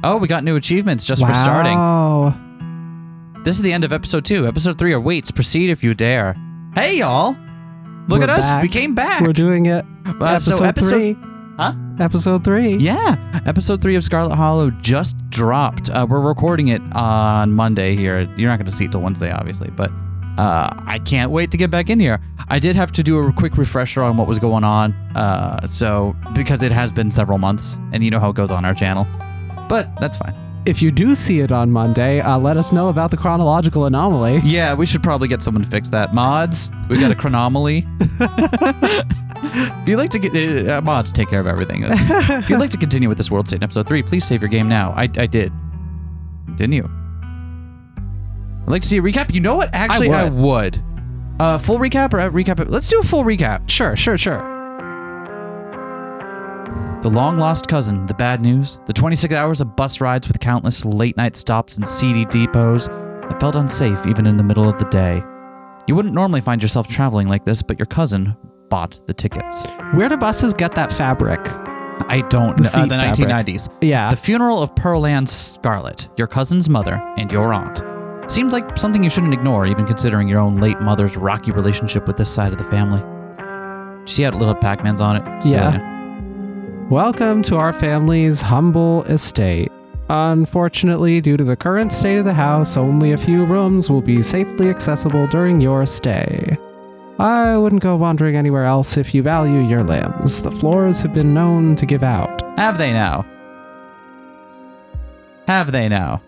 Oh, we got new achievements just for starting. This is the end of episode 2. Episode 3 awaits. Proceed if you dare. Hey, y'all. Look at us. We came back. We're doing it. Episode 3. Huh? Episode 3. Yeah. Episode 3 of Scarlet Hollow just dropped. We're recording it on Monday here. You're not going to see it till Wednesday, obviously, but I can't wait to get back in here. I did have to do a quick refresher on what was going on, because it has been several months, and you know how it goes on our channel. But that's fine. If you do see it on Monday, let us know about the chronological anomaly. Yeah, we should probably get someone to fix that. Mods, we got a chronomaly. If you'd like to get mods, take care of everything. If you'd like to continue with this World State in episode 3, please save your game now. I did. Didn't you? I'd like to see a recap. You know what? Actually, I would. Full recap or recap? Let's do a full recap. Sure. The long-lost cousin, the bad news, the 26 hours of bus rides with countless late-night stops and seedy depots that felt unsafe even in the middle of the day. You wouldn't normally find yourself traveling like this, but your cousin bought the tickets. Where do buses get that fabric? I don't know. The 1990s. Yeah. The funeral of Pearl Ann Scarlet, your cousin's mother, and your aunt. Seemed like something you shouldn't ignore, even considering your own late mother's rocky relationship with this side of the family. Did you see how little Pac-Man's on it? So yeah. Welcome to our family's humble estate. Unfortunately, due to the current state of the house, only a few rooms will be safely accessible during your stay. I wouldn't go wandering anywhere else if you value your limbs. The floors have been known to give out. Have they now? Have they now?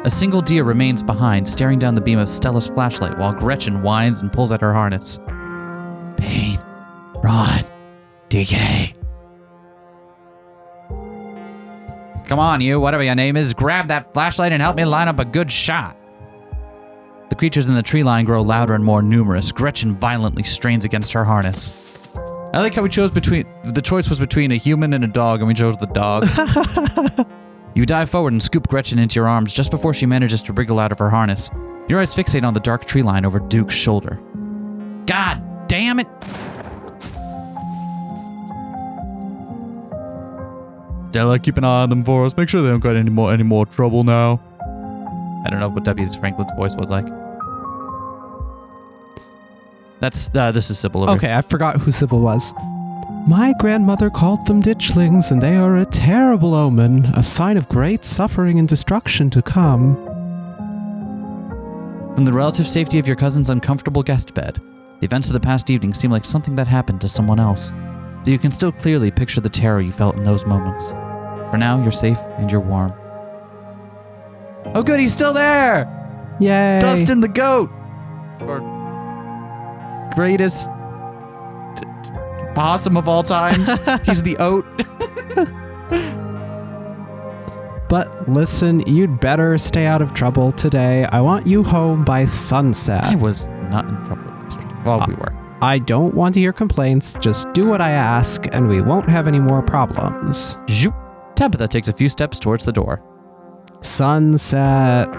A single deer remains behind, staring down the beam of Stella's flashlight while Gretchen whines and pulls at her harness. Pain, rot, decay. Come on, you, whatever your name is, grab that flashlight and help me line up a good shot. The creatures in the tree line grow louder and more numerous. Gretchen violently strains against her harness. I like how we chose the choice was between a human and a dog, and we chose the dog. You dive forward and scoop Gretchen into your arms just before she manages to wriggle out of her harness. Your eyes fixate on the dark tree line over Duke's shoulder. God damn it! Stella, keep an eye on them for us. Make sure they don't get any more trouble now. I don't know what W.H. Franklin's voice was like. This is Sybil over. Okay, I forgot who Sybil was. My grandmother called them ditchlings, and they are a terrible omen, a sign of great suffering and destruction to come. From the relative safety of your cousin's uncomfortable guest bed, the events of the past evening seem like something that happened to someone else. Though you can still clearly picture the terror you felt in those moments. For now, you're safe and you're warm. Oh good, he's still there! Yay! Dustin the goat! Or greatest possum of all time. He's the oat. But listen, you'd better stay out of trouble today. I want you home by sunset. I was not in trouble. Well, we were. I don't want to hear complaints. Just do what I ask, and we won't have any more problems. Zoop. Tabitha takes a few steps towards the door. Sunset.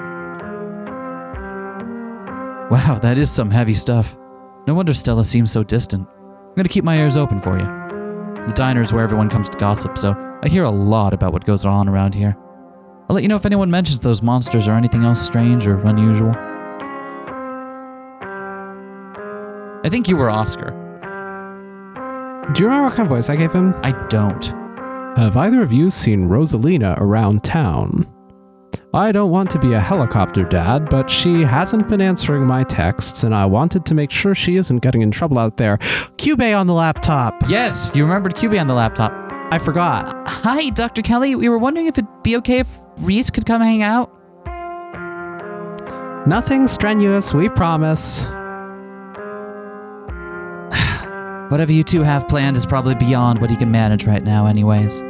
Wow, that is some heavy stuff. No wonder Stella seems so distant. I'm going to keep my ears open for you. The diner is where everyone comes to gossip, so I hear a lot about what goes on around here. I'll let you know if anyone mentions those monsters or anything else strange or unusual. I think you were Oscar. Do you remember what kind of voice I gave him? I don't. Have either of you seen Rosalina around town? I don't want to be a helicopter dad, but she hasn't been answering my texts, and I wanted to make sure she isn't getting in trouble out there. Cubey on the laptop. Yes, you remembered Cubey on the laptop. I forgot. Hi, Dr. Kelly. We were wondering if it'd be okay if Reese could come hang out. Nothing strenuous, we promise. Whatever you two have planned is probably beyond what he can manage right now anyways.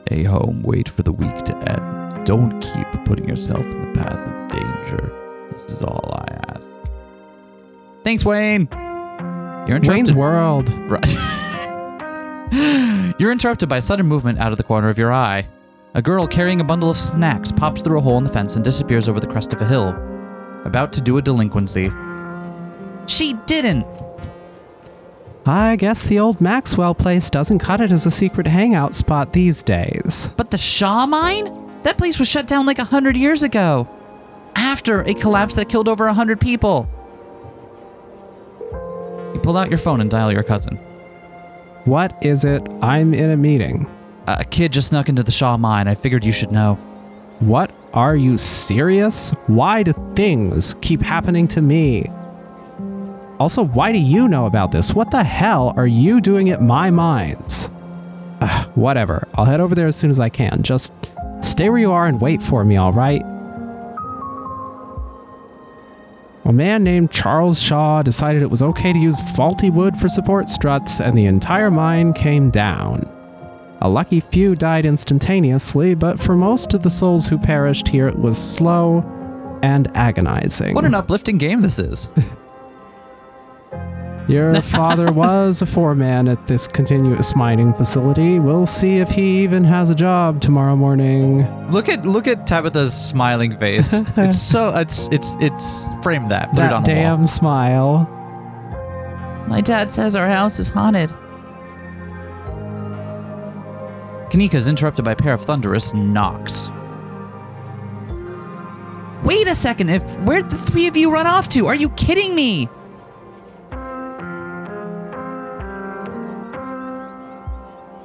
Stay home, wait for the week to end. Don't keep putting yourself in the path of danger. This is all I ask. Thanks, Wayne! You're interrupted. Wayne's World. Right. You're interrupted by a sudden movement out of the corner of your eye. A girl carrying a bundle of snacks pops through a hole in the fence and disappears over the crest of a hill. About to do a delinquency. She didn't! I guess the old Maxwell place doesn't cut it as a secret hangout spot these days. But the Shaw mine? That place was shut down like 100 years ago. After a collapse that killed over 100 people. You pull out your phone and dial your cousin. What is it? I'm in a meeting. A kid just snuck into the Shaw mine. I figured you should know. What? Are you serious? Why do things keep happening to me? Also, why do you know about this? What the hell are you doing at my mines? Whatever. I'll head over there as soon as I can. Just stay where you are and wait for me, all right? A man named Charles Shaw decided it was okay to use faulty wood for support struts, and the entire mine came down. A lucky few died instantaneously, but for most of the souls who perished here, it was slow and agonizing. What an uplifting game this is. Your father was a foreman at this continuous mining facility. We'll see if he even has a job tomorrow morning. Look at Tabitha's smiling face. It's so it's frame that. Put it on that the wall. damn smile. My dad says our house is haunted. Kanika is interrupted by a pair of thunderous knocks. Wait a second, where'd the three of you run off to? Are you kidding me?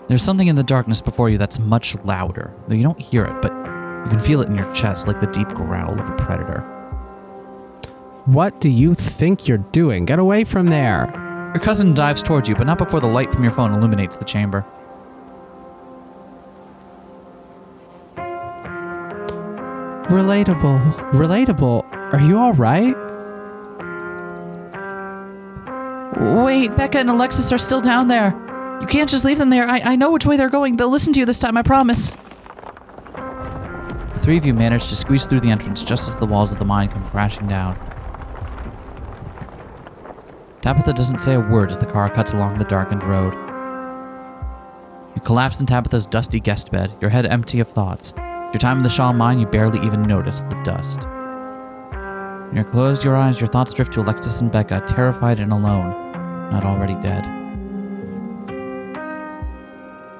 There's something in the darkness before you that's much louder, though you don't hear it, but you can feel it in your chest like the deep growl of a predator. What do you think you're doing? Get away from there. Your cousin dives towards you, but not before the light from your phone illuminates the chamber. Relatable. Are you all right? Wait, Becca and Alexis are still down there. You can't just leave them there. I know which way they're going. They'll listen to you this time, I promise. The three of you manage to squeeze through the entrance just as the walls of the mine come crashing down. Tabitha doesn't say a word as the car cuts along the darkened road. You collapse in Tabitha's dusty guest bed, your head empty of thoughts. Your time in the Shaw mine, you barely even notice the dust. When you close your eyes, your thoughts drift to Alexis and Becca, terrified and alone, not already dead.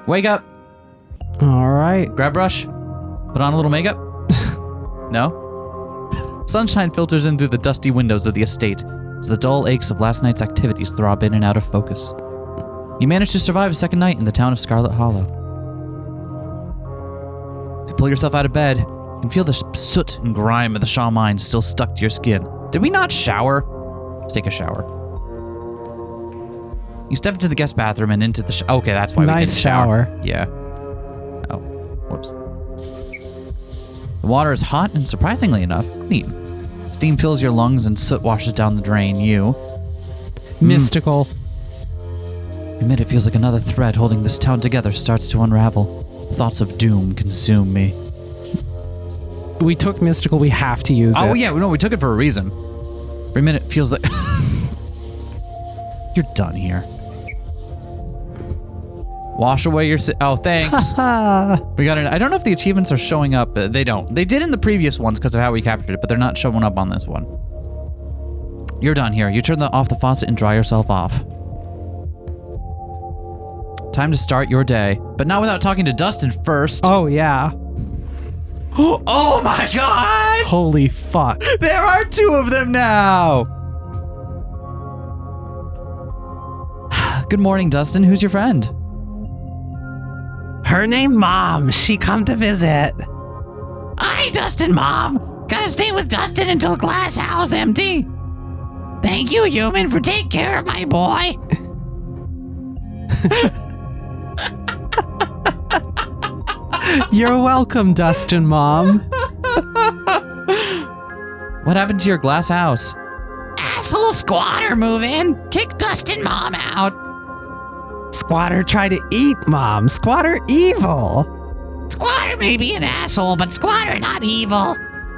Wake up! All right. Grab brush. Put on a little makeup. No? Sunshine filters in through the dusty windows of the estate as the dull aches of last night's activities throb in and out of focus. You manage to survive a second night in the town of Scarlet Hollow. As you pull yourself out of bed, you can feel the soot and grime of the Shaw mine still stuck to your skin. Did we not shower? Let's take a shower. You step into the guest bathroom and into the okay, that's why we didn't shower. Yeah. Oh, whoops. The water is hot and, surprisingly enough, clean. Steam fills your lungs and soot washes down the drain. You... Mystical. Admit it feels like another thread holding this town together starts to unravel. Thoughts of doom consume me. We took mystical. We have to use it. Oh, yeah. No, we took it for a reason. Every minute feels like... You're done here. Wash away your... Oh, thanks. We got it. I don't know if the achievements are showing up. They don't. They did in the previous ones because of how we captured it, but they're not showing up on this one. You're done here. You turn off the faucet and dry yourself off. Time to start your day, but not without talking to Dustin first. Oh, yeah. Oh my god! Holy fuck. There are two of them now! Good morning, Dustin. Who's your friend? Her name Mom. She come to visit. Hi, Dustin, Mom. Gotta stay with Dustin until glass house empty. Thank you, human, for taking care of my boy. You're welcome, Dustin, Mom. What happened to your glass house? Asshole squatter move in. Kick Dustin, Mom out. Squatter try to eat Mom. Squatter evil. Squatter may be an asshole, but squatter not evil.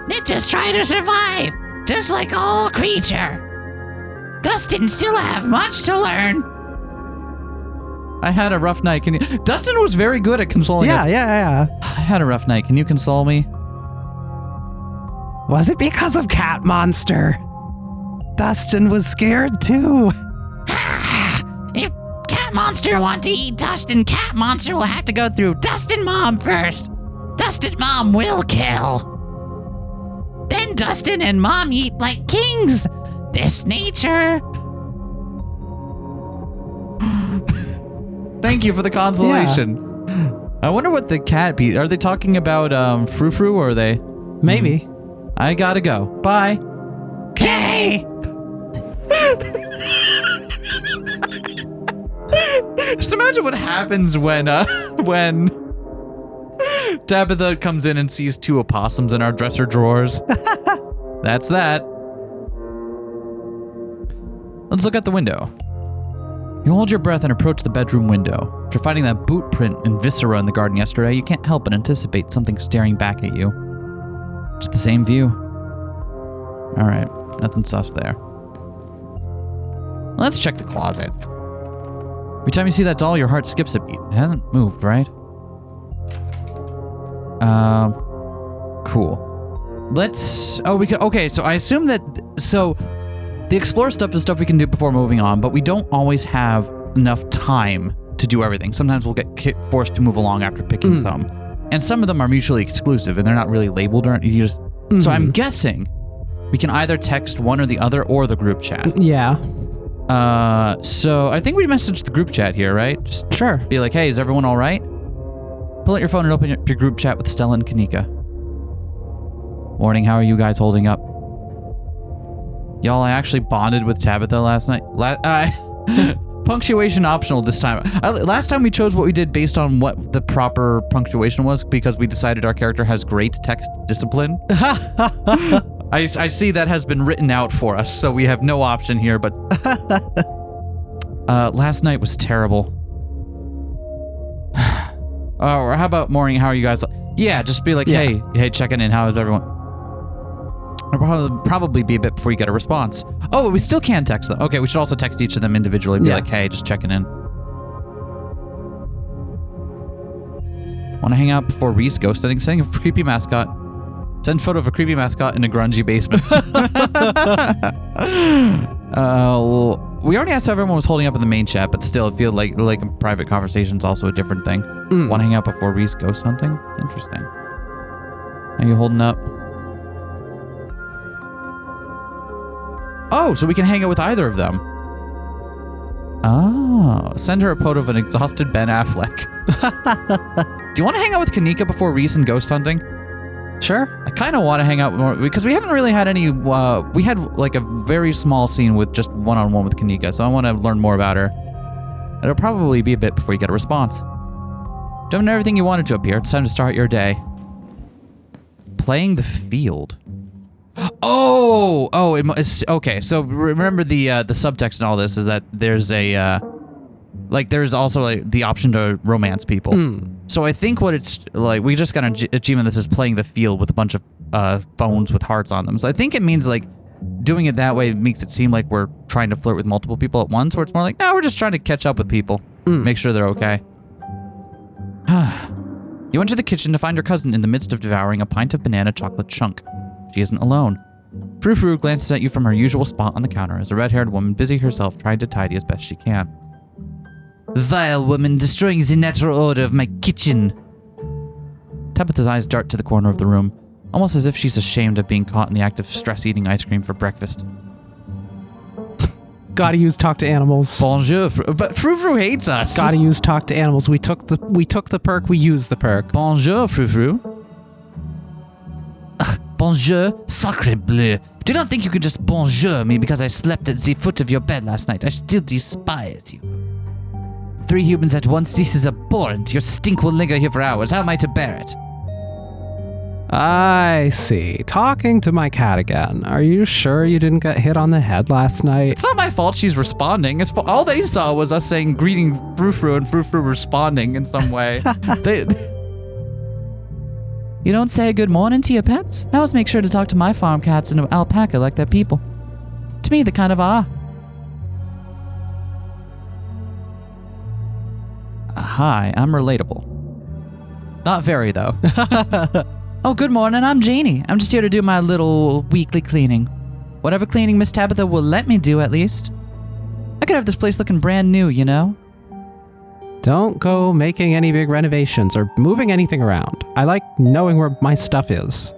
They just try to survive, just like all creature. Dustin still have much to learn. I had a rough night. Can you... Dustin was very good at consoling us. Yeah. I had a rough night. Can you console me? Was it because of Cat Monster? Dustin was scared too. If monster want to eat Dustin, cat monster will have to go through Dustin Mom first. Dustin Mom will kill. Then Dustin and Mom eat like kings. This nature. Thank you for the consolation. I wonder what the cat be. Are they talking about Frou-Frou or are they? Maybe. I gotta go. Bye. Okay. Just imagine what happens when Tabitha comes in and sees 2 opossums in our dresser drawers. That's that. Let's look out the window. You hold your breath and approach the bedroom window. After finding that boot print and viscera in the garden yesterday, you can't help but anticipate something staring back at you. Just the same view. All right, nothing sus there. Let's check the closet. Every time you see that doll, your heart skips a beat. It hasn't moved, right? Cool. Let's... Oh, we can... Okay, so I assume that... So, the explore stuff is stuff we can do before moving on, but we don't always have enough time to do everything. Sometimes we'll get forced to move along after picking some. And some of them are mutually exclusive, and they're not really labeled. Or you just... So I'm guessing we can either text one or the other or the group chat. Yeah. So I think we messaged the group chat here, right? Just Sure. be like, hey, is everyone all right? Pull out your phone and open up your group chat with Stella and Kanika. Morning, how are you guys holding up? Y'all, I actually bonded with Tabitha last night. Punctuation optional this time. Last time we chose what we did based on what the proper punctuation was because we decided our character has great text discipline. I see that has been written out for us, so we have no option here, but... last night was terrible. Or how about morning, how are you guys? Yeah, just be like, hey, checking in, how is everyone? It'll probably be a bit before you get a response. Oh, we still can text them. Okay, we should also text each of them individually and be like, hey, just checking in. Want to hang out before Reese ghost hunting? Sending a creepy mascot. Send photo of a creepy mascot in a grungy basement. We already asked if everyone was holding up in the main chat, but still, it feels like a private conversation is also a different thing. Want to hang out before Reese ghost hunting? Interesting. How you holding up? Oh, so we can hang out with either of them. Oh, send her a photo of an exhausted Ben Affleck. Do you want to hang out with Kanika before Reese and ghost hunting? Sure. I kind of want to hang out more because we haven't really had any. We had like a very small scene with just one-on-one with Kanika, so I want to learn more about her. It'll probably be a bit before you get a response. Done everything you wanted to up here. It's time to start your day. Playing the field. Oh, it's okay. So remember the subtext in all this is that there's a there's also the option to romance people. So I think what it's like, we just got an achievement that says playing the field with a bunch of phones with hearts on them. So I think it means like doing it that way makes it seem like we're trying to flirt with multiple people at once, where it's more like, no, we're just trying to catch up with people, make sure they're okay. You enter the kitchen to find your cousin in the midst of devouring a pint of banana chocolate chunk. She isn't alone. Frou-Frou glances at you from her usual spot on the counter as a red-haired woman busy herself trying to tidy as best she can. Vile woman, destroying the natural order of my kitchen. Tabitha's eyes dart to the corner of the room, almost as if she's ashamed of being caught in the act of stress-eating ice cream for breakfast. Gotta use talk to animals. Bonjour, but Frou-Frou hates us. Gotta use talk to animals. We took the perk, we used the perk. Bonjour, Frou-Frou. Bonjour, sacre bleu. Do not think you can just bonjour me because I slept at the foot of your bed last night. I still despise you. 3 humans at once, this is abhorrent. Your stink will linger here for hours. How am I to bear it? I see. Talking to my cat again. Are you sure you didn't get hit on the head last night? It's not my fault she's responding. All they saw was us saying greeting Frou-Frou and Frou-Frou responding in some way. You don't say good morning to your pets? I always make sure to talk to my farm cats and alpaca like they're people. To me, they kind of are. Hi, I'm Relatable. Not very, though. Oh, good morning, I'm Janie. I'm just here to do my little weekly cleaning. Whatever cleaning Miss Tabitha will let me do, at least. I could have this place looking brand new, you know? Don't go making any big renovations or moving anything around. I like knowing where my stuff is.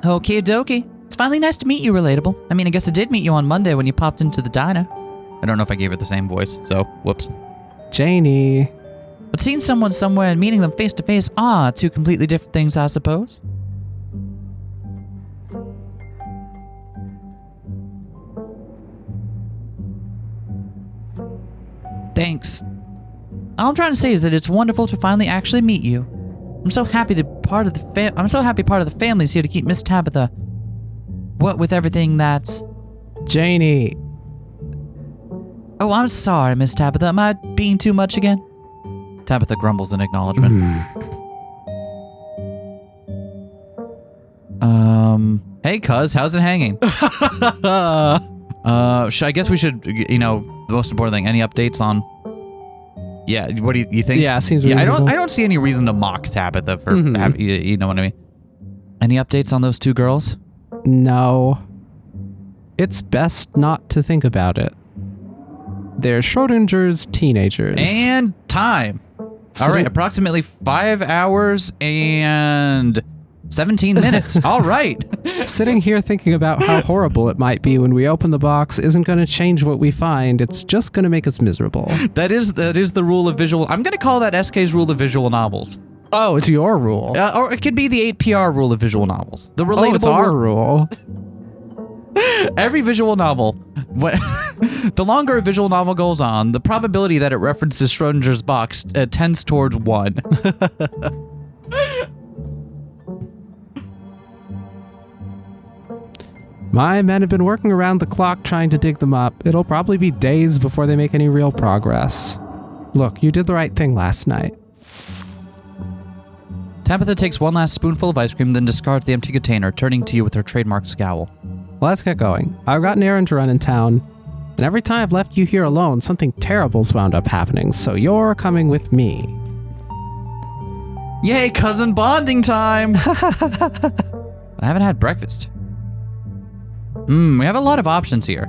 Okie dokie. It's finally nice to meet you, Relatable. I mean, I guess I did meet you on Monday when you popped into the diner. I don't know if I gave her the same voice, so whoops. Janie. But seeing someone somewhere and meeting them face to face are two completely different things, I suppose. Thanks. All I'm trying to say is that it's wonderful to finally actually meet you. I'm so happy part of the family's here to keep Miss Tabitha. What with everything that's... Janie. Oh, I'm sorry, Miss Tabitha. Am I being too much again? Tabitha grumbles in acknowledgement. Hey, cuz, how's it hanging? I guess we should, the most important thing, any updates on... Yeah, what do you think? Yeah, seems reasonable. I don't see any reason to mock Tabitha for, you know what I mean? Any updates on those two girls? No. It's best not to think about it. They're Schrodinger's teenagers. And time. All right, approximately 5 hours and 17 minutes. All right. Sitting here thinking about how horrible it might be when we open the box isn't going to change what we find. It's just going to make us miserable. That is the rule of visual. I'm going to call that SK's rule of visual novels. Oh, it's your rule. Or it could be the 8PR rule of visual novels. The relatable it's our rule. Every visual novel, the longer a visual novel goes on, the probability that it references Schrodinger's box tends towards 1. My men have been working around the clock trying to dig them up. It'll probably be days before they make any real progress. Look, you did the right thing last night. Tabitha takes one last spoonful of ice cream, then discards the empty container, turning to you with her trademark scowl. Let's get going. I've got an errand to run in town, and every time I've left you here alone, something terrible's wound up happening, so you're coming with me. Yay, cousin bonding time! I haven't had breakfast. We have a lot of options here.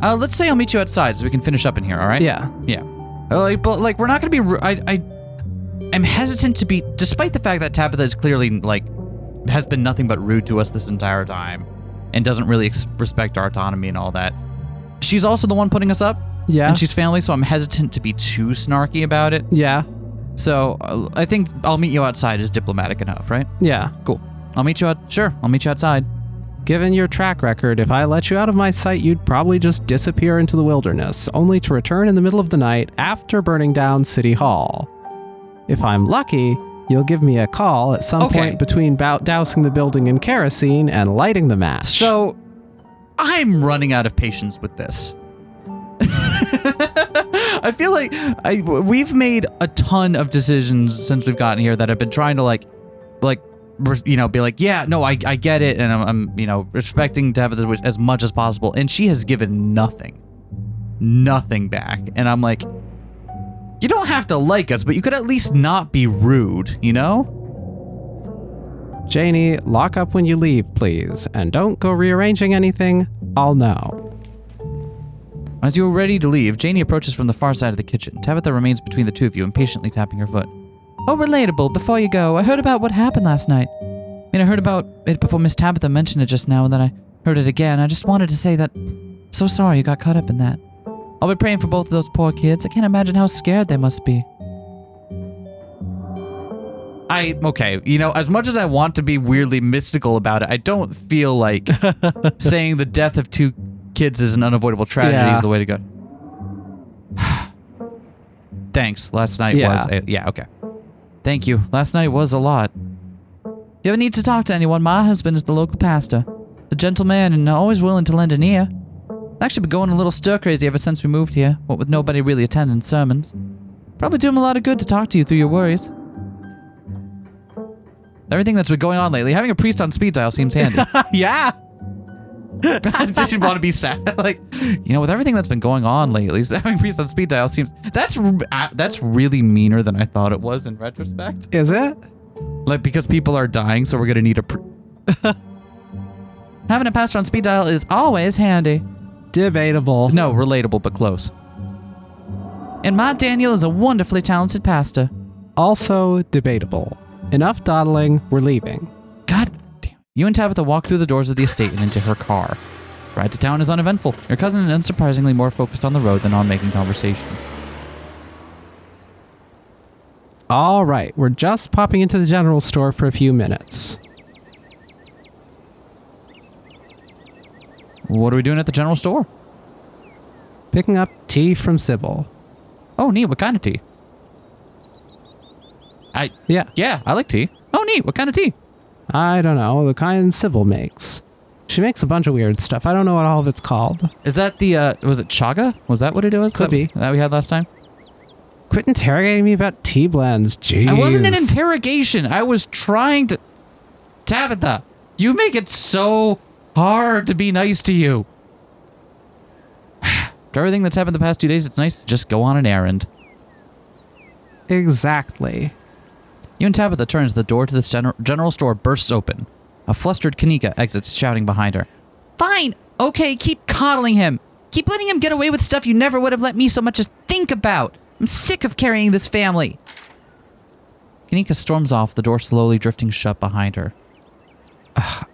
Let's say I'll meet you outside so we can finish up in here, all right? Yeah. Yeah. But we're not gonna be... I'm hesitant to be... Despite the fact that Tabitha is clearly, has been nothing but rude to us this entire time and doesn't really respect our autonomy and all that. She's also the one putting us up. Yeah. And she's family, so I'm hesitant to be too snarky about it. Yeah. So I think I'll meet you outside is diplomatic enough, right? Yeah. Cool. I'll meet you outside. Given your track record, if I let you out of my sight, you'd probably just disappear into the wilderness, only to return in the middle of the night after burning down City Hall. If I'm lucky, you'll give me a call at some point between dousing the building in kerosene and lighting the match. So, I'm running out of patience with this. I feel like we've made a ton of decisions since we've gotten here that I've been trying to be like, yeah, no, I get it, and I'm respecting Tabitha as much as possible, and she has given nothing back, and I'm like, you don't have to like us, but you could at least not be rude, you know? Janie, lock up when you leave, please, and don't go rearranging anything. I'll know. As you are ready to leave, Janie approaches from the far side of the kitchen. Tabitha remains between the two of you, impatiently tapping her foot. Oh, Relatable, before you go, I heard about what happened last night. I mean, I heard about it before Miss Tabitha mentioned it just now, and then I heard it again. I just wanted to say that I'm so sorry you got caught up in that. I'll be praying for both of those poor kids. I can't imagine how scared they must be. As much as I want to be weirdly mystical about it, I don't feel like saying the death of 2 kids is an unavoidable tragedy is the way to go. Thanks. Last night was... okay. Thank you. Last night was a lot. If you ever need to talk to anyone, my husband is the local pastor. The gentleman and always willing to lend an ear. I've actually been going a little stir-crazy ever since we moved here, what with nobody really attending sermons. Probably do him a lot of good to talk to you through your worries. Everything that's been going on lately, having a priest on speed dial seems handy. Yeah. I just want to be sad. With everything that's been going on lately, having a priest on speed dial seems... That's really meaner than I thought it was in retrospect. Is it? Because people are dying, so we're going to need a... Having a pastor on speed dial is always handy. Debatable. No, relatable, but close. And my Daniel is a wonderfully talented pastor. Also debatable. Enough dawdling, we're leaving. God damn. You and Tabitha walk through the doors of the estate and into her car. Ride to town is uneventful. Your cousin is unsurprisingly more focused on the road than on making conversation. All right, we're just popping into the general store for a few minutes. What are we doing at the general store? Picking up tea from Sybil. Oh, neat. What kind of tea? Yeah, I like tea. Oh, neat. What kind of tea? I don't know, the kind Sybil makes. She makes a bunch of weird stuff. I don't know what all of it's called. Is that the, was it chaga? Was that what it was? Could be. That we had last time? Quit interrogating me about tea blends, jeez. I wasn't an interrogation. I was trying to... Tabitha, you make it so hard to be nice to you. After everything that's happened the past 2 days, it's nice to just go on an errand. Exactly. You and Tabitha turn as the door to this general store bursts open. A flustered Kanika exits, shouting behind her. Fine, okay, keep coddling him. Keep letting him get away with stuff you never would have let me so much as think about. I'm sick of carrying this family. Kanika storms off, the door slowly drifting shut behind her.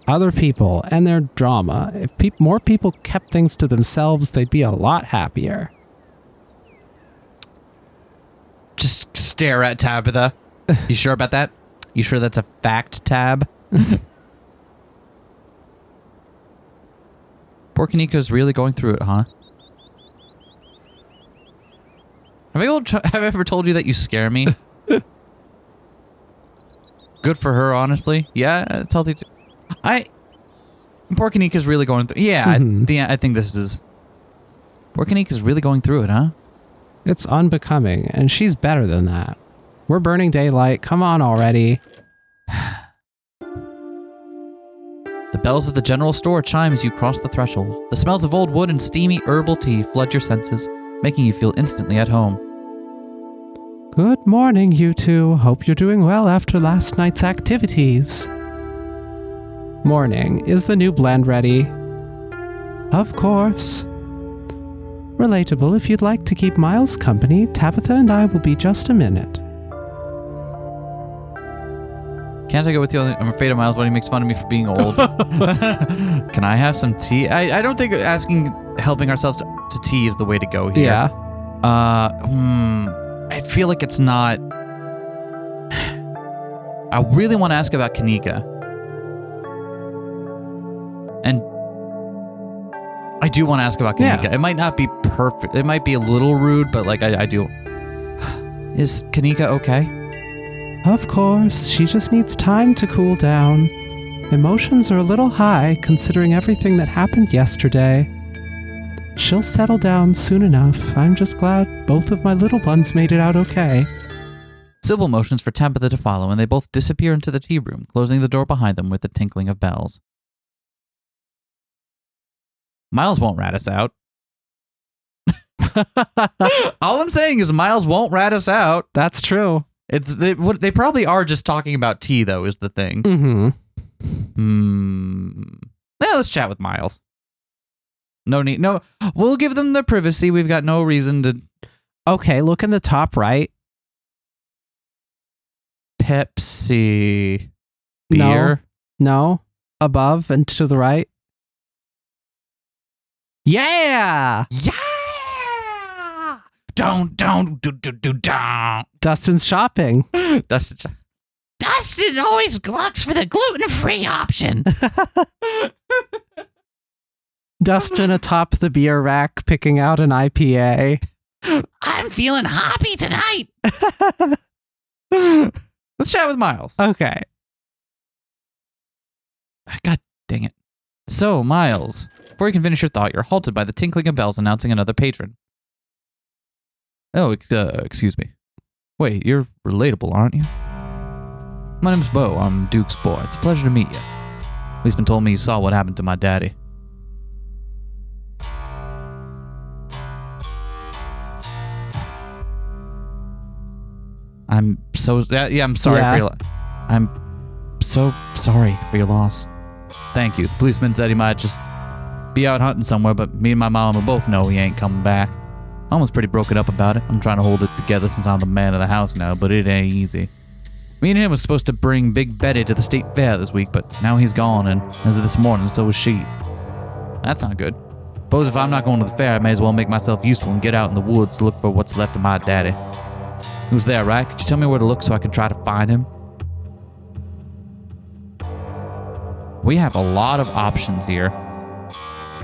Other people and their drama. If more people kept things to themselves, they'd be a lot happier. Just stare at Tabitha. You sure about that? You sure that's a fact, Tab? Poor Kanika's really going through it, huh? Have I ever told you that you scare me? Good for her, honestly. Yeah, it's healthy. Poor Kanika's really going through. Yeah, I think this is. Poor Kanika's really going through it, huh? It's unbecoming, and she's better than that. We're burning daylight. Come on already. The bells of the general store chime as you cross the threshold. The smells of old wood and steamy herbal tea flood your senses, making you feel instantly at home. Good morning, you two. Hope you're doing well after last night's activities. Morning. Is the new blend ready? Of course. Relatable, if you'd like to keep Miles company, Tabitha and I will be just a minute. Can't I go with you? I'm afraid of Miles when he makes fun of me for being old. Can I have some tea? I don't think helping ourselves to tea is the way to go here. Yeah. I feel like it's not. I really want to ask about Kanika. And I do want to ask about Kanika. Yeah. It might not be perfect. It might be a little rude, but like I do. Is Kanika okay? Of course, she just needs time to cool down. Emotions are a little high considering everything that happened yesterday. She'll settle down soon enough. I'm just glad both of my little ones made it out okay. Sybil motions for Tabitha to follow, and they both disappear into the tea room, closing the door behind them with the tinkling of bells. Miles won't rat us out. All I'm saying is Miles won't rat us out. That's true. They probably are just talking about tea, though, is the thing. Yeah, let's chat with Miles. No need. No, we'll give them the privacy. We've got no reason to. Okay, look in the top right. Pepsi. Beer. No. Above and to the right. Yeah! Yeah! Don't. Dustin's shopping. Dustin always looks for the gluten-free option. Dustin atop the beer rack picking out an IPA. I'm feeling hoppy tonight. Let's chat with Miles. Okay. God dang it. So, Miles, before you can finish your thought, you're halted by the tinkling of bells announcing another patron. Oh, excuse me. Wait, you're relatable, aren't you? My name's Bo. I'm Duke's boy. It's a pleasure to meet you. Policeman told me you saw what happened to my daddy. I'm so I'm sorry for your I'm so sorry for your loss. Thank you. The policeman said he might just be out hunting somewhere, but me and my mom will both know he ain't coming back. Mom was pretty broken up about it. I'm trying to hold it together since I'm the man of the house now, but it ain't easy. Me and him was supposed to bring Big Betty to the state fair this week, but now he's gone, and as of this morning, so was she. That's not good. Suppose if I'm not going to the fair, I may as well make myself useful and get out in the woods to look for what's left of my daddy. He was there, right? Could you tell me where to look so I can try to find him? We have a lot of options here.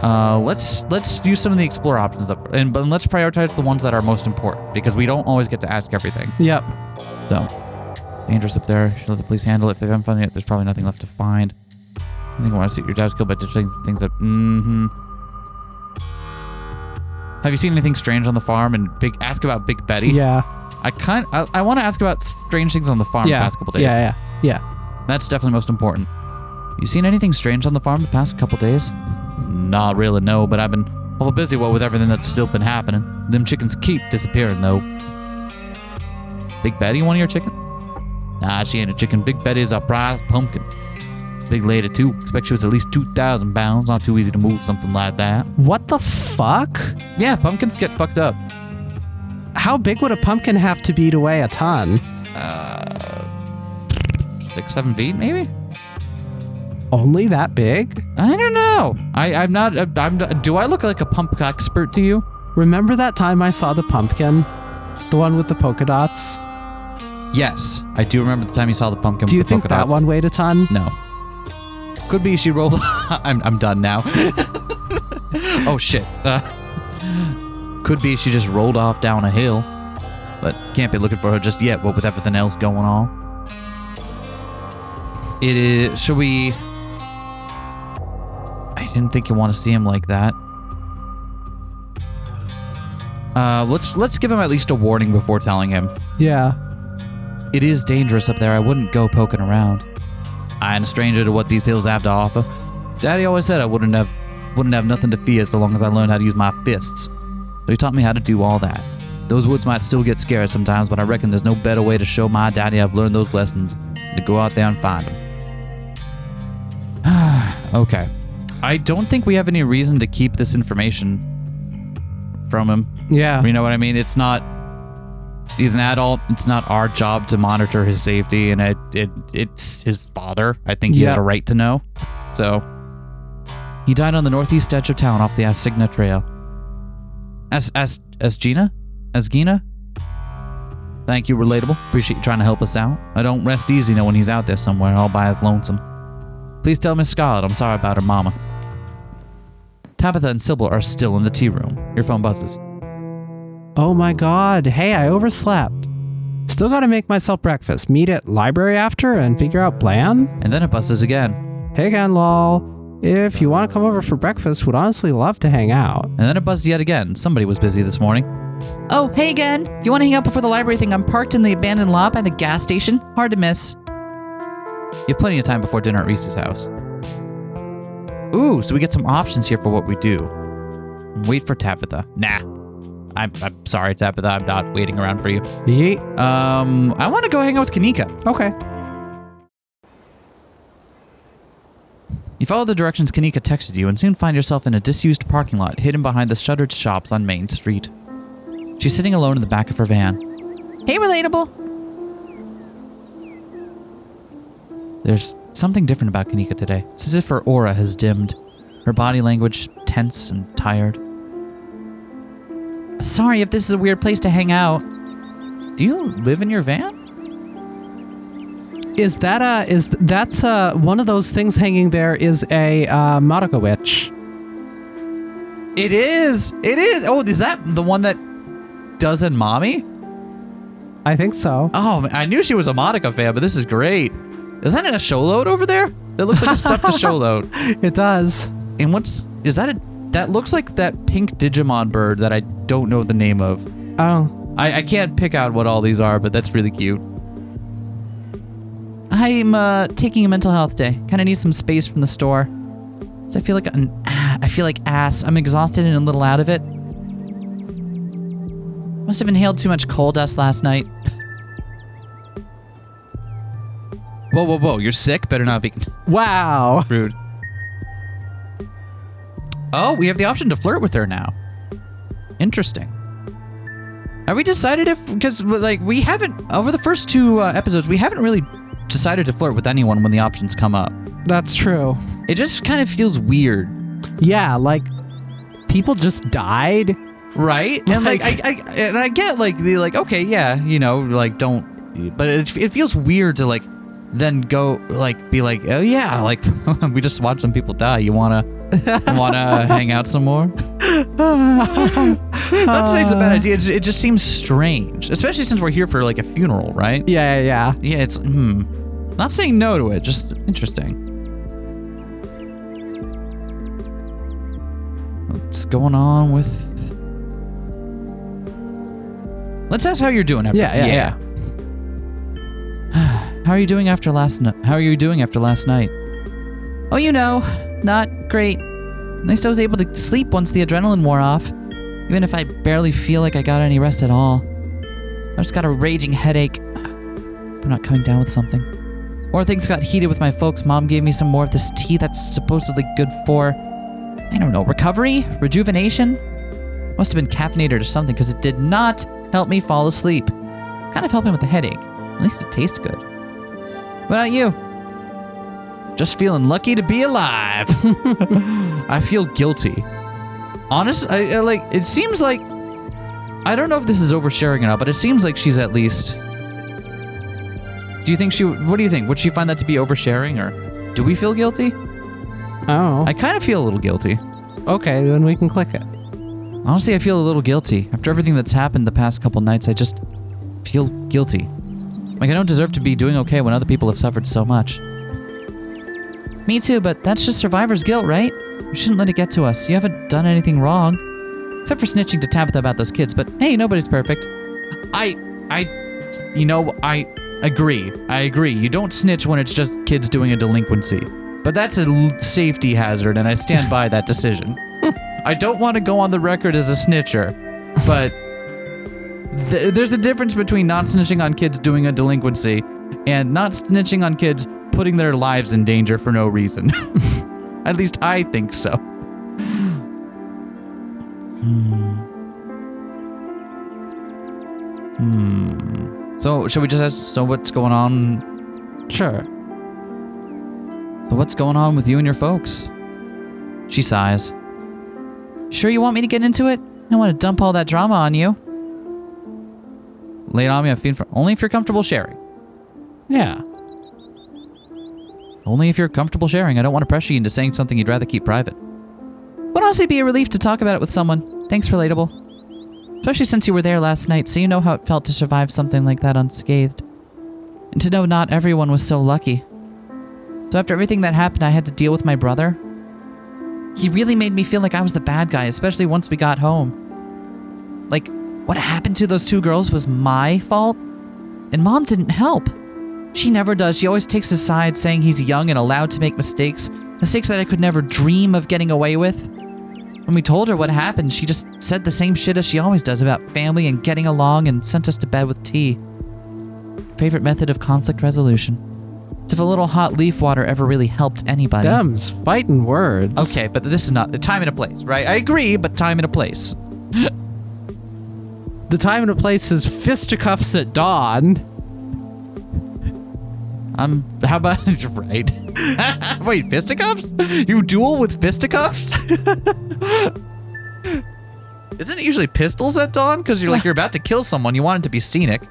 Let's use some of the explore options up, but let's prioritize the ones that are most important because we don't always get to ask everything. Yep. So, dangerous up there. Should let the police handle it. If they haven't found it yet, there's probably nothing left to find. I think I want to see your dad's killed by ditchlings and things that. Have you seen anything strange on the farm? And ask about Big Betty. Yeah. I want to ask about strange things on the farm the past couple days. Yeah. That's definitely most important. You seen anything strange on the farm the past couple days? Not really, no, but I've been awful busy with everything that's still been happening. Them chickens keep disappearing, though. Big Betty, one of your chickens? Nah, she ain't a chicken. Big Betty's a prize pumpkin. Big lady, too. Expect she was at least 2,000 pounds. Not too easy to move something like that. What the fuck? Yeah, pumpkins get fucked up. How big would a pumpkin have to be to weigh a ton? 6-7 feet, maybe? Only that big? I don't know. I'm not. Do I look like a pump expert to you? Remember that time I saw the pumpkin? The one with the polka dots? Yes, I do remember the time you saw the pumpkin. Do you with the think polka that dots. one weighed a ton? No. Could be she rolled. I'm done now. Oh shit. Could be she just rolled off down a hill, but can't be looking for her just yet. What with everything else going on. It is. Should we? I didn't think you want to see him like that. Let's give him at least a warning before telling him. Yeah. It is dangerous up there. I wouldn't go poking around. I ain't a stranger to what these hills have to offer. Daddy always said I wouldn't have nothing to fear so long as I learned how to use my fists. So he taught me how to do all that. Those woods might still get scary sometimes, but I reckon there's no better way to show my daddy I've learned those lessons than to go out there and find him. Okay. I don't think we have any reason to keep this information from him. Yeah. You know what I mean? It's not... He's an adult. It's not our job to monitor his safety, and it's his father. I think he has a right to know. So, he died on the northeast edge of town off the Asigna Trail. Asgina? Thank you, Relatable. Appreciate you trying to help us out. I don't rest easy knowing he's out there somewhere all by his lonesome. Please tell Miss Scarlet I'm sorry about her mama. Tabitha and Sybil are still in the tea room. Your phone buzzes. Oh my god. Hey, I overslept. Still gotta make myself breakfast. Meet at library after and figure out plan? And then it buzzes again. Hey again, lol. If you want to come over for breakfast, would honestly love to hang out. And then it buzzes yet again. Somebody was busy this morning. Oh, hey again. If you want to hang out before the library thing, I'm parked in the abandoned lot by the gas station. Hard to miss. You have plenty of time before dinner at Reese's house. Ooh, so we get some options here for what we do. Wait for Tabitha. Nah. I'm sorry, Tabitha. I'm not waiting around for you. Yeet. I want to go hang out with Kanika. Okay. You follow the directions Kanika texted you and soon find yourself in a disused parking lot hidden behind the shuttered shops on Main Street. She's sitting alone in the back of her van. Hey, Relatable. There's something different about Kanika today. It's as if her aura has dimmed. Her body language tense and tired. Sorry if this is a weird place to hang out. Do you live in your van? That's one of those things hanging there is a Madoka witch. It is. Oh, is that the one that does in Mommy? I think so. Oh, I knew she was a Madoka fan, but this is great. Is that a show load over there? That looks like a stuffed show load. It does. And that looks like that pink Digimon bird that I don't know the name of. Oh. I can't pick out what all these are, but that's really cute. I'm taking a mental health day. Kind of need some space from the store. So I feel like ass. I'm exhausted and a little out of it. Must have inhaled too much coal dust last night. Whoa. You're sick? Better not be Wow. rude. Oh, we have the option to flirt with her now. Interesting. Have we decided if, because like we haven't, over the first 2 episodes, we haven't really decided to flirt with anyone when the options come up. That's true. It just kind of feels weird. Yeah, like people just died. Right? And like I get like the like, okay, yeah, you know, like don't, but it feels weird to like then go like be like, oh yeah, like we just watched some people die. You wanna hang out some more? Not to say it's a bad idea. It just seems strange, especially since we're here for like a funeral, right? Yeah. Yeah, it's not saying no to it, just interesting. What's going on with? Let's ask how you're doing after. Yeah. How are you doing after last night? Oh, you know, not great. At least I was able to sleep once the adrenaline wore off, even if I barely feel like I got any rest at all. I just got a raging headache. I'm not coming down with something. Or things got heated with my folks. Mom gave me some more of this tea that's supposedly good for, I don't know, recovery? Rejuvenation? Must have been caffeinated or something, because it did not help me fall asleep. Kind of helped me with the headache. At least it tastes good. What about you? Just feeling lucky to be alive. I feel guilty. Honest, I like, it seems like, I don't know if this is oversharing or not, but it seems like she's at least, what do you think? Would she find that to be oversharing, or do we feel guilty? Oh. I kind of feel a little guilty. Okay, then we can click it. Honestly, I feel a little guilty. After everything that's happened the past couple nights, I just feel guilty. Like I don't deserve to be doing okay when other people have suffered so much. Me too, but that's just survivor's guilt, right? You shouldn't let it get to us. You haven't done anything wrong. Except for snitching to Tabitha about those kids, but hey, nobody's perfect. I agree. I agree. You don't snitch when it's just kids doing a delinquency. But that's a safety hazard, and I stand by that decision. I don't want to go on the record as a snitcher, but there's a difference between not snitching on kids doing a delinquency and not snitching on kids putting their lives in danger for no reason. At least I think so. So, should we just ask, what's going on? Sure. So what's going on with you and your folks? She sighs. Sure you want me to get into it? I don't want to dump all that drama on you. Lay it on me, only if you're comfortable sharing. Yeah. Only if you're comfortable sharing. I don't want to pressure you into saying something you'd rather keep private. Would honestly be a relief to talk about it with someone. Thanks, Relatable. Especially since you were there last night, so you know how it felt to survive something like that unscathed. And to know not everyone was so lucky. So after everything that happened, I had to deal with my brother. He really made me feel like I was the bad guy, especially once we got home. Like, what happened to those 2 girls was my fault? And Mom didn't help. She never does. She always takes his side, saying he's young and allowed to make mistakes. Mistakes that I could never dream of getting away with. When we told her what happened, she just said the same shit as she always does about family and getting along and sent us to bed with tea. Favorite method of conflict resolution. As if a little hot leaf water ever really helped anybody. Them's fighting words. Okay, but this is not the time and a place, right? I agree, but time and a place. The time and a place is fisticuffs at dawn. How about, right? Wait, fisticuffs? You duel with fisticuffs? Isn't it usually pistols at dawn? Because you're about to kill someone, you want it to be scenic.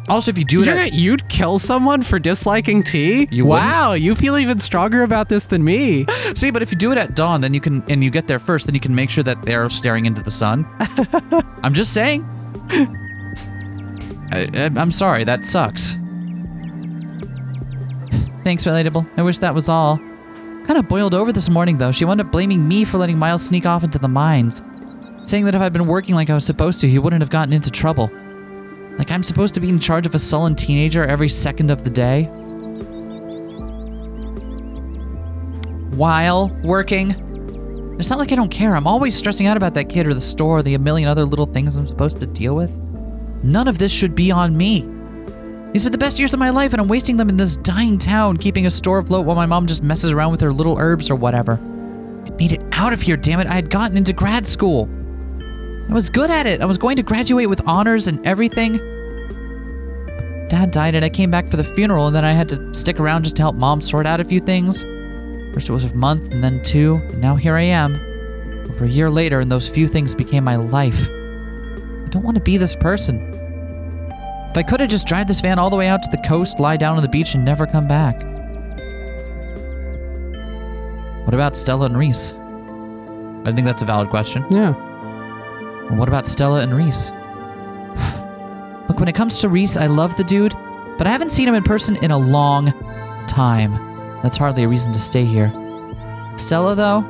Also, if you do it you'd kill someone for disliking tea? Wow, you feel even stronger about this than me. See, but if you do it at dawn, then you can, and you get there first, then you can make sure that they're staring into the sun. I'm just saying. I'm sorry, that sucks. Thanks, Relatable. I wish that was all. Kind of boiled over this morning, though. She wound up blaming me for letting Miles sneak off into the mines. Saying that if I'd been working like I was supposed to, he wouldn't have gotten into trouble. Like I'm supposed to be in charge of a sullen teenager every second of the day. While working. It's not like I don't care. I'm always stressing out about that kid or the store or the 1,000,000 other little things I'm supposed to deal with. None of this should be on me. These are the best years of my life, and I'm wasting them in this dying town, keeping a store afloat while my mom just messes around with her little herbs or whatever. I made it out of here, damn it. I had gotten into grad school. I was good at it. I was going to graduate with honors and everything. Dad died and I came back for the funeral, and then I had to stick around just to help Mom sort out a few things. First it was a month, and then 2, and now here I am. Over a year later, and those few things became my life. I don't want to be this person. If I could have just drive this van all the way out to the coast, lie down on the beach, and never come back. What about Stella and Reese? I think that's a valid question. Yeah. Well, what about Stella and Reese? Look, when it comes to Reese, I love the dude, but I haven't seen him in person in a long time. That's hardly a reason to stay here. Stella, though,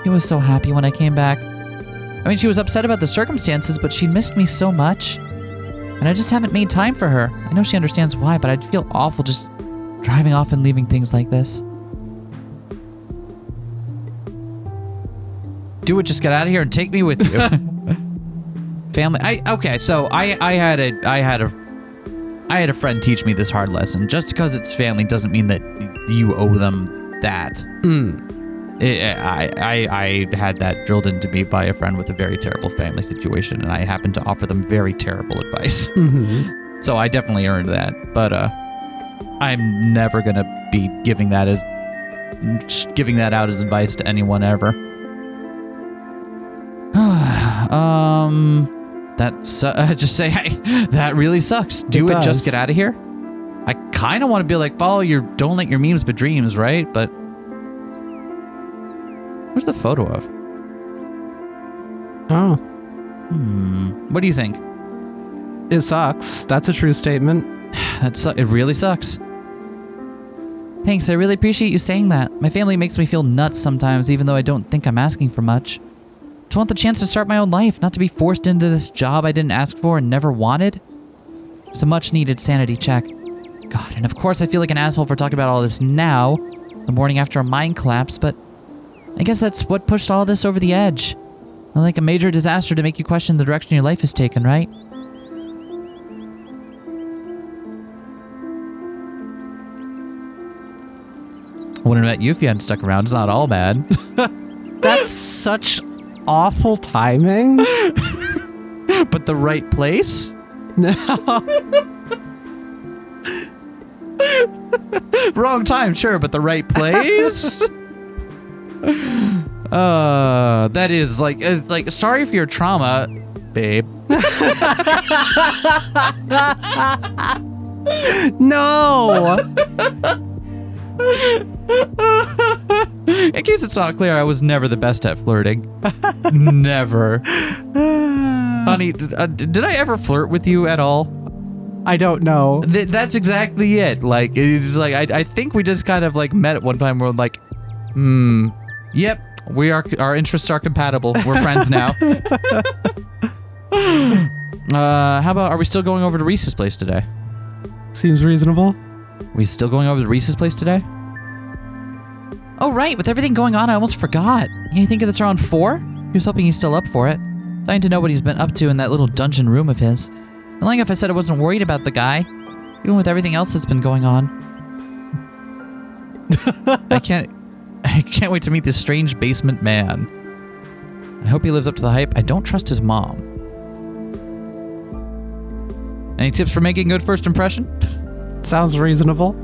he was so happy when I came back. I mean, she was upset about the circumstances, but she missed me so much. And I just haven't made time for her. I know she understands why, but I'd feel awful just driving off and leaving things like this. Do it, just get out of here and take me with you. Family. So I had a friend teach me this hard lesson. Just because it's family doesn't mean that you owe them that. I had that drilled into me by a friend with a very terrible family situation, and I happened to offer them very terrible advice. Mm-hmm. So I definitely earned that, but I'm never gonna be giving that out as advice to anyone ever. That's just say, hey, that really sucks. Do it, just get out of here. I kind of want to be like, don't let your memes be dreams, right? But where's the photo of? Oh. What do you think? It sucks. That's a true statement. It really sucks. Thanks, I really appreciate you saying that. My family makes me feel nuts sometimes, even though I don't think I'm asking for much. I want the chance to start my own life, not to be forced into this job I didn't ask for and never wanted. It's a much-needed sanity check. God, and of course I feel like an asshole for talking about all this now, the morning after a mine collapse, but I guess that's what pushed all this over the edge. Like a major disaster to make you question the direction your life has taken, right? I wouldn't have met you if you hadn't stuck around. It's not all bad. That's such awful timing. But the right place? No. Wrong time, sure, but the right place? That is it's like, sorry for your trauma, babe. No. In case it's not clear, I was never the best at flirting. Never. Honey, did I ever flirt with you at all? I don't know. That's exactly it. Like, it's like, I think we just kind of like met at one time. We're like, yep, our interests are compatible. We're friends now. How about, are we still going over to Reese's place today? Seems reasonable. Are we still going over to Reese's place today? Oh, right. With everything going on, I almost forgot. You think it's around 4? He was hoping he's still up for it. Dying to know what he's been up to in that little dungeon room of his. And like if I said I wasn't worried about the guy, even with everything else that's been going on. I can't wait to meet this strange basement man. I hope he lives up to the hype. I don't trust his mom. Any tips for making a good first impression? Sounds reasonable.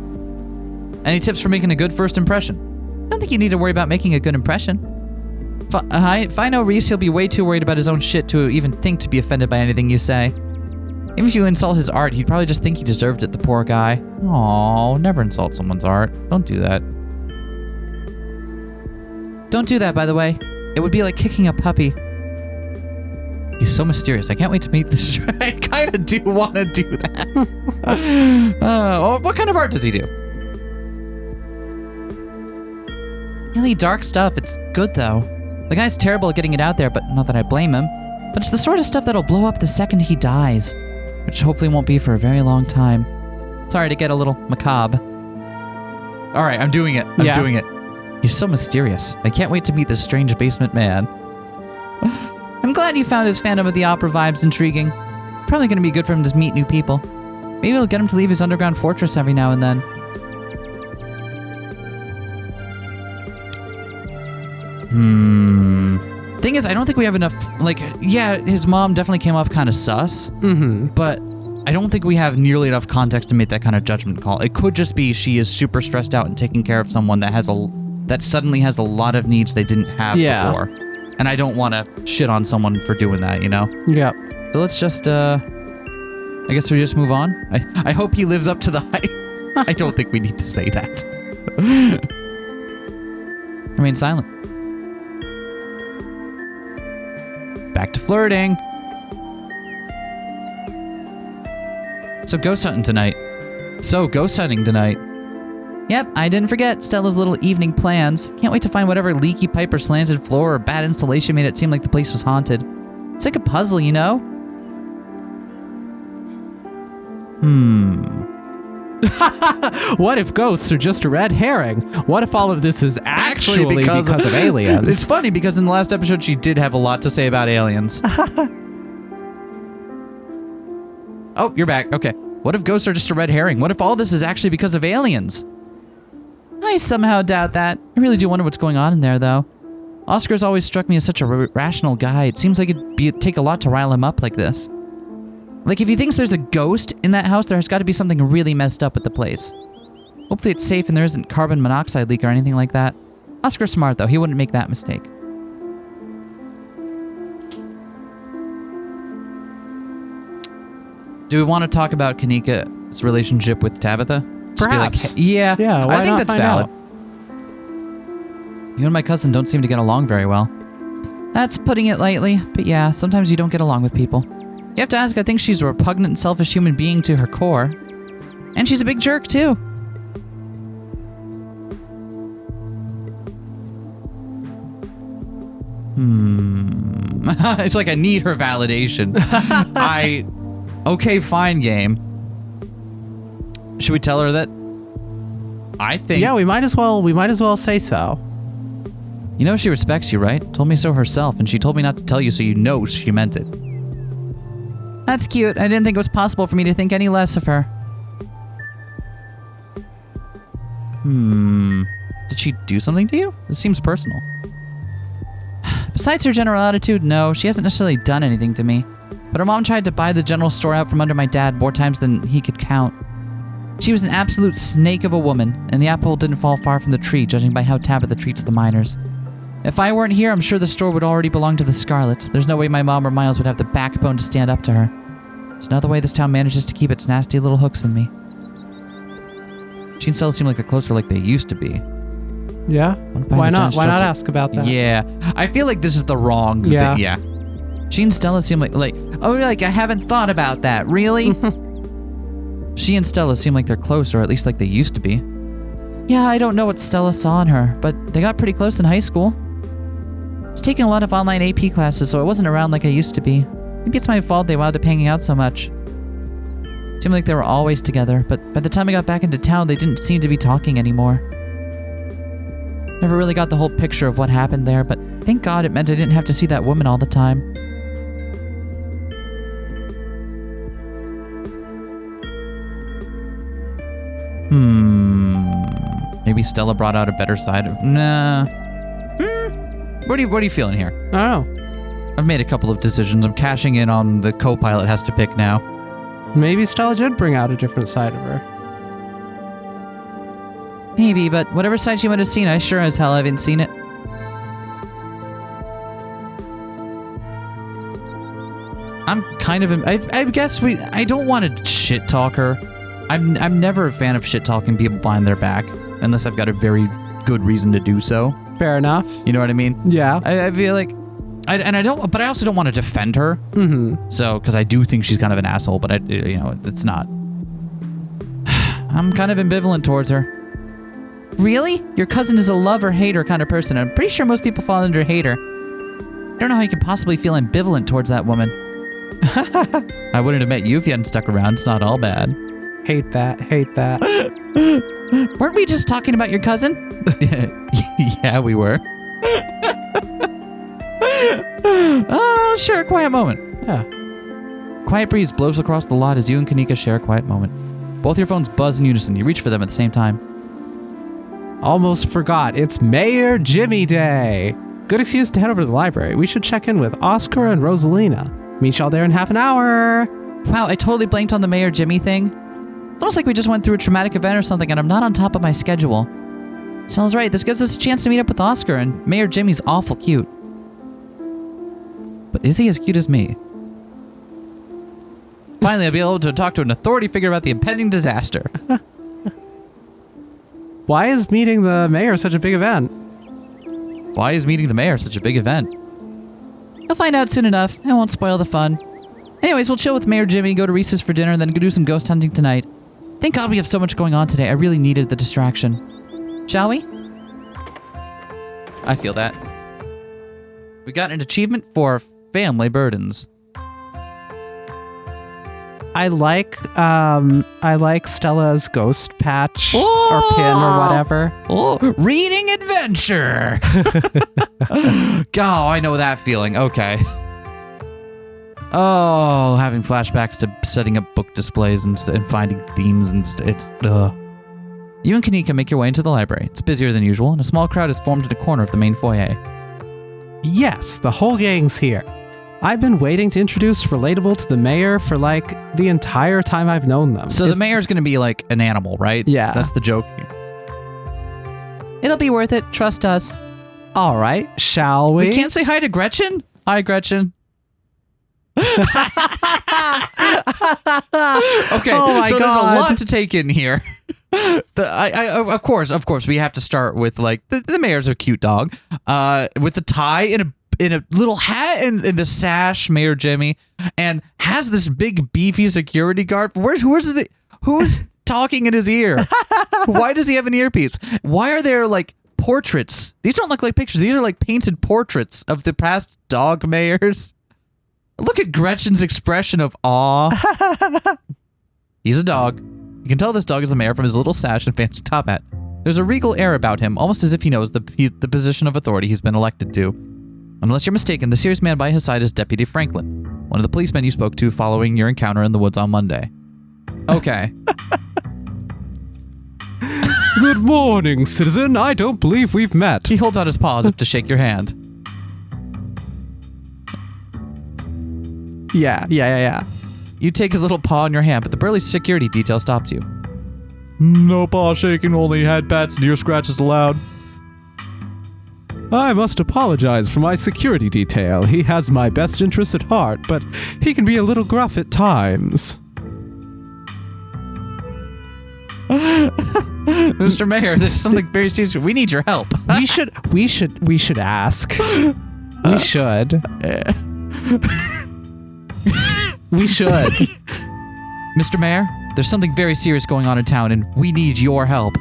Any tips for making a good first impression? I don't think you need to worry about making a good impression. If I know Reese, he'll be way too worried about his own shit to even think to be offended by anything you say. Even if you insult his art, he'd probably just think he deserved it, the poor guy. Aw, never insult someone's art. Don't do that. Don't do that, by the way. It would be like kicking a puppy. He's so mysterious. I can't wait to meet this. I kind of do want to do that. What kind of art does he do? Really dark stuff. It's good, though. The guy's terrible at getting it out there, but not that I blame him. But it's the sort of stuff that'll blow up the second he dies, which hopefully won't be for a very long time. Sorry to get a little macabre. All right, I'm doing it. I'm doing it. He's so mysterious. I can't wait to meet this strange basement man. I'm glad you found his Phantom of the Opera vibes intriguing. Probably going to be good for him to meet new people. Maybe it'll get him to leave his underground fortress every now and then. Thing is, I don't think we have enough, like, yeah, his mom definitely came off kind of sus, but I don't think we have nearly enough context to make that kind of judgment call. It could just be she is super stressed out and taking care of someone that suddenly has a lot of needs they didn't have before. And I don't want to shit on someone for doing that, you know? Yep. So let's just, I guess we just move on. I hope he lives up to the hype. I don't think we need to say that. Remain silent. Back to flirting. So ghost hunting tonight. Yep, I didn't forget Stella's little evening plans. Can't wait to find whatever leaky pipe or slanted floor or bad installation made it seem like the place was haunted. It's like a puzzle, you know? What if ghosts are just a red herring? What if all of this is actually because of aliens? It's funny because in the last episode she did have a lot to say about aliens. Oh, you're back. Okay. What if ghosts are just a red herring? What if all this is actually because of aliens? I somehow doubt that. I really do wonder what's going on in there, though. Oscar's always struck me as such a rational guy. It seems like it'd take a lot to rile him up like this. Like, if he thinks there's a ghost in that house, there has got to be something really messed up at the place. Hopefully it's safe and there isn't carbon monoxide leak or anything like that. Oscar's smart, though. He wouldn't make that mistake. Do we want to talk about Kanika's relationship with Tabitha? Perhaps. Yeah, why I think not that's find valid. out? You and my cousin don't seem to get along very well. That's putting it lightly, but yeah, sometimes you don't get along with people. You have to ask, I think she's a repugnant and selfish human being to her core. And she's a big jerk, too. It's like I need her validation. Okay, fine, game. Should we tell her that? I think... Yeah, we might as well say so. You know she respects you, right? Told me so herself, and she told me not to tell you so you know she meant it. That's cute. I didn't think it was possible for me to think any less of her. Did she do something to you? This seems personal. Besides her general attitude, no, she hasn't necessarily done anything to me. But her mom tried to buy the general store out from under my dad more times than he could count. She was an absolute snake of a woman, and the apple didn't fall far from the tree, judging by how Tabitha treats the miners. If I weren't here, I'm sure the store would already belong to the Scarlets. There's no way my mom or Miles would have the backbone to stand up to her. It's another way this town manages to keep its nasty little hooks in me. She and Stella seem like they're closer like they used to be. Yeah? Why not? Why not ask about that? Yeah. I feel like this is the wrong thing. Yeah. She and Stella seem like, I haven't thought about that. Really? She and Stella seem like they're close, or at least like they used to be. Yeah, I don't know what Stella saw in her, but they got pretty close in high school. I was taking a lot of online AP classes, so I wasn't around like I used to be. Maybe it's my fault they wound up hanging out so much. It seemed like they were always together, but by the time I got back into town, they didn't seem to be talking anymore. Never really got the whole picture of what happened there, but thank God it meant I didn't have to see that woman all the time. Maybe Stella brought out a better side of... Nah. What are you feeling here? I don't know. I've made a couple of decisions. I'm cashing in on the co-pilot has to pick now. Maybe Stella did bring out a different side of her. Maybe, but whatever side she might have seen, I sure as hell haven't seen it. I'm kind of... I guess I don't want to shit talk her. I'm never a fan of shit talking people behind their back, unless I've got a very good reason to do so. Fair enough. You know what I mean? Yeah. I feel like... but I also don't want to defend her. So, because I do think she's kind of an asshole, but it's not. I'm kind of ambivalent towards her. Really? Your cousin is a love-or-hater kind of person. I'm pretty sure most people fall under hater. I don't know how you can possibly feel ambivalent towards that woman. I wouldn't have met you if you hadn't stuck around. It's not all bad. Hate that. Weren't we just talking about your cousin? Yeah, we were. Oh, sure, quiet moment. Yeah. Quiet breeze blows across the lot as you and Kanika share a quiet moment. Both your phones buzz in unison. You reach for them at the same time. Almost forgot. It's Mayor Jimmy Day. Good excuse to head over to the library. We should check in with Oscar and Rosalina. Meet y'all there in half an hour. Wow, I totally blanked on the Mayor Jimmy thing. It's almost like we just went through a traumatic event or something and I'm not on top of my schedule. Sounds right. This gives us a chance to meet up with Oscar, and Mayor Jimmy's awful cute. But is he as cute as me? Finally, I'll be able to talk to an authority figure about the impending disaster. Why is meeting the mayor such a big event? Why is meeting the mayor such a big event? You'll find out soon enough. I won't spoil the fun. Anyways, we'll chill with Mayor Jimmy, go to Reese's for dinner, and then go do some ghost hunting tonight. Thank God we have so much going on today. I really needed the distraction. Shall we? I feel that. We got an achievement for family burdens. I like Stella's ghost patch or pin or whatever. Oh, reading adventure. Oh, I know that feeling. Okay. Oh, having flashbacks to setting up book displays and finding themes and it's. You and Kanika make your way into the library. It's busier than usual, and a small crowd is formed in a corner of the main foyer. Yes, the whole gang's here. I've been waiting to introduce Relatable to the mayor for like the entire time I've known them. So the mayor's going to be like an animal, right? Yeah. That's the joke. It'll be worth it. Trust us. All right, shall we? We can't say hi to Gretchen? Hi, Gretchen. Okay, Oh my so God. there's a lot to take in here. Of course, we have to start with like the mayor's a cute dog, with the tie in a little hat and the sash, Mayor Jimmy, and has this big beefy security guard. Who's talking in his ear? Why does he have an earpiece? Why are there like portraits? These don't look like pictures. These are like painted portraits of the past dog mayors. Look at Gretchen's expression of awe. He's a dog. You can tell this dog is the mayor from his little sash and fancy top hat. There's a regal air about him, almost as if he knows the position of authority he's been elected to. Unless you're mistaken, the serious man by his side is Deputy Franklin, one of the policemen you spoke to following your encounter in the woods on Monday. Okay. Good morning, citizen. I don't believe we've met. He holds out his paw as if to shake your hand. Yeah. You take his little paw in your hand, but the burly security detail stops you. No paw shaking, only head pats and ear scratches allowed. I must apologize for my security detail. He has my best interests at heart, but he can be a little gruff at times. Mr. Mayor, there's something very serious. We need your help. We should ask. We should. We should. Mr. Mayor, there's something very serious going on in town, and we need your help.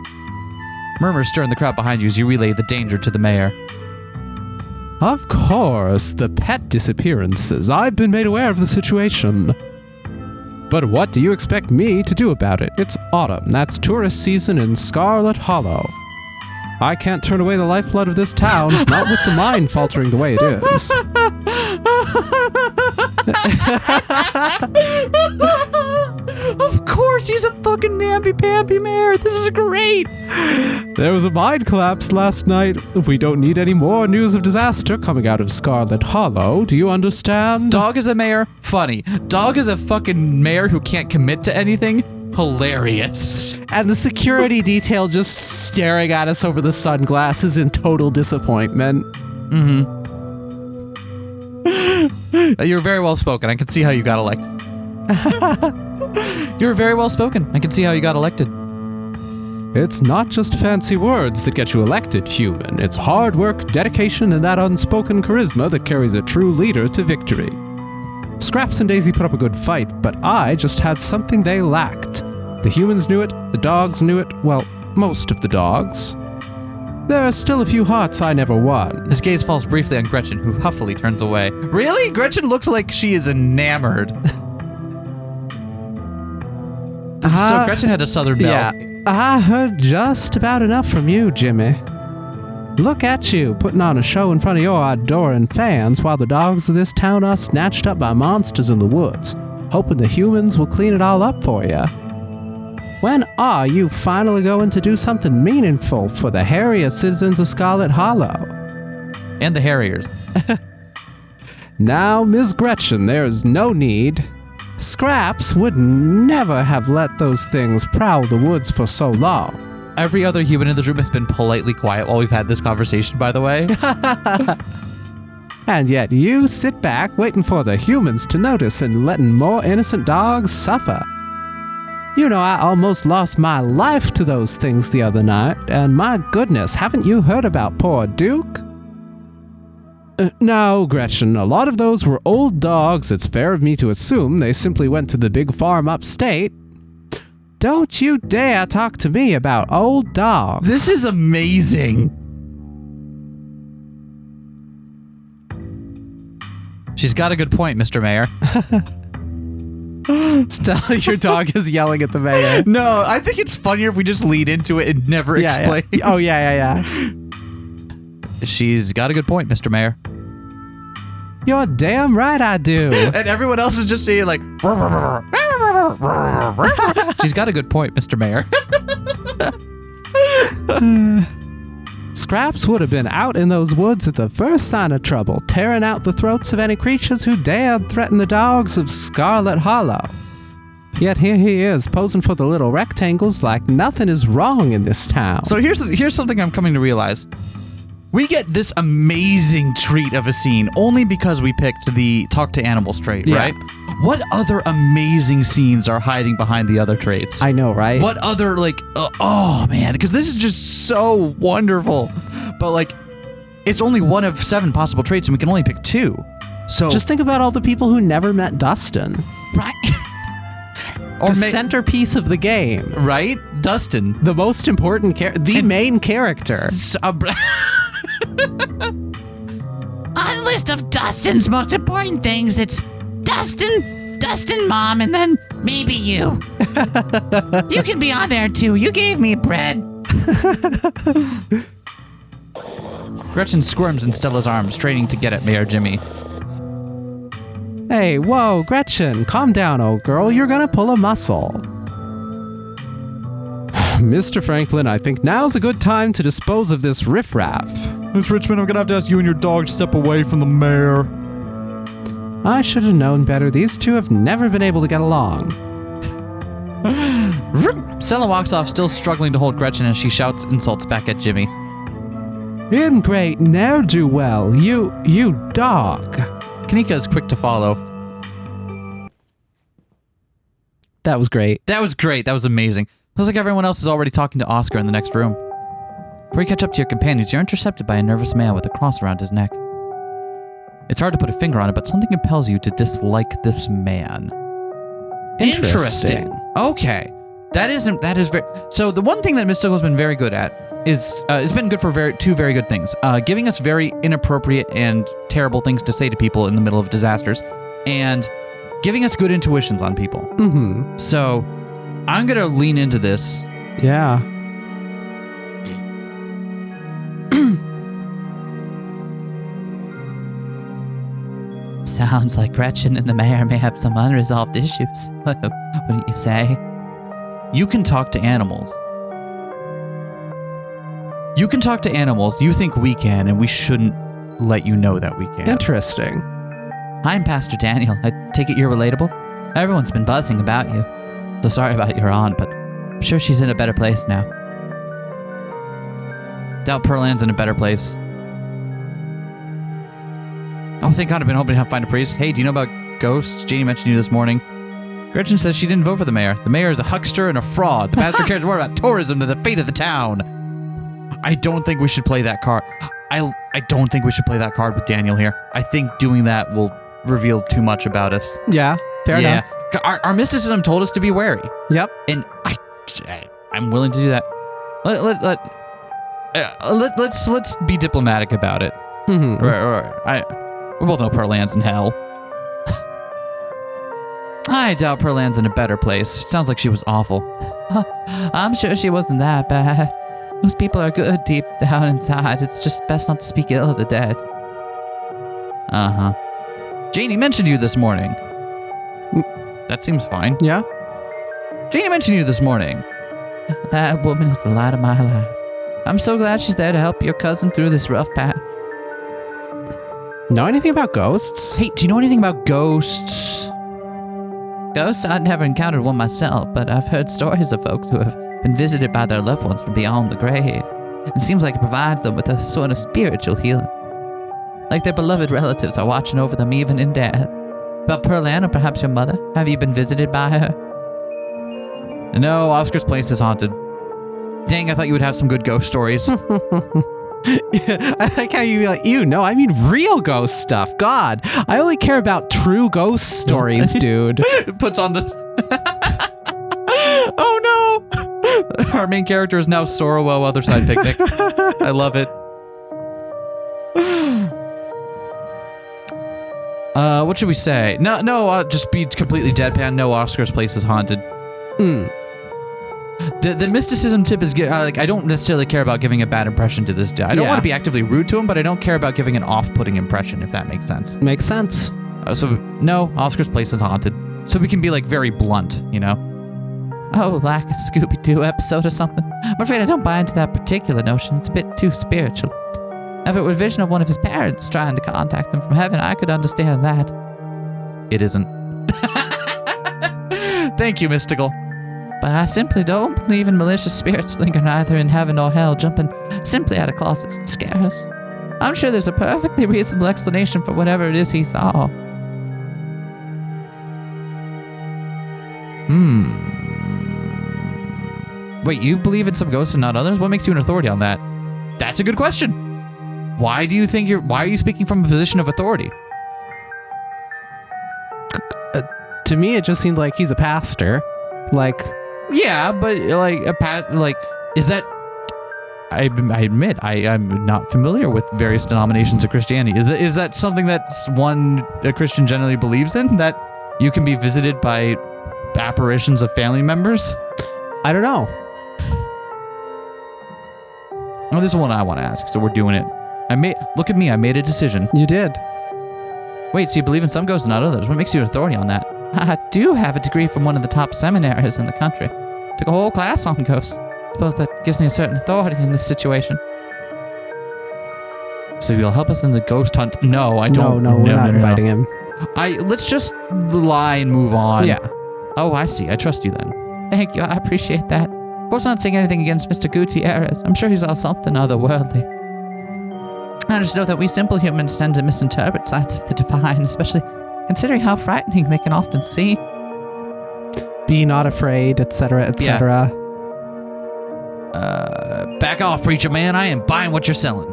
Murmurs stir in the crowd behind you as you relay the danger to the mayor. Of course, the pet disappearances. I've been made aware of the situation. But what do you expect me to do about it? It's autumn. That's tourist season in Scarlet Hollow. I can't turn away the lifeblood of this town, not with the mine faltering the way it is. Of course, he's a fucking namby-pamby mayor. This is great. There was a mine collapse last night. We don't need any more news of disaster coming out of Scarlet Hollow. Do you understand? Dog is a mayor? Funny. Dog is a fucking mayor who can't commit to anything? Hilarious. And the security detail just staring at us over the sunglasses in total disappointment. Mm-hmm. You're very well spoken. I can see how you got elected. You're very well spoken. I can see how you got elected. It's not just fancy words that get you elected, human. It's hard work, dedication, and that unspoken charisma that carries a true leader to victory. Scraps and Daisy put up a good fight, but I just had something they lacked. The humans knew it, the dogs knew it, well, most of the dogs. There are still a few hearts I never won. His gaze falls briefly on Gretchen, who huffily turns away. Really? Gretchen looks like she is enamored. So Gretchen had a southern belle. Yeah, I heard just about enough from you, Jimmy. Look at you, putting on a show in front of your adoring fans while the dogs of this town are snatched up by monsters in the woods, hoping the humans will clean it all up for you. When are you finally going to do something meaningful for the hairier citizens of Scarlet Hollow? And the Harriers. Now, Ms. Gretchen, there's no need. Scraps would never have let those things prowl the woods for so long. Every other human in this room has been politely quiet while we've had this conversation, by the way. And yet you sit back waiting for the humans to notice and letting more innocent dogs suffer. You know, I almost lost my life to those things the other night, and my goodness, haven't you heard about poor Duke? No, Gretchen, a lot of those were old dogs. It's fair of me to assume they simply went to the big farm upstate. Don't you dare talk to me about old dogs. This is amazing. She's got a good point, Mr. Mayor. Stella, your dog is yelling at the mayor. No, I think it's funnier if we just lead into it and never explain. Yeah. Oh, yeah. She's got a good point, Mr. Mayor. You're damn right I do. And everyone else is just saying like, she's got a good point, Mr. Mayor. Scraps would have been out in those woods at the first sign of trouble, tearing out the throats of any creatures who dared threaten the dogs of Scarlet Hollow. Yet here he is, posing for the little rectangles like nothing is wrong in this town. So here's something I'm coming to realize. We get this amazing treat of a scene only because we picked the talk to animals trait, Yeah. right? What other amazing scenes are hiding behind the other traits? I know, right? What other, like, oh man, because this is just so wonderful. But like, it's only one of 7 possible traits and we can only pick 2. So Just think about all the people who never met Dustin. right. The centerpiece of the game. Right? Dustin. The most important main character. On the list of Dustin's most important things, it's Dustin, Mom, and then maybe you. You can be on there too. You gave me bread. Gretchen squirms in Stella's arms, training to get at Mayor Jimmy. Hey, whoa, Gretchen, calm down, old girl. You're gonna pull a muscle. Mr. Franklin, I think now's a good time to dispose of this riffraff. Miss Richmond, I'm gonna have to ask you and your dog to step away from the mayor. I should have known better. These two have never been able to get along. Stella walks off, still struggling to hold Gretchen as she shouts insults back at Jimmy. Ingrate, ne'er-do-well, you dog. Kanika is quick to follow. That was great. That was great. That was amazing. Feels like everyone else is already talking to Oscar in the next room. Before you catch up to your companions, you're intercepted by a nervous man with a cross around his neck. It's hard to put a finger on it, but something compels you to dislike this man. Interesting. Okay. That is very... So the one thing that Miss Stiggle's been very good at is... it's been good for 2 very good things. Giving us very inappropriate and terrible things to say to people in the middle of disasters. And giving us good intuitions on people. Mm-hmm. So I'm going to lean into this. Yeah. Sounds like Gretchen and the mayor may have some unresolved issues. Wouldn't you say? You can talk to animals. You can talk to animals. You think we can, and we shouldn't let you know that we can. Interesting. I'm Pastor Daniel. I take it you're relatable? Everyone's been buzzing about you. So sorry about your aunt, but I'm sure she's in a better place now. Doubt Pearl Ann's in a better place. Oh, thank God, I've been hoping to find a priest. Hey, do you know about ghosts? Janie mentioned you this morning. Gretchen says she didn't vote for the mayor. The mayor is a huckster and a fraud. The pastor cares more about tourism than the fate of the town. I don't think we should play that card. I don't think we should play that card with Daniel here. I think doing that will reveal too much about us. Yeah, fair enough. Our mysticism told us to be wary. Yep. And I'm willing to do that. Let's be diplomatic about it. Mm-hmm. We both know Pearl Ann's in hell. I doubt Pearl Ann's in a better place. It sounds like she was awful. I'm sure she wasn't that bad. Those people are good deep down inside. It's just best not to speak ill of the dead. Uh-huh. Janie mentioned you this morning. That seems fine. Yeah? Janie mentioned you this morning. That woman is the light of my life. I'm so glad she's there to help your cousin through this rough patch. Know anything about ghosts? Hey, do you know anything about ghosts? Ghosts, I've never encountered one myself, but I've heard stories of folks who have been visited by their loved ones from beyond the grave. It seems like it provides them with a sort of spiritual healing. Like their beloved relatives are watching over them even in death. About Pearl Ann, or perhaps your mother? Have you been visited by her? No, Oscar's place is haunted. Dang, I thought you would have some good ghost stories. I like how you be like, ew, no, I mean real ghost stuff. God, I only care about true ghost stories, dude. It puts on the... Oh no! Our main character is now Sorrowell Other Side Picnic. I love it. What should we say? No, just be completely deadpan. No, Oscar's place is haunted. The mysticism tip is like, I don't necessarily care about giving a bad impression to this guy. I don't want to be actively rude to him, but I don't care about giving an off-putting impression, if that makes sense. Makes sense. So no, Oscar's place is haunted. So we can be like very blunt, you know? Oh, like a Scooby-Doo episode or something? I'm afraid I don't buy into that particular notion. It's a bit too spiritualist. If it were a vision of one of his parents trying to contact him from heaven, I could understand that. It isn't. Thank you, Mystical. But I simply don't believe in malicious spirits lingering either in heaven or hell, jumping simply out of closets to scare us. I'm sure there's a perfectly reasonable explanation for whatever it is he saw. Wait, you believe in some ghosts and not others? What makes you an authority on that? That's a good question. Why are you speaking from a position of authority? To me, it just seemed like he's a pastor. Like, yeah, but like is that? I admit I'm not familiar with various denominations of Christianity. Is that something that a Christian generally believes in? That you can be visited by apparitions of family members? I don't know. Oh, this is one I want to ask, so we're doing it. Look at me, I made a decision. You did. Wait, so you believe in some ghosts and not others? What makes you an authority on that? I do have a degree from one of the top seminaries in the country. Took a whole class on ghosts. Suppose that gives me a certain authority in this situation. So you'll help us in the ghost hunt? No, I don't. No, we're not inviting him. Let's just lie and move on. Yeah. Oh, I see. I trust you then. Thank you, I appreciate that. Of course, not saying anything against Mr. Gutierrez. I'm sure he's all something otherworldly. I just know that we simple humans tend to misinterpret signs of the divine, especially considering how frightening they can often seem. Be not afraid, etc., etc. Back off, preacher man. I am buying what you're selling.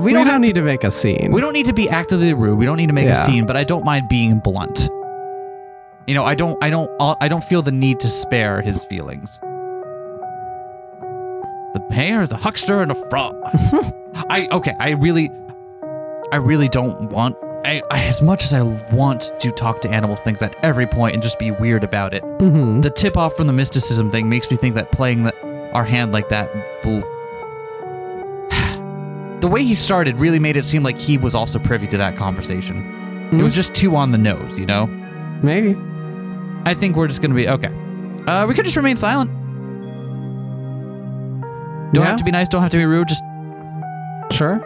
We don't need to make a scene. We don't need to be actively rude. We don't need to make a scene, but I don't mind being blunt. You know, I don't feel the need to spare his feelings. The mayor is a huckster and a fraud. I really don't want. As much as I want to talk to animals things at every point and just be weird about it, the tip off from the mysticism thing makes me think that playing our hand like that, the way he started really made it seem like he was also privy to that conversation. It was just too on the nose, you know? Maybe. I think we're just gonna be okay. We could just remain silent. Don't have to be nice. Don't have to be rude. Just stare.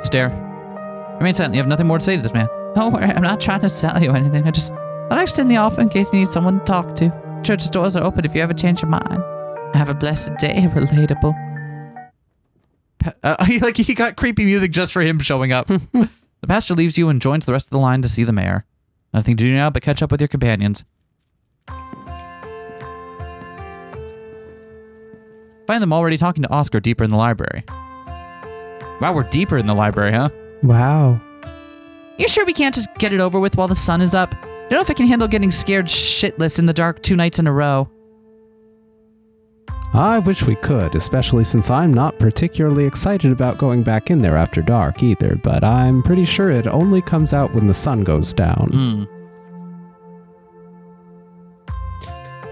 Remain silent. You have nothing more to say to this man. Don't worry, I'm not trying to sell you anything. I thought I'd extend the offer in case you need someone to talk to. Church's doors are open if you ever change your mind. Have a blessed day, Relatable. He got creepy music just for him showing up. The pastor leaves you and joins the rest of the line to see the mayor. Nothing to do now but catch up with your companions. Find them already talking to Oscar deeper in the library. Wow, we're deeper in the library, huh? Wow. You sure we can't just get it over with while the sun is up? I don't know if I can handle getting scared shitless in the dark 2 nights in a row. I wish we could, especially since I'm not particularly excited about going back in there after dark either, but I'm pretty sure it only comes out when the sun goes down.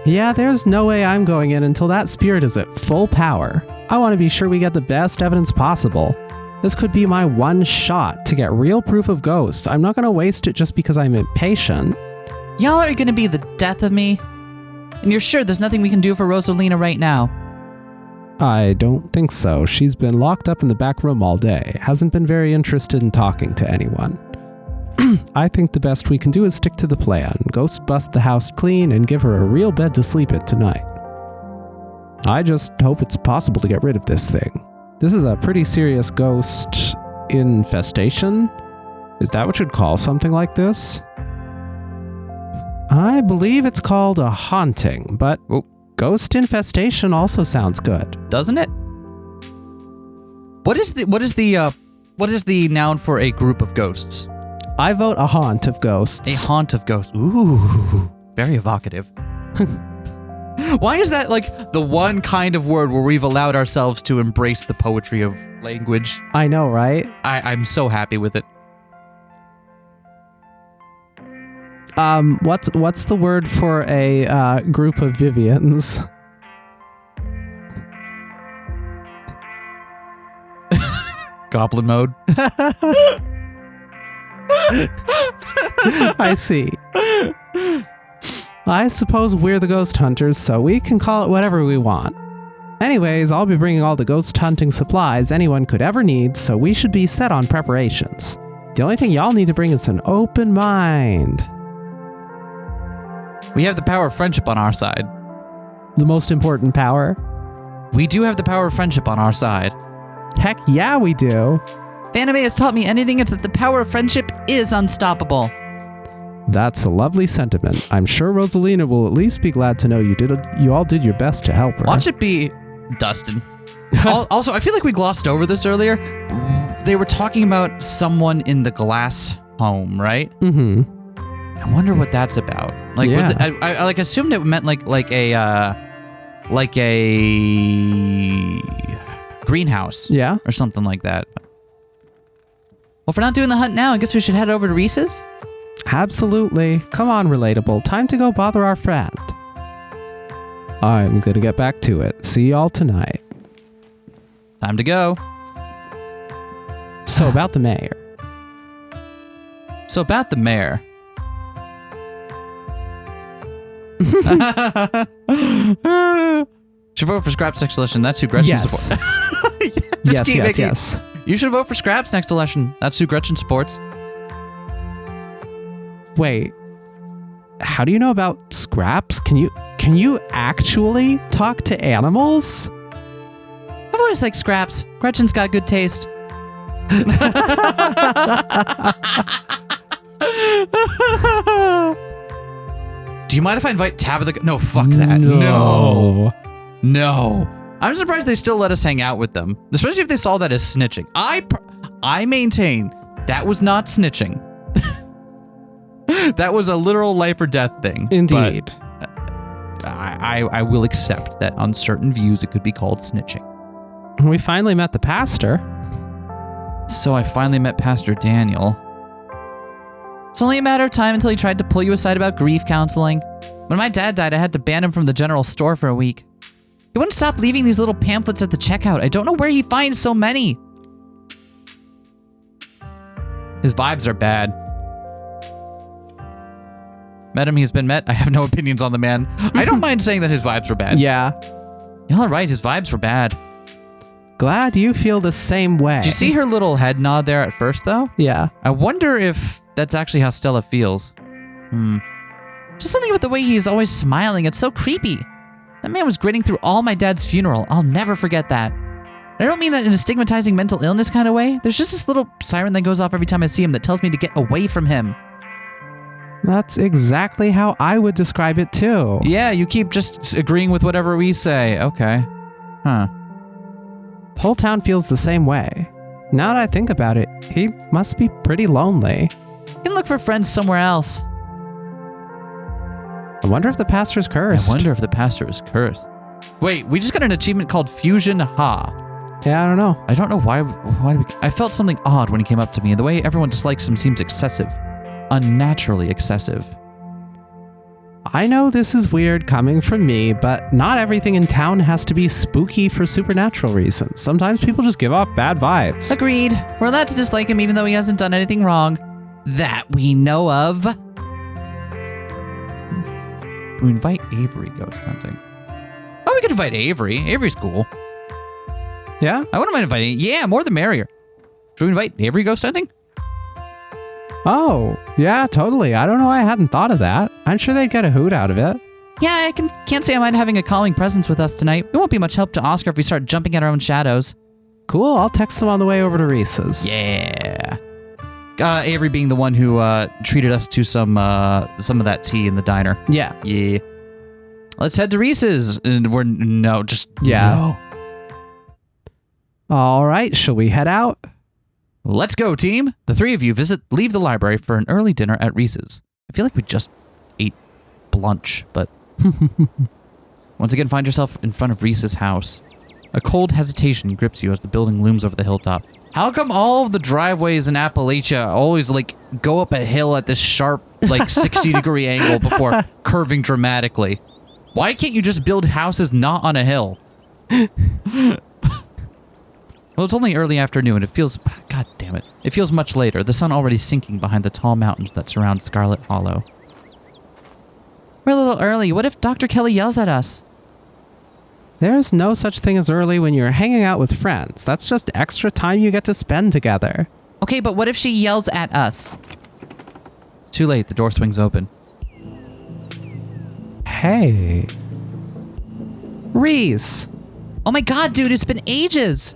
Yeah, there's no way I'm going in until that spirit is at full power. I want to be sure we get the best evidence possible. This could be my one shot to get real proof of ghosts. I'm not going to waste it just because I'm impatient. Y'all are going to be the death of me? And you're sure there's nothing we can do for Rosalina right now? I don't think so. She's been locked up in the back room all day. Hasn't been very interested in talking to anyone. I think the best we can do is stick to the plan. Ghost bust the house clean and give her a real bed to sleep in tonight. I just hope it's possible to get rid of this thing. This is a pretty serious ghost infestation. Is that what you'd call something like this? I believe it's called a haunting, but ghost infestation also sounds good. Doesn't it? What is the noun for a group of ghosts? I vote a haunt of ghosts. A haunt of ghosts. Ooh, very evocative. Why is that like the one kind of word where we've allowed ourselves to embrace the poetry of language? I know, right? I'm so happy with it. What's the word for a group of Vivians? Goblin mode. I see. I suppose we're the ghost hunters, so we can call it whatever we want. Anyways, I'll be bringing all the ghost hunting supplies anyone could ever need, so we should be set on preparations. The only thing y'all need to bring is an open mind. We have the power of friendship on our side. The most important power. We do have the power of friendship on our side. Heck yeah, we do. If anime has taught me anything, it's that the power of friendship is unstoppable. That's a lovely sentiment. I'm sure Rosalina will at least be glad to know you all did your best to help her. Watch it be Dustin. Also, I feel like we glossed over this earlier. They were talking about someone in the glass home, right? Mm-hmm. I wonder what that's about. Like, Yeah. was it, I like assumed it meant like a greenhouse. Yeah. Or something like that. Well, if we're not doing the hunt now, I guess we should head over to Reese's. Absolutely. Come on, Relatable. Time to go bother our friend. I'm gonna get back to it. See y'all tonight. Time to go. So about the mayor. So about the mayor. Should vote for Scraps next election. That's who Gretchen Yes. supports. Yes. You should vote for Scraps next election. That's who Gretchen supports. Wait. How do you know about Scraps? Can you actually talk to animals? I've always liked Scraps. Gretchen's got good taste. Do you mind if I invite Tabitha? No, fuck that. No. I'm surprised they still let us hang out with them, especially if they saw that as snitching. I maintain that was not snitching. That was a literal life or death thing. Indeed. But I will accept that on certain views it could be called snitching. We finally met the pastor. So I finally met Pastor Daniel. It's only a matter of time until he tried to pull you aside about grief counseling. When my dad died, I had to ban him from the general store for a week. He wouldn't stop leaving these little pamphlets at the checkout. I don't know where he finds so many. His vibes are bad. Met him, he's been met. I have no opinions on the man. I don't mind saying that his vibes were bad. Yeah. Y'all are right, his vibes were bad. Glad you feel the same way. Did you see her little head nod there at first, though? Yeah. I wonder if that's actually how Stella feels. Just something about the way he's always smiling. It's so creepy. That man was grinning through all my dad's funeral. I'll never forget that. I don't mean that in a stigmatizing mental illness kind of way. There's just this little siren that goes off every time I see him that tells me to get away from him. That's exactly how I would describe it too. Yeah, you keep just agreeing with whatever we say. Okay. Huh. The whole town feels the same way. Now that I think about it, he must be pretty lonely. You can look for friends somewhere else. I wonder if the pastor's cursed. I wonder if the pastor is cursed. Wait, we just got an achievement called Fusion Ha. Yeah, I don't know. I don't know why I felt something odd when he came up to me, and the way everyone dislikes him seems excessive. Unnaturally excessive. I know this is weird coming from me, but not everything in town has to be spooky for supernatural reasons. Sometimes people just give off bad vibes. Agreed. We're allowed to dislike him even though he hasn't done anything wrong. That we know of. We invite Avery ghost hunting. Oh, we could invite Avery. Avery's cool. Yeah? I wouldn't mind inviting. Yeah, more the merrier. Should we invite Avery ghost hunting? Oh, yeah, totally. I don't know. I hadn't thought of that. I'm sure they'd get a hoot out of it. Yeah, I can't say I mind having a calming presence with us tonight. We won't be much help to Oscar if we start jumping at our own shadows. Cool. I'll text them on the way over to Reese's. Yeah. Avery being the one who treated us to some of that tea in the diner. Yeah. Yeah. Let's head to Reese's. And Yeah. No. All right. Shall we head out? Let's go, team. The three of you leave the library for an early dinner at Reese's. I feel like we just ate lunch, but once again find yourself in front of Reese's house. A cold hesitation grips you as the building looms over the hilltop. How come all of the driveways in Appalachia always go up a hill at this sharp 60-degree angle before curving dramatically? Why can't you just build houses not on a hill? Well, it's only early afternoon and it feels... God damn it. It feels much later, the sun already sinking behind the tall mountains that surround Scarlet Hollow. We're a little early. What if Dr. Kelly yells at us? There's no such thing as early when you're hanging out with friends. That's just extra time you get to spend together. Okay, but what if she yells at us? It's too late. The door swings open. Hey. Reese. Oh my god, dude, it's been ages.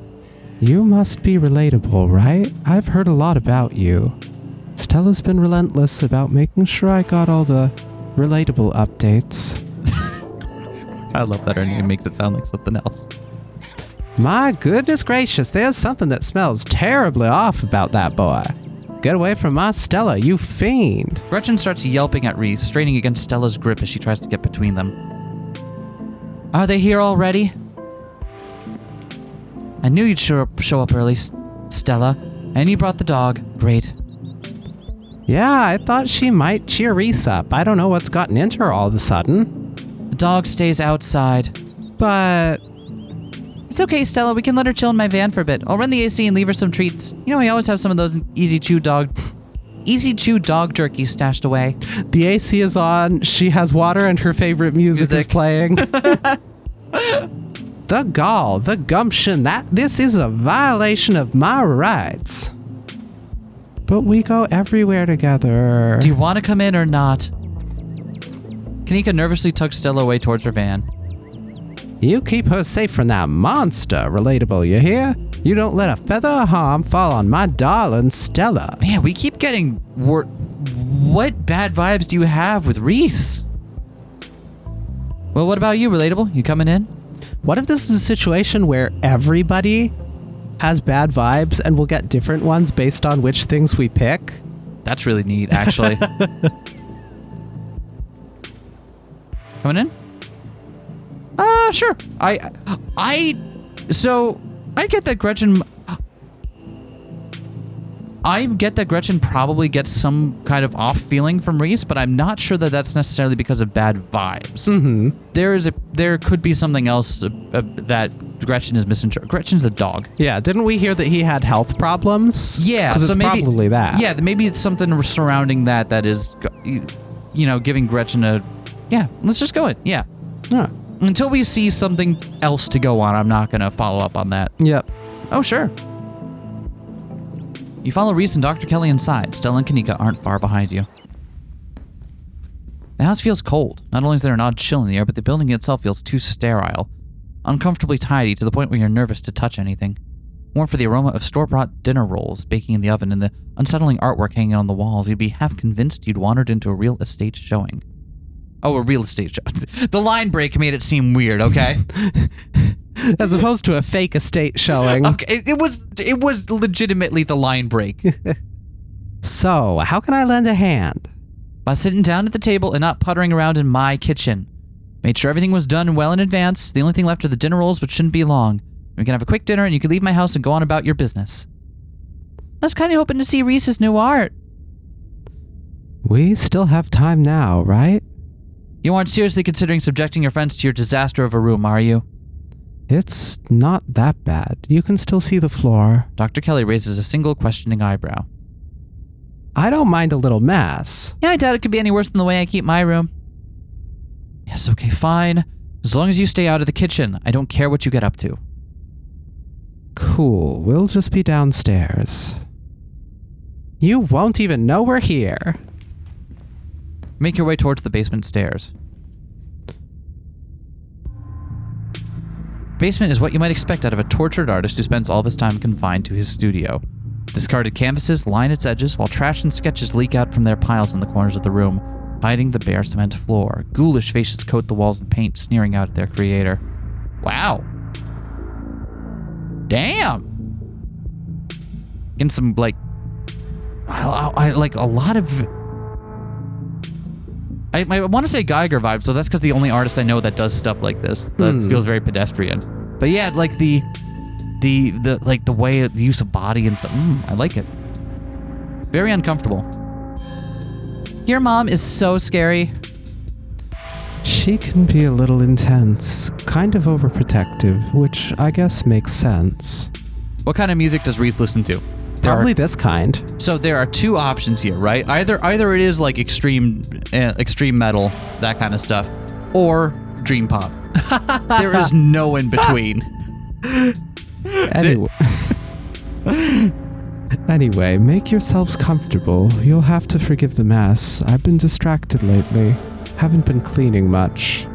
You must be relatable, right? I've heard a lot about you. Stella's been relentless about making sure I got all the relatable updates. I love that her name makes it sound like something else. My goodness gracious, there's something that smells terribly off about that boy. Get away from my Stella, you fiend. Gretchen starts yelping at Reese, straining against Stella's grip as she tries to get between them. Are they here already? I knew you'd show up early, Stella. And you brought the dog. Great. Yeah, I thought she might cheer Reese up. I don't know what's gotten into her all of a sudden. The dog stays outside. But... It's okay, Stella. We can let her chill in my van for a bit. I'll run the AC and leave her some treats. You know, I always have some of those easy chew dog jerky stashed away. The AC is on. She has water and her favorite music is playing. The gall, the gumption, this is a violation of my rights. But we go everywhere together. Do you want to come in or not? Kanika nervously tugs Stella away towards her van. You keep her safe from that monster, Relatable, you hear? You don't let a feather of harm fall on my darling Stella. Man, we keep getting... What bad vibes do you have with Reese? Well, what about you, Relatable? You coming in? What if this is a situation where everybody has bad vibes and we'll get different ones based on which things we pick? That's really neat, actually. Coming in? Sure. I get that Gretchen... I get that Gretchen probably gets some kind of off feeling from Reese, but I'm not sure that that's necessarily because of bad vibes. Mm-hmm. There could be something else that Gretchen is misinterpreting. Gretchen's the dog. Yeah, didn't we hear that he had health problems? Yeah, so maybe, probably that. Yeah, maybe it's something surrounding that is, giving Gretchen a... Yeah, let's just go in. Yeah. Huh. Until we see something else to go on, I'm not going to follow up on that. Yep. Oh, sure. You follow Reese and Dr. Kelly inside. Stella and Kanika aren't far behind you. The house feels cold. Not only is there an odd chill in the air, but the building itself feels too sterile. Uncomfortably tidy to the point where you're nervous to touch anything. More for the aroma of store-bought dinner rolls baking in the oven and the unsettling artwork hanging on the walls, you'd be half convinced you'd wandered into a real estate showing. Oh, a real estate show. The line break made it seem weird, okay? As opposed to a fake estate showing. Okay, it was legitimately the line break. So, how can I lend a hand? By sitting down at the table and not puttering around in my kitchen. Made sure everything was done well in advance. The only thing left are the dinner rolls, which shouldn't be long. We can have a quick dinner and you can leave my house and go on about your business. I was kind of hoping to see Reese's new art. We still have time now, right? You aren't seriously considering subjecting your friends to your disaster of a room, are you? It's not that bad. You can still see the floor. Dr. Kelly raises a single questioning eyebrow. I don't mind a little mess. Yeah, I doubt it could be any worse than the way I keep my room. Yes, okay, fine. As long as you stay out of the kitchen, I don't care what you get up to. Cool, we'll just be downstairs. You won't even know we're here. Make your way towards the basement stairs. Basement is what you might expect out of a tortured artist who spends all of his time confined to his studio. Discarded canvases line its edges, while trash and sketches leak out from their piles in the corners of the room, hiding the bare cement floor. Ghoulish faces coat the walls in paint, sneering out at their creator. Wow. Damn. In some, like... I like a lot of... I want to say Geiger vibes, so that's because the only artist I know that does stuff like this. That feels very pedestrian. But yeah, like the way the use of body and stuff. I like it. Very uncomfortable. Your mom is so scary. She can be a little intense, kind of overprotective, which I guess makes sense. What kind of music does Reese listen to? Probably this kind. So there are two options here, right? Either it is like extreme metal, that kind of stuff, or dream pop. There is no in between. Anyway, make yourselves comfortable. You'll have to forgive the mess. I've been distracted lately. Haven't been cleaning much.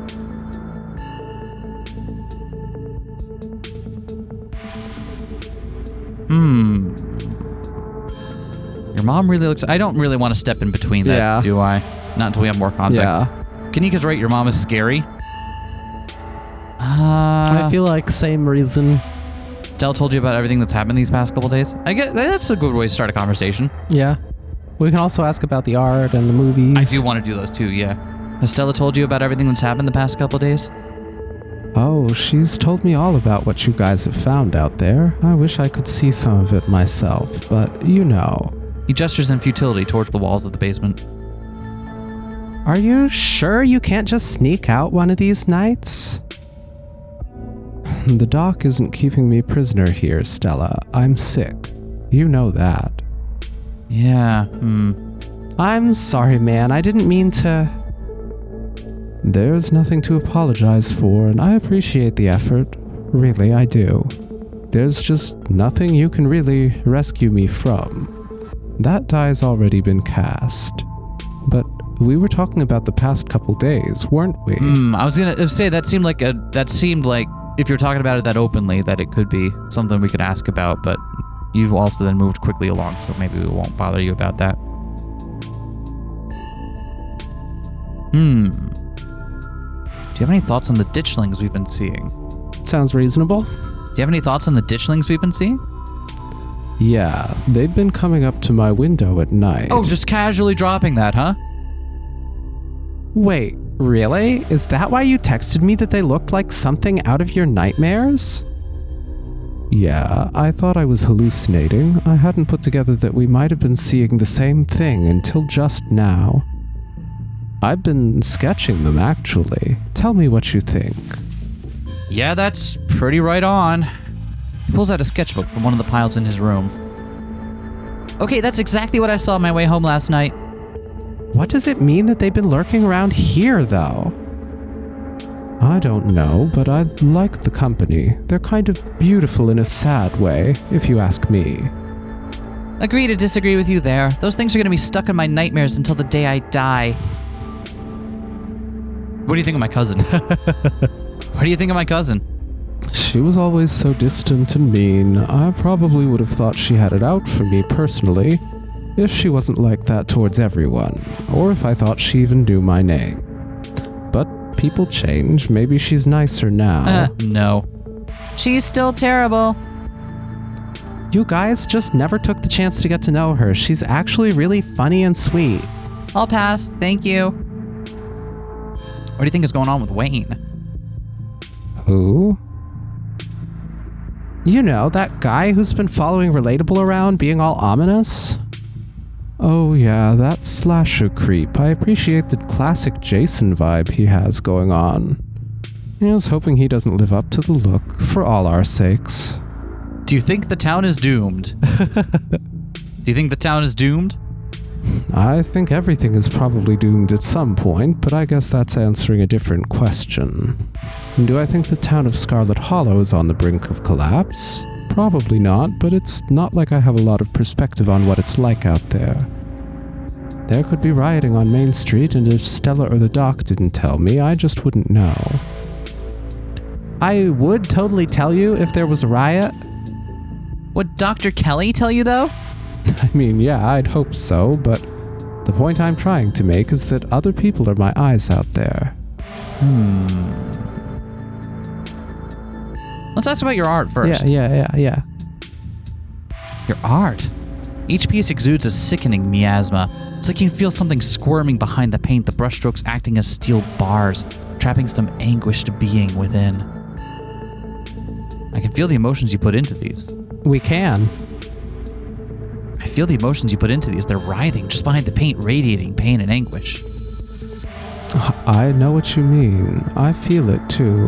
Your mom really looks... I don't really want to step in between that, do I? Not until we have more context. Yeah. Kanika's right, your mom is scary. I feel like same reason. Del told you about everything that's happened these past couple days. I guess that's a good way to start a conversation. Yeah. We can also ask about the art and the movies. I do want to do those too, yeah. Has Stella told you about everything that's happened the past couple days? Oh, she's told me all about what you guys have found out there. I wish I could see some of it myself, but you know. He gestures in futility towards the walls of the basement. Are you sure you can't just sneak out one of these nights? The doc isn't keeping me prisoner here, Stella. I'm sick. You know that. Yeah, I'm sorry, man. I didn't mean to... There's nothing to apologize for, and I appreciate the effort. Really, I do. There's just nothing you can really rescue me from. That die's already been cast. But we were talking about the past couple days, weren't we? I was gonna say that seemed like if you're talking about it that openly, that it could be something we could ask about, but you've also then moved quickly along, so maybe we won't bother you about that. Do you have any thoughts on the ditchlings we've been seeing? Sounds reasonable. Do you have any thoughts on the ditchlings we've been seeing? Yeah, they've been coming up to my window at night. Oh, just casually dropping that, huh? Wait, really? Is that why you texted me that they looked like something out of your nightmares? Yeah, I thought I was hallucinating. I hadn't put together that we might have been seeing the same thing until just now. I've been sketching them, actually. Tell me what you think. Yeah, that's pretty right on. He pulls out a sketchbook from one of the piles in his room. Okay, that's exactly what I saw on my way home last night. What does it mean that they've been lurking around here, though? I don't know, but I like the company. They're kind of beautiful in a sad way, if you ask me. Agree to disagree with you there. Those things are going to be stuck in my nightmares until the day I die. What do you think of my cousin? What do you think of my cousin? She was always so distant and mean. I probably would have thought she had it out for me personally, if she wasn't like that towards everyone, or if I thought she even knew my name. But people change. Maybe she's nicer now. No. She's still terrible. You guys just never took the chance to get to know her. She's actually really funny and sweet. I'll pass. Thank you. What do you think is going on with Wayne? Who? You know, that guy who's been following Relatable around, being all ominous? Oh yeah, that slasher creep. I appreciate the classic Jason vibe he has going on. I was hoping he doesn't live up to the look, for all our sakes. Do you think the town is doomed? Do you think the town is doomed? I think everything is probably doomed at some point, but I guess that's answering a different question. Do I think the town of Scarlet Hollow is on the brink of collapse? Probably not, but it's not like I have a lot of perspective on what it's like out there. There could be rioting on Main Street, and if Stella or the doc didn't tell me, I just wouldn't know. I would totally tell you if there was a riot. Would Dr. Kelly tell you, though? I mean, yeah, I'd hope so, but the point I'm trying to make is that other people are my eyes out there. Let's ask about your art first. Yeah. Your art. Each piece exudes a sickening miasma. It's like you can feel something squirming behind the paint, the brushstrokes acting as steel bars, trapping some anguished being within. I can feel the emotions you put into these. We can. I feel the emotions you put into these. They're writhing just behind the paint, radiating pain and anguish. I know what you mean. I feel it too.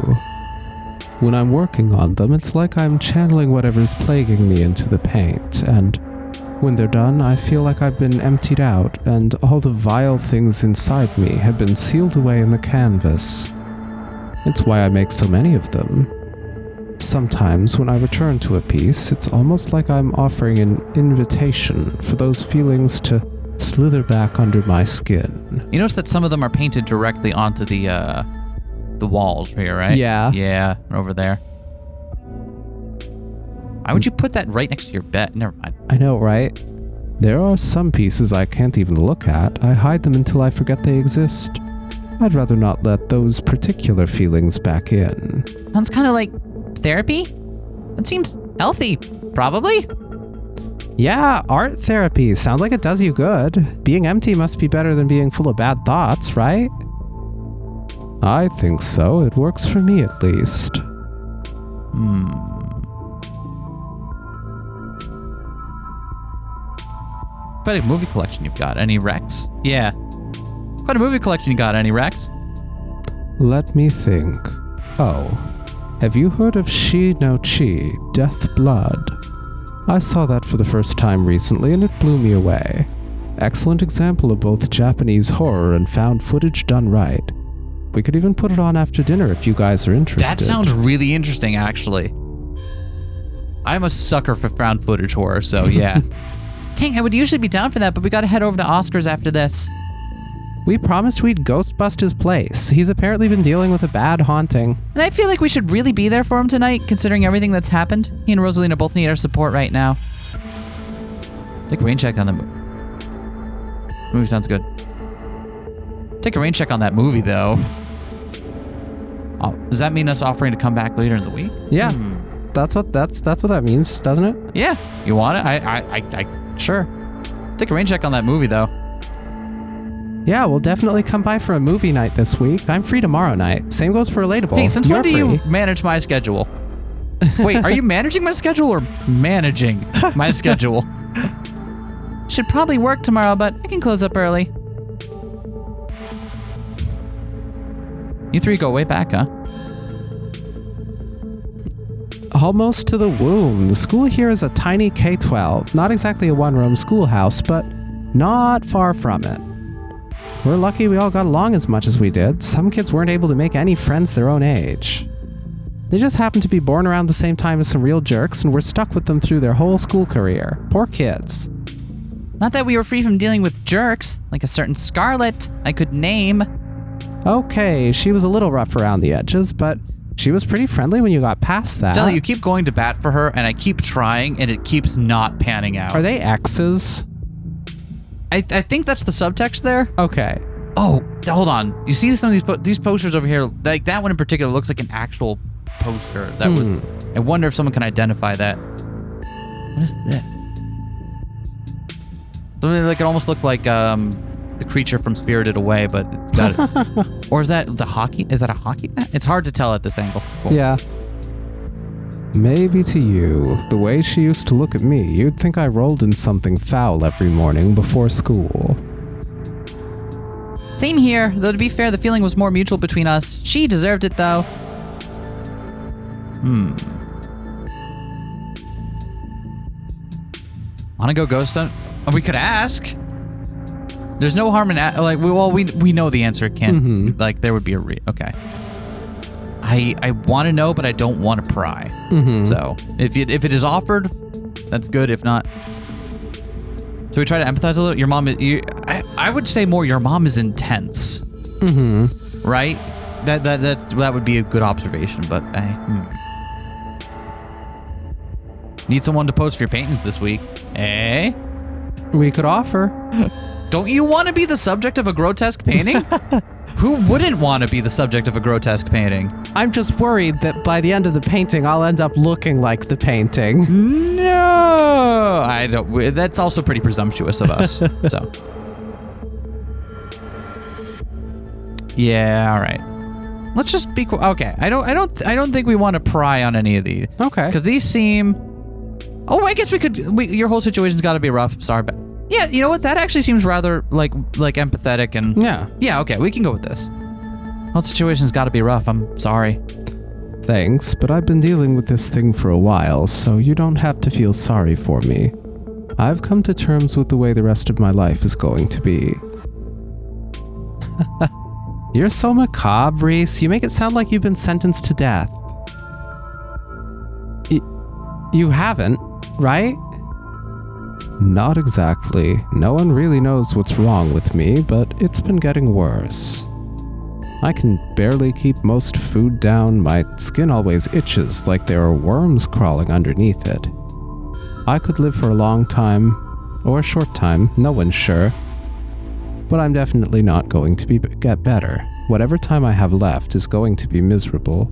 When I'm working on them, it's like I'm channeling whatever's plaguing me into the paint, and when they're done, I feel like I've been emptied out, and all the vile things inside me have been sealed away in the canvas. It's why I make so many of them. Sometimes, when I return to a piece, it's almost like I'm offering an invitation for those feelings to slither back under my skin. You notice that some of them are painted directly onto the walls here, right? Yeah. Yeah, over there. Why would you put that right next to your bed? Never mind. I know, right? There are some pieces I can't even look at. I hide them until I forget they exist. I'd rather not let those particular feelings back in. Sounds kind of like therapy? That seems healthy, probably. Yeah, art therapy. Sounds like it does you good. Being empty must be better than being full of bad thoughts, right? I think so. It works for me, at least. Quite a movie collection you've got. Any Rex? Yeah. Quite a movie collection you got. Any Rex? Let me think. Oh, have you heard of Shi no Chi, Death Blood? I saw that for the first time recently and it blew me away. Excellent example of both Japanese horror and found footage done right. We could even put it on after dinner if you guys are interested. That sounds really interesting, actually. I'm a sucker for found footage horror, so yeah. Dang, I would usually be down for that, but we gotta head over to Oscar's after this. We promised we'd ghost bust his place. He's apparently been dealing with a bad haunting. And I feel like we should really be there for him tonight, considering everything that's happened. He and Rosalina both need our support right now. Take a rain check on the movie. Movie sounds good. Take a rain check on that movie, though. Oh, does that mean us offering to come back later in the week? Yeah, that's what that means, doesn't it? Yeah, you want it? I Sure. take a rain check on that movie, though. Yeah, we'll definitely come by for a movie night this week. I'm free tomorrow night. Same goes for Relatable. Hey, since You're when do you free. manage my schedule? Wait, are you managing my schedule or managing my schedule? Should probably work tomorrow, but I can close up early. You three go way back, huh? Almost to the womb. The school here is a tiny K-12. Not exactly a one-room schoolhouse, but not far from it. We're lucky we all got along as much as we did. Some kids weren't able to make any friends their own age. They just happened to be born around the same time as some real jerks, and we're stuck with them through their whole school career. Poor kids. Not that we were free from dealing with jerks, like a certain Scarlet I could name. Okay, she was a little rough around the edges, but she was pretty friendly when you got past that. Stella, you keep going to bat for her, and I keep trying, and it keeps not panning out. Are they exes? I think that's the subtext there. Okay. Oh, hold on. You see some of these posters over here? Like that one in particular looks like an actual poster. That was. I wonder if someone can identify that. What is this? Something like it almost looked like the creature from Spirited Away, but it's got. Or is that the hockey? Is that a hockey bat? It's hard to tell at this angle. Cool. Yeah. Maybe to you, the way she used to look at me, you'd think I rolled in something foul every morning before school. Same here, though to be fair, the feeling was more mutual between us. She deserved it, though. Wanna go ghost hunt? Oh, we could ask. There's no harm in we know the answer can't. Like there would be a okay. I want to know, but I don't want to pry. So if it is offered, that's good. If not, so we try to empathize a little. Your mom is. I would say more. Your mom is intense. Right. That would be a good observation. But need someone to pose for your paintings this week. Eh? We could offer. Don't you want to be the subject of a grotesque painting? Who wouldn't want to be the subject of a grotesque painting? I'm just worried that by the end of the painting, I'll end up looking like the painting. No, I don't. That's also pretty presumptuous of us. So, yeah, all right. Let's just be okay. I don't think we want to pry on any of these. Okay. Because these seem. Oh, I guess we could. Your whole situation's got to be rough. Sorry, but yeah, you know what? That actually seems rather like empathetic and yeah. Okay, we can go with this. Whole situation's got to be rough. I'm sorry. Thanks, but I've been dealing with this thing for a while, so you don't have to feel sorry for me. I've come to terms with the way the rest of my life is going to be. You're so macabre, Reese. You make it sound like you've been sentenced to death. You haven't, right? Not exactly. No one really knows what's wrong with me, but it's been getting worse. I can barely keep most food down. My skin always itches like there are worms crawling underneath it. I could live for a long time, or a short time, no one's sure. But I'm definitely not going to get better. Whatever time I have left is going to be miserable.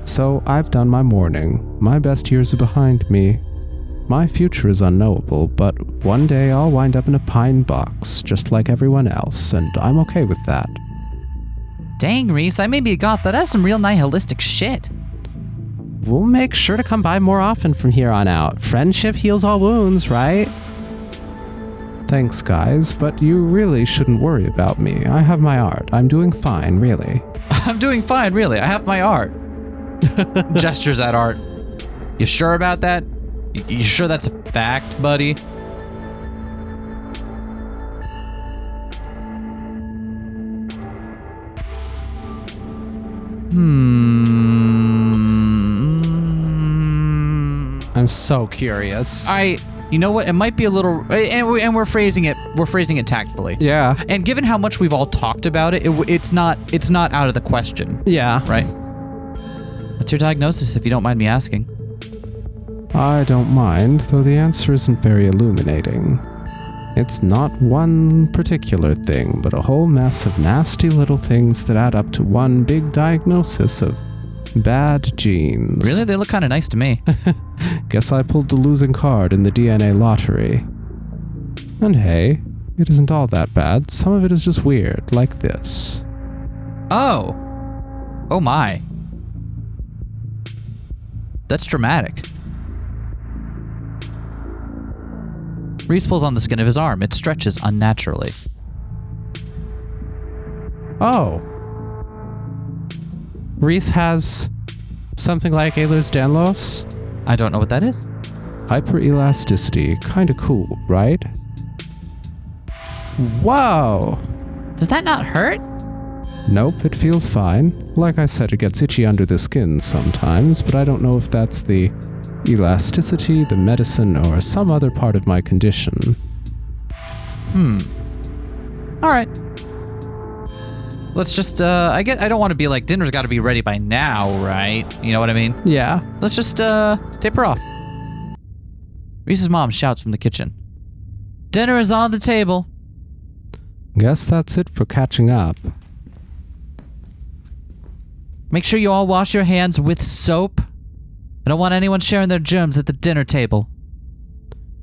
So I've done my mourning. My best years are behind me. My future is unknowable, but one day I'll wind up in a pine box, just like everyone else, and I'm okay with that. Dang, Reese, I may be a goth, but that's some real nihilistic shit. We'll make sure to come by more often from here on out. Friendship heals all wounds, right? Thanks, guys, but you really shouldn't worry about me. I have my art. I'm doing fine, really. I'm doing fine, really. I have my art. Gestures at art. You sure about that? You sure that's a fact, buddy? I'm so curious. You know what? It might be a little, and we're phrasing it tactfully. Yeah. And given how much we've all talked about it, it's not out of the question. Yeah. Right. What's your diagnosis, if you don't mind me asking? I don't mind, though the answer isn't very illuminating. It's not one particular thing, but a whole mess of nasty little things that add up to one big diagnosis of bad genes. Really? They look kind of nice to me. Guess I pulled the losing card in the DNA lottery. And hey, it isn't all that bad. Some of it is just weird, like this. Oh. Oh my. That's dramatic. Reese pulls on the skin of his arm. It stretches unnaturally. Oh. Reese has something like Ehlers-Danlos? I don't know what that is. Hyperelasticity. Kinda cool, right? Whoa! Does that not hurt? Nope, it feels fine. Like I said, it gets itchy under the skin sometimes, but I don't know if that's the elasticity, the medicine, or some other part of my condition. All right. Let's just, I don't want to be like, dinner's got to be ready by now, right? You know what I mean? Yeah. Let's just, tip her off. Reese's mom shouts from the kitchen. Dinner is on the table. Guess that's it for catching up. Make sure you all wash your hands with soap. I don't want anyone sharing their germs at the dinner table.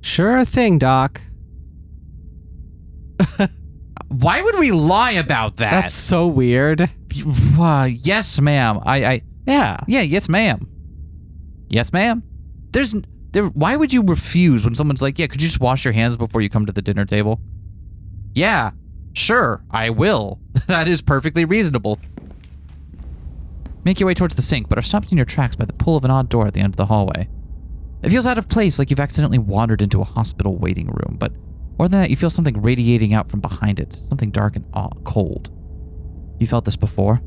Sure thing, Doc. Why would we lie about that? That's so weird. Yes, ma'am. Yeah, yes, ma'am. Yes, ma'am. Why would you refuse when someone's like, yeah, could you just wash your hands before you come to the dinner table? Yeah, sure, I will. That is perfectly reasonable. Make your way towards the sink, but are stopped in your tracks by the pull of an odd door at the end of the hallway. It feels out of place, like you've accidentally wandered into a hospital waiting room, but more than that, you feel something radiating out from behind it, something dark and cold. You felt this before?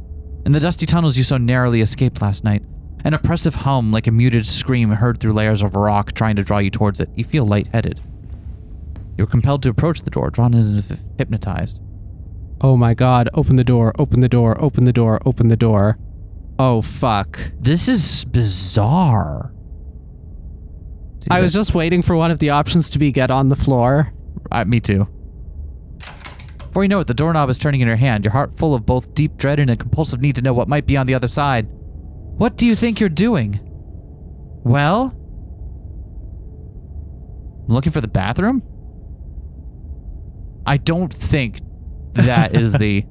In the dusty tunnels you so narrowly escaped last night, an oppressive hum like a muted scream heard through layers of rock trying to draw you towards it. You feel lightheaded. You are compelled to approach the door, drawn as if hypnotized. Oh my god, open the door, open the door, open the door, open the door. Oh fuck. This is bizarre. I was just waiting for one of the options to be get on the floor. Me too. Before you know it, the doorknob is turning in your hand, your heart full of both deep dread and a compulsive need to know what might be on the other side. What do you think you're doing? Well? Looking for the bathroom? I don't think that is the...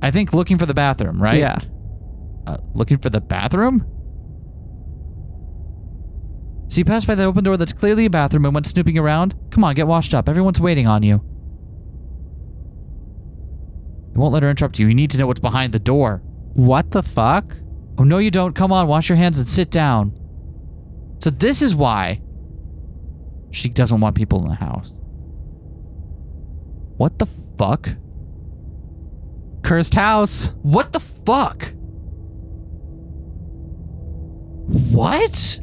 I think looking for the bathroom, right? Yeah. Looking for the bathroom? So you passed by the open door that's clearly a bathroom and went snooping around? Come on, get washed up. Everyone's waiting on you. You won't let her interrupt you. You need to know what's behind the door. What the fuck? Oh, no, you don't. Come on, wash your hands and sit down. So this is why she doesn't want people in the house. What the fuck? Cursed house. What the fuck? What?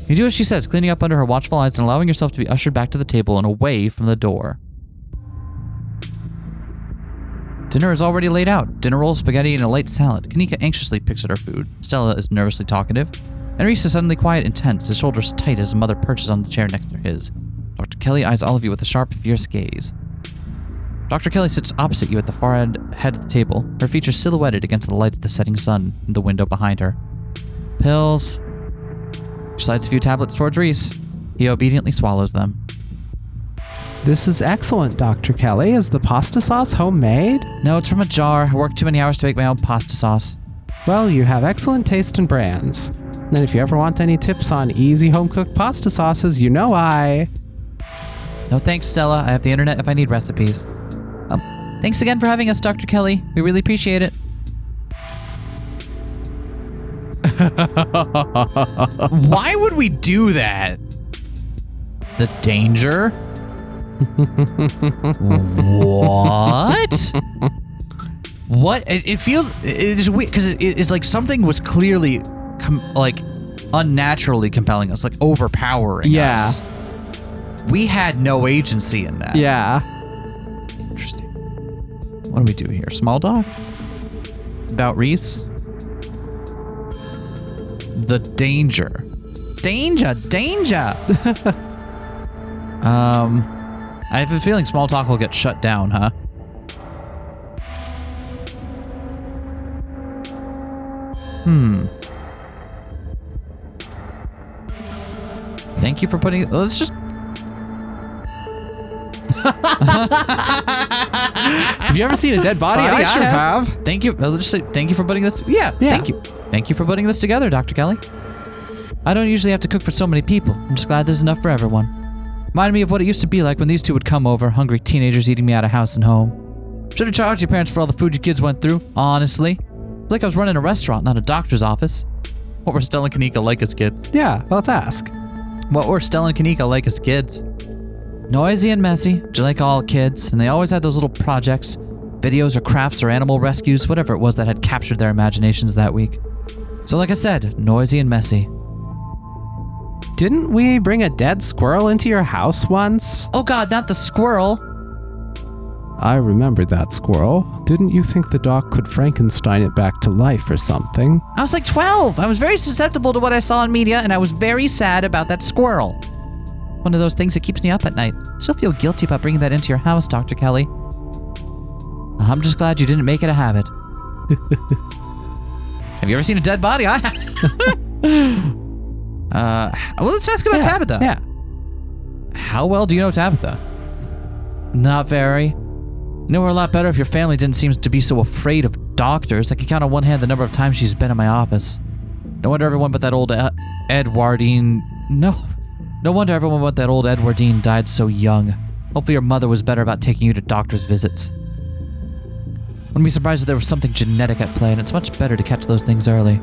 You do as she says, cleaning up under her watchful eyes and allowing yourself to be ushered back to the table and away from the door. Dinner is already laid out. Dinner rolls, spaghetti, and a light salad. Kanika anxiously picks at her food. Stella is nervously talkative. And Reese is suddenly quiet and tense, his shoulders tight as a mother perches on the chair next to his. Dr. Kelly eyes all of you with a sharp, fierce gaze. Dr. Kelly sits opposite you at the far head of the table, her features silhouetted against the light of the setting sun in the window behind her. Pills. She slides a few tablets towards Reese. He obediently swallows them. This is excellent, Dr. Kelly. Is the pasta sauce homemade? No, it's from a jar. I worked too many hours to make my own pasta sauce. Well, you have excellent taste in brands. And if you ever want any tips on easy home-cooked pasta sauces, you know I... No thanks, Stella. I have the internet if I need recipes. Thanks again for having us, Dr. Kelly. We really appreciate it. Why would we do that? The danger? What? What? It feels... It is weird, because it's like something was clearly, unnaturally compelling us, like overpowering us. We had no agency in that. Yeah. Interesting. What do we do here? Small talk? About Reese? The danger. Danger! I have a feeling small talk will get shut down, huh? Thank you for putting... Let's just... Have you ever seen a dead body? I sure have. Thank you. Let's just say thank you for putting this... Yeah, thank you. Thank you for putting this together, Dr. Kelly. I don't usually have to cook for so many people. I'm just glad there's enough for everyone. Reminded me of what it used to be like when these two would come over, hungry teenagers eating me out of house and home. Should have charged your parents for all the food you kids went through, honestly. It's like I was running a restaurant, not a doctor's office. What were Stella and Kanika like as kids? Yeah, let's ask. What were Stella and Kanika like as kids? Noisy and messy, just like all kids, and they always had those little projects, videos or crafts or animal rescues, whatever it was that had captured their imaginations that week. So like I said, noisy and messy. Didn't we bring a dead squirrel into your house once? Oh god, not the squirrel! I remember that squirrel. Didn't you think the doc could Frankenstein it back to life or something? I was like 12! I was very susceptible to what I saw in media, and I was very sad about that squirrel. One of those things that keeps me up at night. Still feel guilty about bringing that into your house, Dr. Kelly. I'm just glad you didn't make it a habit. Have you ever seen a dead body? I well, let's ask about Tabitha. Yeah. How well do you know Tabitha? Not very. You know her a lot better if your family didn't seem to be so afraid of doctors. I can count on one hand the number of times she's been in my office. No wonder everyone but that old Edwardine... No wonder everyone but that old Edwardine died so young. Hopefully your mother was better about taking you to doctor's visits. Wouldn't be surprised if there was something genetic at play, and it's much better to catch those things early.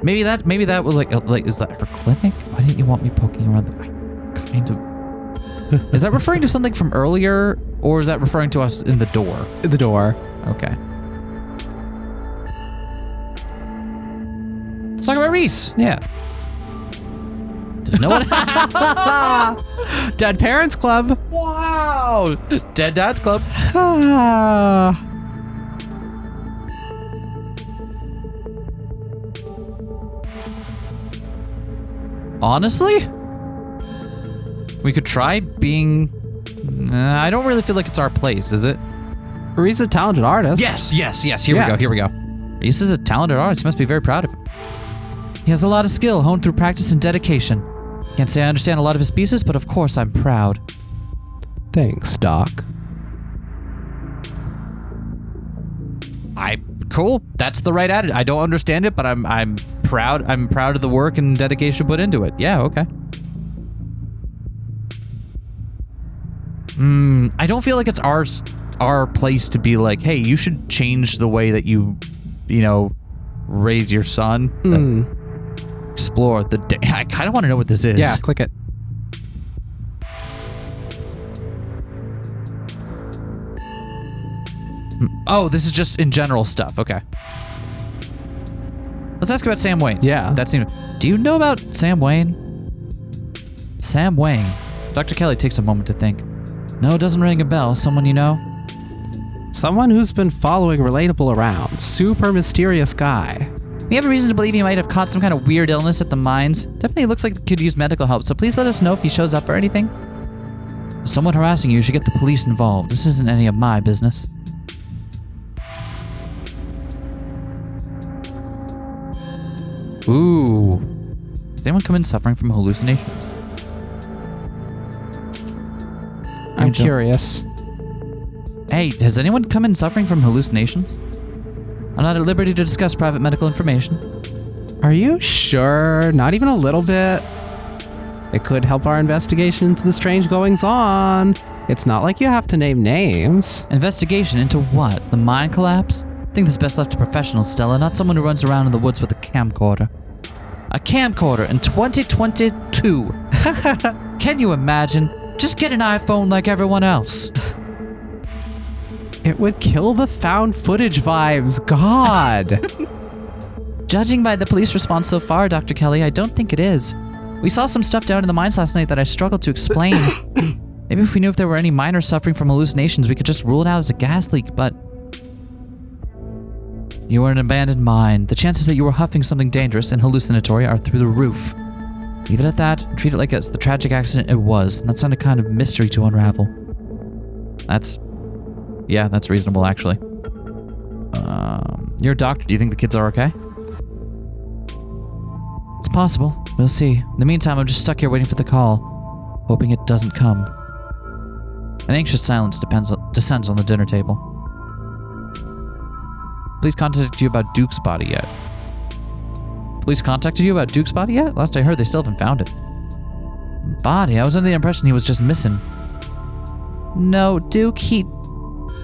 Maybe that was like is that her clinic? Why didn't you want me poking around the... I kind of... Is that referring to something from earlier, or is that referring to us in the door? The door. Okay. Let's talk about Reese. Yeah. Does no one... Dead Parents Club. Wow! Dead Dads Club. Honestly? We could try being... I don't really feel like it's our place, is it? Reese is a talented artist. Yes. Here we go. Reese is a talented artist. He must be very proud of him. He has a lot of skill honed through practice and dedication. Can't say I understand a lot of his pieces, but of course I'm proud. Thanks, Doc. Cool. That's the right attitude. I don't understand it, but I'm proud. I'm proud of the work and dedication put into it. Yeah, okay. I don't feel like it's our place to be like, hey, you should change the way that you raise your son. Explore the day. I kind of want to know what this is. Yeah, click it. Oh, this is just in general stuff. Okay. Let's ask about Sam Wayne. Yeah. Do you know about Sam Wayne? Sam Wayne. Dr. Kelly takes a moment to think. No, it doesn't ring a bell. Someone you know? Someone who's been following Relatable around. Super mysterious guy. We have a reason to believe he might have caught some kind of weird illness at the mines. Definitely looks like he could use medical help, so please let us know if he shows up or anything. If someone harassing you should get the police involved. This isn't any of my business. Ooh. Does anyone come in suffering from hallucinations? I'm curious. Hey, has anyone come in suffering from hallucinations? I'm not at liberty to discuss private medical information. Are you sure? Not even a little bit? It could help our investigation into the strange goings-on. It's not like you have to name names. Investigation into what? The mine collapse? I think this is best left to professionals, Stella, not someone who runs around in the woods with a camcorder. A camcorder in 2022. Can you imagine? Just get an iPhone like everyone else. It would kill the found footage vibes. God. Judging by the police response so far, Dr. Kelly, I don't think it is. We saw some stuff down in the mines last night that I struggled to explain. Maybe if we knew if there were any miners suffering from hallucinations, we could just rule it out as a gas leak, but... You were in an abandoned mine. The chances that you were huffing something dangerous and hallucinatory are through the roof. Leave it at that, and treat it like it's the tragic accident it was, not some kind of mystery to unravel. Yeah, that's reasonable, actually. You're a doctor. Do you think the kids are okay? It's possible. We'll see. In the meantime, I'm just stuck here waiting for the call, hoping it doesn't come. An anxious silence descends on the dinner table. Police contacted you about Duke's body yet? Police contacted you about Duke's body yet? Last I heard, they still haven't found it. Body? I was under the impression he was just missing. No, Duke, he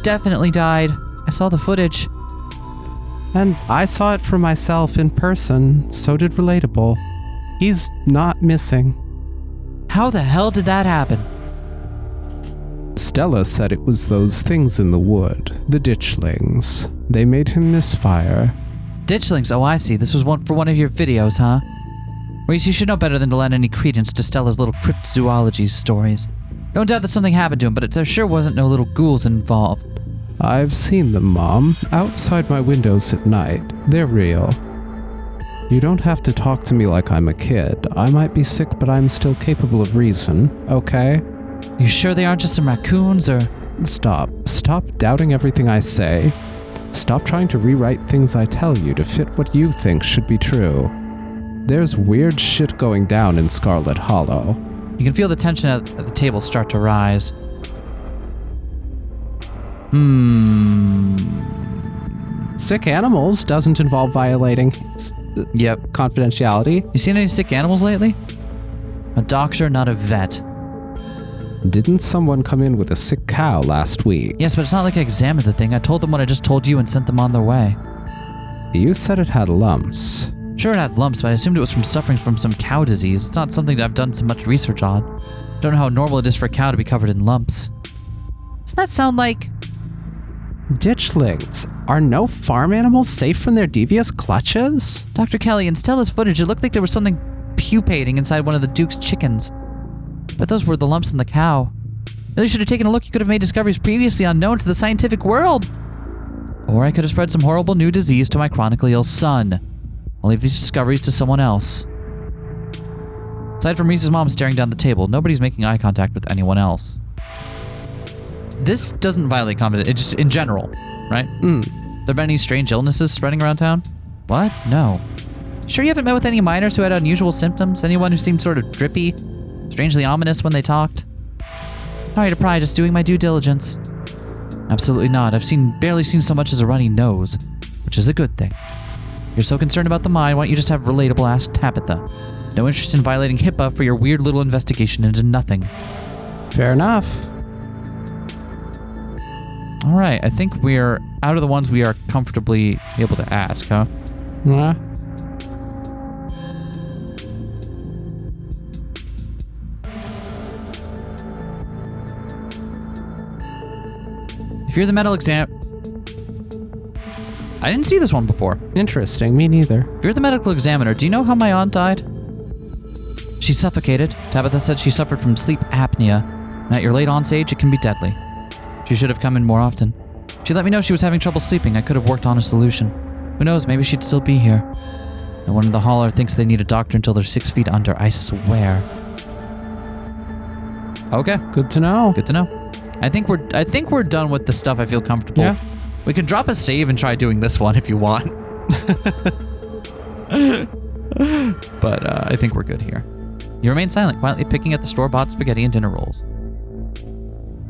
definitely died. I saw the footage. And I saw it for myself in person. So did Relatable. He's not missing. How the hell did that happen? Stella said it was those things in the wood, the ditchlings. They made him misfire. Ditchlings? Oh, I see. This was for one of your videos, huh? Reese, you should know better than to lend any credence to Stella's little cryptozoology stories. No doubt that something happened to him, but there sure wasn't no little ghouls involved. I've seen them, Mom, outside my windows at night. They're real. You don't have to talk to me like I'm a kid. I might be sick, but I'm still capable of reason, okay? You sure they aren't just some raccoons, or...? Stop. Stop doubting everything I say. Stop trying to rewrite things I tell you to fit what you think should be true. There's weird shit going down in Scarlet Hollow. You can feel the tension at the table start to rise. Sick animals doesn't involve violating confidentiality. You seen any sick animals lately? A doctor, not a vet. Didn't someone come in with a sick cow last week? Yes, but it's not like I examined the thing. I told them what I just told you and sent them on their way. You said it had lumps. Sure, it had lumps, but I assumed it was from suffering from some cow disease. It's not something that I've done so much research on. Don't know how normal it is for a cow to be covered in lumps. Doesn't that sound like... Ditchlings. Are no farm animals safe from their devious clutches? Dr. Kelly, in Stella's footage, it looked like there was something pupating inside one of the Duke's chickens. But those were the lumps in the cow. Really should have taken a look. You could have made discoveries previously unknown to the scientific world. Or I could have spread some horrible new disease to my chronically ill son. I'll leave these discoveries to someone else. Aside from Reese's mom staring down the table, nobody's making eye contact with anyone else. This doesn't violate confidence, it's just in general, right? There been any strange illnesses spreading around town? What? No. Sure you haven't met with any miners who had unusual symptoms? Anyone who seemed sort of drippy? Strangely ominous when they talked? Sorry to pry, just doing my due diligence. Absolutely not. I've barely seen so much as a runny nose, which is a good thing. You're so concerned about the mine, why don't you just have Relatable ask Tabitha? No interest in violating HIPAA for your weird little investigation into nothing. Fair enough. All right, I think we're out of the ones we are comfortably able to ask, huh? Yeah. If you're the medical exam... I didn't see this one before. Interesting, me neither. If you're the medical examiner, do you know how my aunt died? She suffocated. Tabitha said she suffered from sleep apnea, and at your late aunt's age, it can be deadly. She should have come in more often. She let me know she was having trouble sleeping. I could have worked on a solution. Who knows, maybe she'd still be here. No one in the holler thinks they need a doctor until they're 6 feet under, I swear. Okay. Good to know. Good to know. I think we're done with the stuff I feel comfortable. Yeah. We can drop a save and try doing this one if you want. But I think we're good here. You remain silent, quietly picking at the store-bought spaghetti and dinner rolls.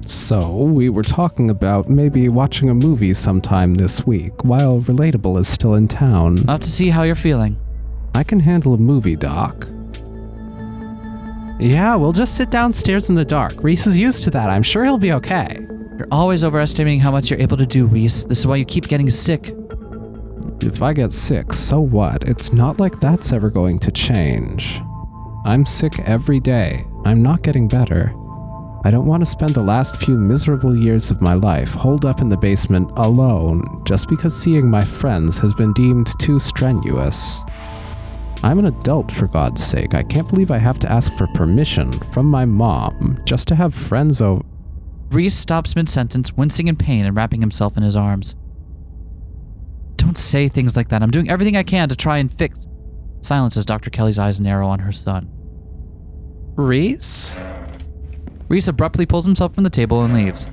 So, we were talking about maybe watching a movie sometime this week while Relatable is still in town. I'll have to see how you're feeling. I can handle a movie, Doc. Yeah, we'll just sit downstairs in the dark. Reese is used to that. I'm sure he'll be okay. You're always overestimating how much you're able to do, Reese. This is why you keep getting sick. If I get sick, so what? It's not like that's ever going to change. I'm sick every day. I'm not getting better. I don't want to spend the last few miserable years of my life holed up in the basement alone just because seeing my friends has been deemed too strenuous. I'm an adult, for God's sake. I can't believe I have to ask for permission from my mom just to have friends over. Reese stops mid-sentence, wincing in pain and wrapping himself in his arms. Don't say things like that. I'm doing everything I can to try and fix... Silence as Dr. Kelly's eyes narrow on her son. Reese? Reese abruptly pulls himself from the table and leaves.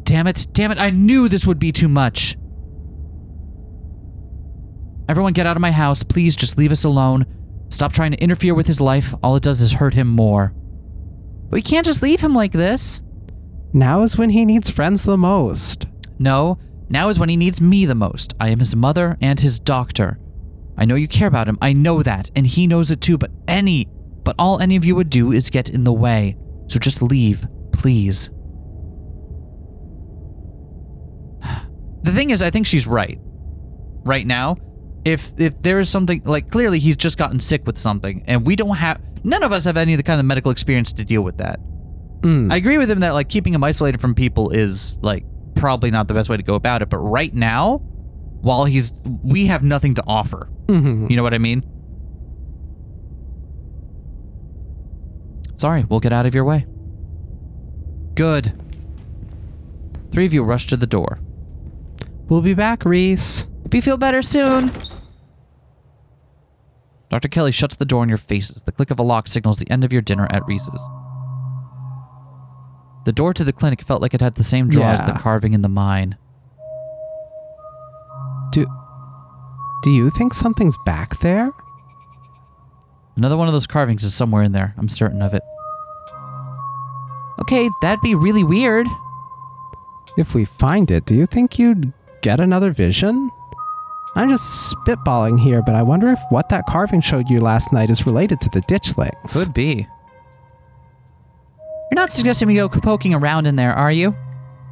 Damn it, I knew this would be too much. Everyone get out of my house, please just leave us alone. Stop trying to interfere with his life, all it does is hurt him more. We can't just leave him like this. Now is when he needs friends the most. No, now is when he needs me the most. I am his mother and his doctor. I know you care about him, I know that, and he knows it too, but all any of you would do is get in the way. So just leave, please. The thing is, I think she's right. Right now, if there is something, like, clearly he's just gotten sick with something, and none of us have any of the kind of medical experience to deal with that. I agree with him that, like, keeping him isolated from people is, like, probably not the best way to go about it, but right now, while we have nothing to offer. Mm-hmm. You know what I mean? Sorry, we'll get out of your way. Good. 3 of you rush to the door. We'll be back, Reese. Hope you feel better soon. Dr. Kelly shuts the door in your faces. The click of a lock signals the end of your dinner at Reese's. The door to the clinic felt like it had the same draw as the carving in the mine. Do you think something's back there? Another one of those carvings is somewhere in there. I'm certain of it. Okay, that'd be really weird. If we find it, do you think you'd get another vision? I'm just spitballing here, but I wonder if what that carving showed you last night is related to the ditchlings. Could be. You're not suggesting we go poking around in there, are you?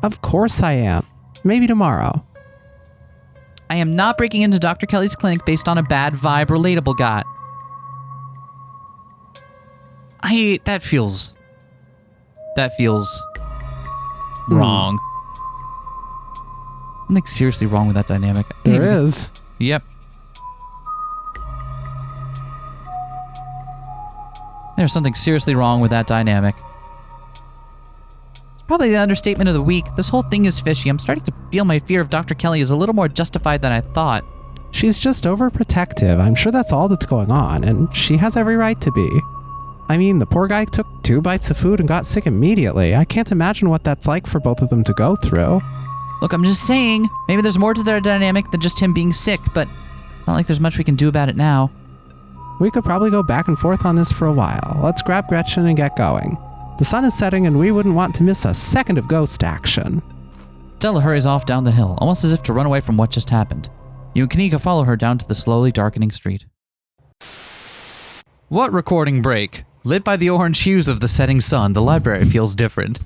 Of course I am. Maybe tomorrow. I am not breaking into Dr. Kelly's clinic based on a bad vibe Relatable got. That feels That feels wrong. Something seriously wrong with that dynamic. There is. Yep. There's something seriously wrong with that dynamic. It's probably the understatement of the week. This whole thing is fishy. I'm starting to feel my fear of Dr. Kelly is a little more justified than I thought. She's just overprotective. I'm sure that's all that's going on, and she has every right to be. I mean, the poor guy took 2 bites of food and got sick immediately. I can't imagine what that's like for both of them to go through. Look, I'm just saying, maybe there's more to their dynamic than just him being sick, but not like there's much we can do about it now. We could probably go back and forth on this for a while. Let's grab Gretchen and get going. The sun is setting and we wouldn't want to miss a second of ghost action. Stella hurries off down the hill, almost as if to run away from what just happened. You and Kanika follow her down to the slowly darkening street. What recording break? Lit by the orange hues of the setting sun, the library feels different.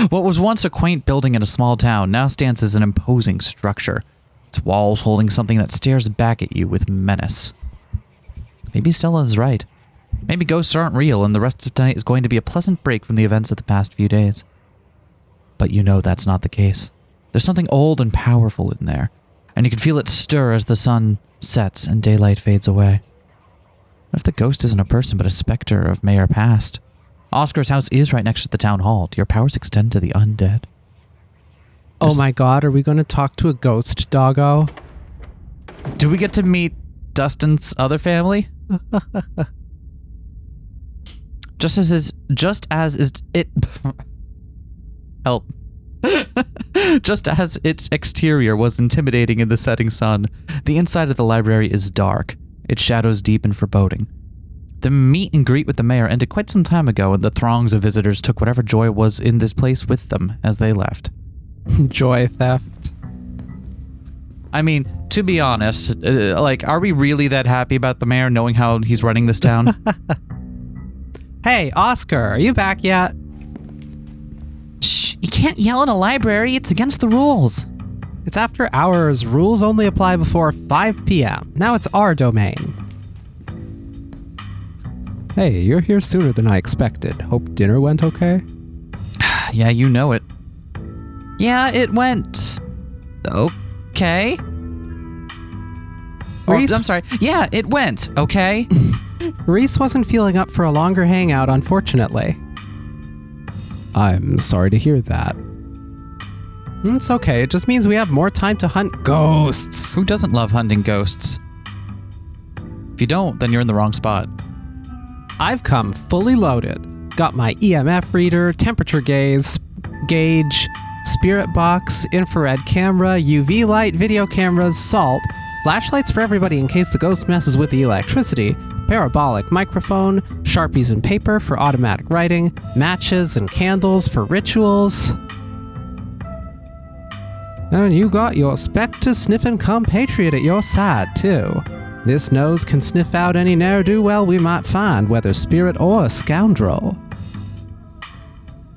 What was once a quaint building in a small town now stands as an imposing structure, its walls holding something that stares back at you with menace. Maybe Stella is right. Maybe ghosts aren't real and the rest of tonight is going to be a pleasant break from the events of the past few days. But you know that's not the case. There's something old and powerful in there, and you can feel it stir as the sun sets and daylight fades away. What if the ghost isn't a person but a specter of Mayor Past? Oscar's house is right next to the town hall. Do your powers extend to the undead? Oh my god, are we going to talk to a ghost, doggo? Do we get to meet Dustin's other family? Just as is it help. Just as its exterior was intimidating in the setting sun, the inside of the library is dark, its shadows deep and foreboding. The meet and greet with the mayor ended quite some time ago, and the throngs of visitors took whatever joy was in this place with them as they left. Joy theft. I mean, to be honest, are we really that happy about the mayor knowing how he's running this town? Hey, Oscar, are you back yet? Shh, you can't yell in a library. It's against the rules. It's after hours. Rules only apply before 5 p.m. Now it's our domain. Hey, you're here sooner than I expected. Hope dinner went okay? Yeah, you know it. Yeah, it went okay. Reese? I'm sorry. Yeah, it went okay. Reese wasn't feeling up for a longer hangout, unfortunately. I'm sorry to hear that. It's okay. It just means we have more time to hunt ghosts. Who doesn't love hunting ghosts? If you don't, then you're in the wrong spot. I've come fully loaded. Got my EMF reader, temperature gauge, spirit box, infrared camera, UV light, video cameras, salt, flashlights for everybody in case the ghost messes with the electricity, parabolic microphone, Sharpies and paper for automatic writing, matches and candles for rituals. And you got your specter sniffing compatriot at your side, too. This nose can sniff out any ne'er-do-well we might find, whether spirit or a scoundrel.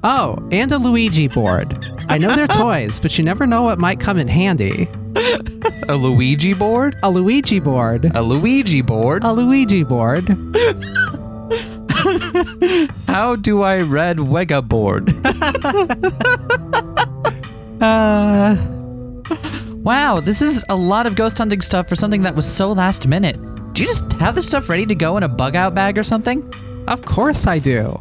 Oh, and a Luigi board. I know they're toys, but you never know what might come in handy. A Luigi board? A Luigi board. A Luigi board? A Luigi board. How do I read Wega board? Wow, this is a lot of ghost hunting stuff for something that was so last minute. Do you just have this stuff ready to go in a bug out bag or something? Of course I do.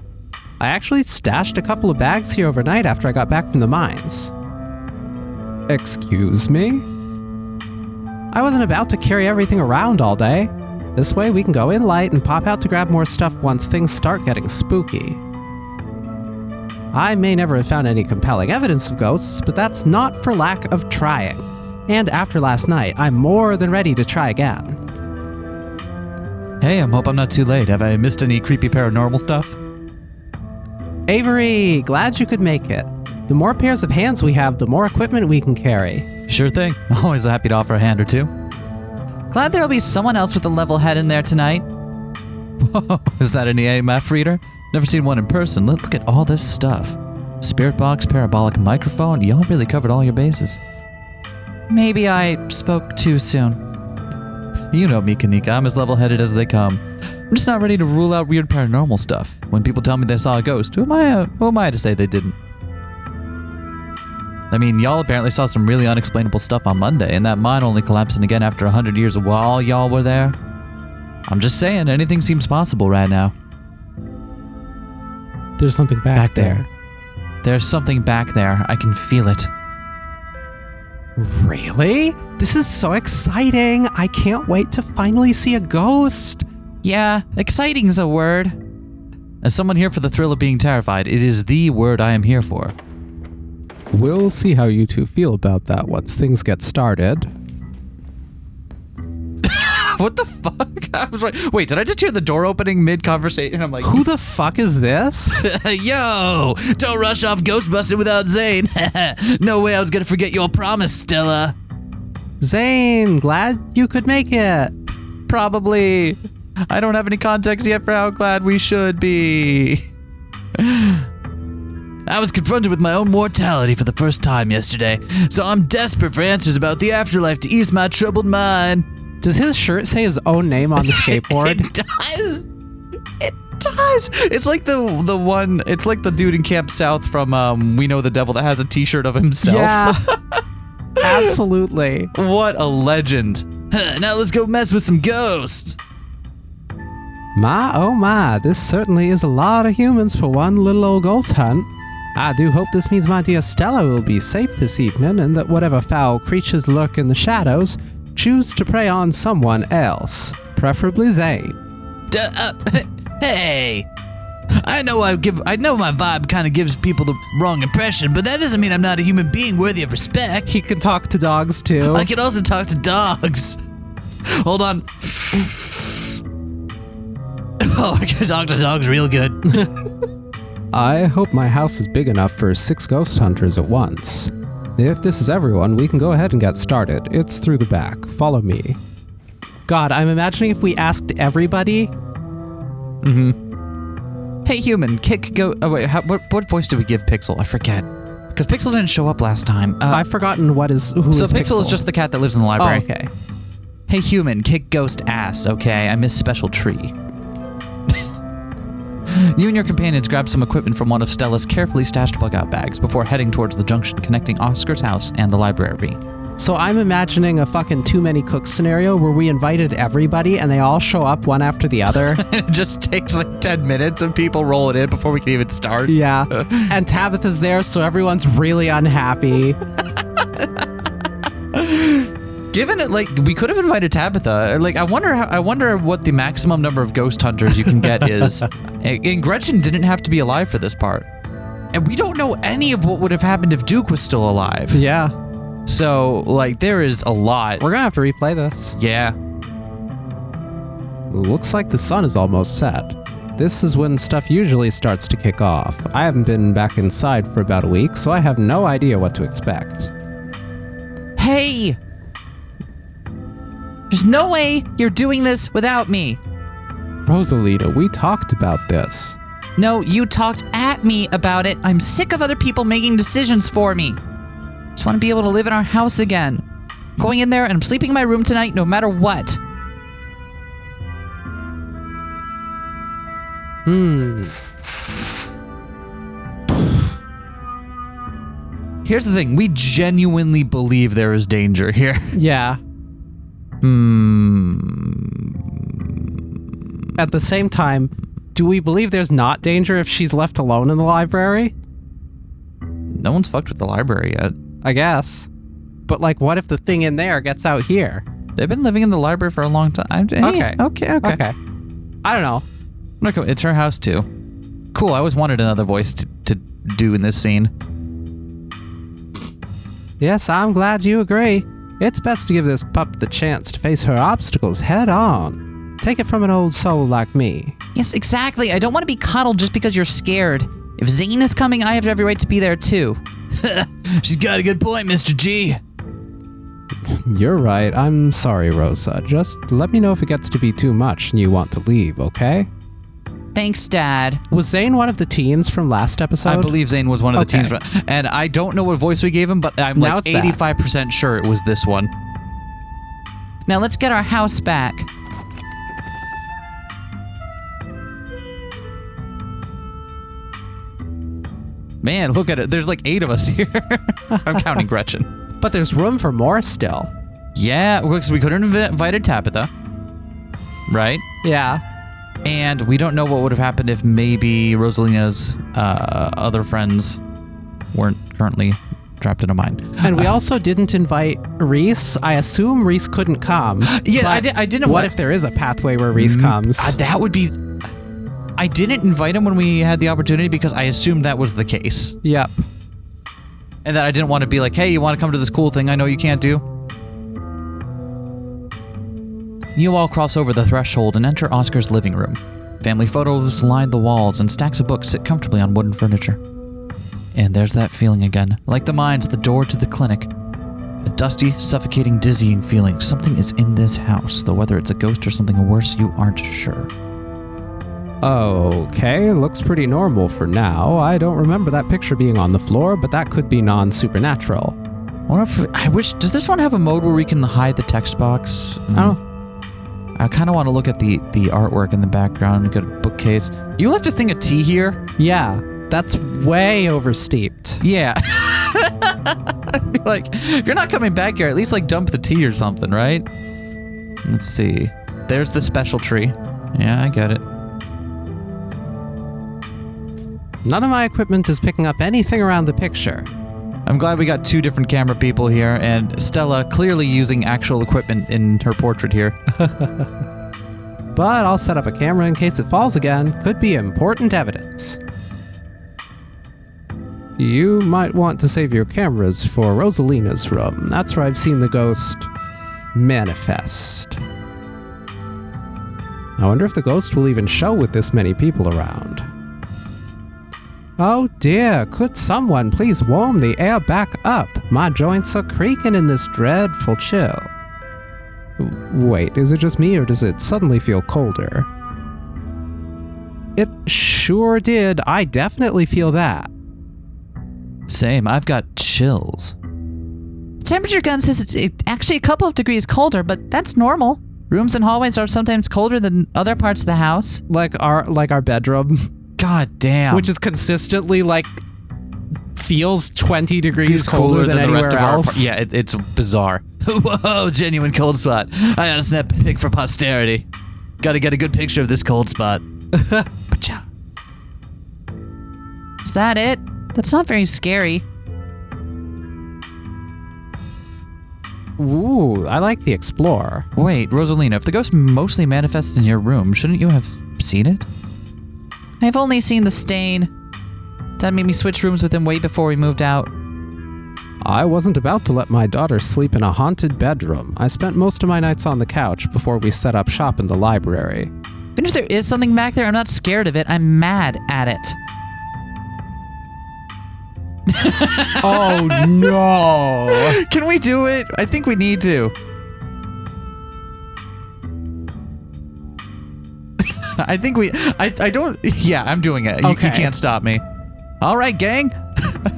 I actually stashed a couple of bags here overnight after I got back from the mines. Excuse me? I wasn't about to carry everything around all day. This way we can go in light and pop out to grab more stuff once things start getting spooky. I may never have found any compelling evidence of ghosts, but that's not for lack of trying. And after last night, I'm more than ready to try again. Hey, I hope I'm not too late. Have I missed any creepy paranormal stuff? Avery, glad you could make it. The more pairs of hands we have, the more equipment we can carry. Sure thing. Always happy to offer a hand or two. Glad there'll be someone else with a level head in there tonight. Whoa, is that an EMF reader? Never seen one in person. Look at all this stuff. Spirit box, parabolic microphone. Y'all really covered all your bases. Maybe I spoke too soon. You know me, Kanika. I'm as level-headed as they come. I'm just not ready to rule out weird paranormal stuff. When people tell me they saw a ghost, who am I to say they didn't? I mean, y'all apparently saw some really unexplainable stuff on Monday, and that mine only collapsing again after 100 years while y'all were there. I'm just saying, anything seems possible right now. There's something back there. There's something back there. I can feel it. Really? This is so exciting. I can't wait to finally see a ghost. Yeah, exciting's a word. As someone here for the thrill of being terrified, it is the word I am here for. We'll see how you two feel about that once things get started. What the fuck? I was right. Wait, did I just hear the door opening mid-conversation? I'm like, Who the fuck is this? Yo, don't rush off Ghostbusting without Zane. No way I was gonna forget your promise, Stella. Zane, glad you could make it. probably. I don't have any context yet for how glad we should be. I was confronted with my own mortality for the first time yesterday, so I'm desperate for answers about the afterlife to ease my troubled mind. Does his shirt say his own name on the skateboard? It does. It does. It's like the one. It's like the dude in Camp South from We Know the Devil that has a T-shirt of himself. Yeah, absolutely. What a legend. Now let's go mess with some ghosts. My, oh my, this certainly is a lot of humans for one little old ghost hunt. I do hope this means my dear Stella will be safe this evening and that whatever foul creatures lurk in the shadows choose to prey on someone else, preferably Zane. Hey, I know my vibe kind of gives people the wrong impression, but that doesn't mean I'm not a human being worthy of respect. He can talk to dogs too. I can also talk to dogs. Hold on. Oh, I can talk to dogs real good. I hope my house is big enough for 6 ghost hunters at once. If this is everyone, we can go ahead and get started. It's through the back. Follow me. God, I'm imagining if we asked everybody. Hey, human, kick go. Oh wait, what voice did we give Pixel? I forget. Because Pixel didn't show up last time. I've forgotten who is Pixel is just the cat that lives in the library. Oh, okay. Hey, human, kick ghost ass. Okay, I miss special tree. You and your companions grab some equipment from one of Stella's carefully stashed bug-out bags before heading towards the junction connecting Oscar's house and the library. So I'm imagining a fucking too many cooks scenario where we invited everybody and they all show up one after the other. It just takes like 10 minutes of people rolling in before we can even start. Yeah. And Tabitha's there, so everyone's really unhappy. Given it, like, we could have invited Tabitha. Like, I wonder what the maximum number of ghost hunters you can get is. And Gretchen didn't have to be alive for this part. And we don't know any of what would have happened if Duke was still alive. Yeah. So, like, there is a lot. We're gonna have to replay this. Yeah. Looks like the sun is almost set. This is when stuff usually starts to kick off. I haven't been back inside for about a week, so I have no idea what to expect. Hey! There's no way you're doing this without me. Rosalita, we talked about this. No, you talked at me about it. I'm sick of other people making decisions for me. Just want to be able to live in our house again. I'm going in there and I'm sleeping in my room tonight no matter what. Here's the thing. We genuinely believe there is danger here. Yeah. At the same time, do we believe there's not danger if she's left alone in the library? No one's fucked with the library yet. I guess. But, like, what if the thing in there gets out here? They've been living in the library for a long time. Hey, okay. I don't know. Okay, it's her house, too. Cool, I always wanted another voice to do in this scene. Yes, I'm glad you agree. It's best to give this pup the chance to face her obstacles head on. Take it from an old soul like me. Yes, exactly. I don't want to be coddled just because you're scared. If Zane is coming, I have every right to be there too. She's got a good point, Mr. G. You're right. I'm sorry, Rosa. Just let me know if it gets to be too much and you want to leave, okay? Thanks, Dad. Was Zane one of the teens from last episode? I believe Zane was one of the teens. And I don't know what voice we gave him, but I'm Now like it's that. 85% sure it was this one. Now let's get our house back. Man, look at it. There's like 8 of us here. I'm counting Gretchen. But there's room for more still. Yeah, because we could have invited Tabitha. Right? Yeah. And we don't know what would have happened if maybe Rosalina's other friends weren't currently trapped in a mine. And we also didn't invite Reese. I assume Reese couldn't come. Yeah, but I didn't. What if there is a pathway where Reese comes? That would be... I didn't invite him when we had the opportunity because I assumed that was the case. Yep. And that I didn't want to be like, hey, you want to come to this cool thing I know you can't do? You all cross over the threshold and enter Oscar's living room. Family photos line the walls and stacks of books sit comfortably on wooden furniture. And there's that feeling again. Like the mines at the door to the clinic. A dusty, suffocating, dizzying feeling. Something is in this house, though whether it's a ghost or something worse, you aren't sure. Okay, looks pretty normal for now. I don't remember that picture being on the floor, but that could be non-supernatural. Does this one have a mode where we can hide the text box? Oh. I kind of want to look at the artwork in the background. You got a bookcase. You left a thing of tea here? Yeah, that's way oversteeped. Yeah. I'd be like, if you're not coming back here, at least like dump the tea or something, right? Let's see. There's the special tree. Yeah, I get it. None of my equipment is picking up anything around the picture. I'm glad we got 2 different camera people here, and Stella clearly using actual equipment in her portrait here. But I'll set up a camera in case it falls again. Could be important evidence. You might want to save your cameras for Rosalina's room. That's where I've seen the ghost manifest. I wonder if the ghost will even show with this many people around. Oh dear, could someone please warm the air back up? My joints are creaking in this dreadful chill. Wait, is it just me or does it suddenly feel colder? It sure did. I definitely feel that. Same, I've got chills. The temperature gun says it's actually a couple of degrees colder, but that's normal. Rooms and hallways are sometimes colder than other parts of the house. Like our bedroom. God damn. Which is consistently like feels 20 degrees colder than the rest anywhere of else. Yeah, it's bizarre. Whoa, genuine cold spot. I gotta snap a pic for posterity. Gotta get a good picture of this cold spot. Pacha. Is that it? That's not very scary. Ooh, I like the Explorer. Wait, Rosalina, if the ghost mostly manifests in your room, shouldn't you have seen it? I've only seen the stain. Dad made me switch rooms with him way before we moved out. I wasn't about to let my daughter sleep in a haunted bedroom. I spent most of my nights on the couch before we set up shop in the library. Even if there is something back there, I'm not scared of it. I'm mad at it. Oh no! Can we do it? I think we need to. I think I don't, yeah, I'm doing it. Okay. You can't stop me. All right, gang.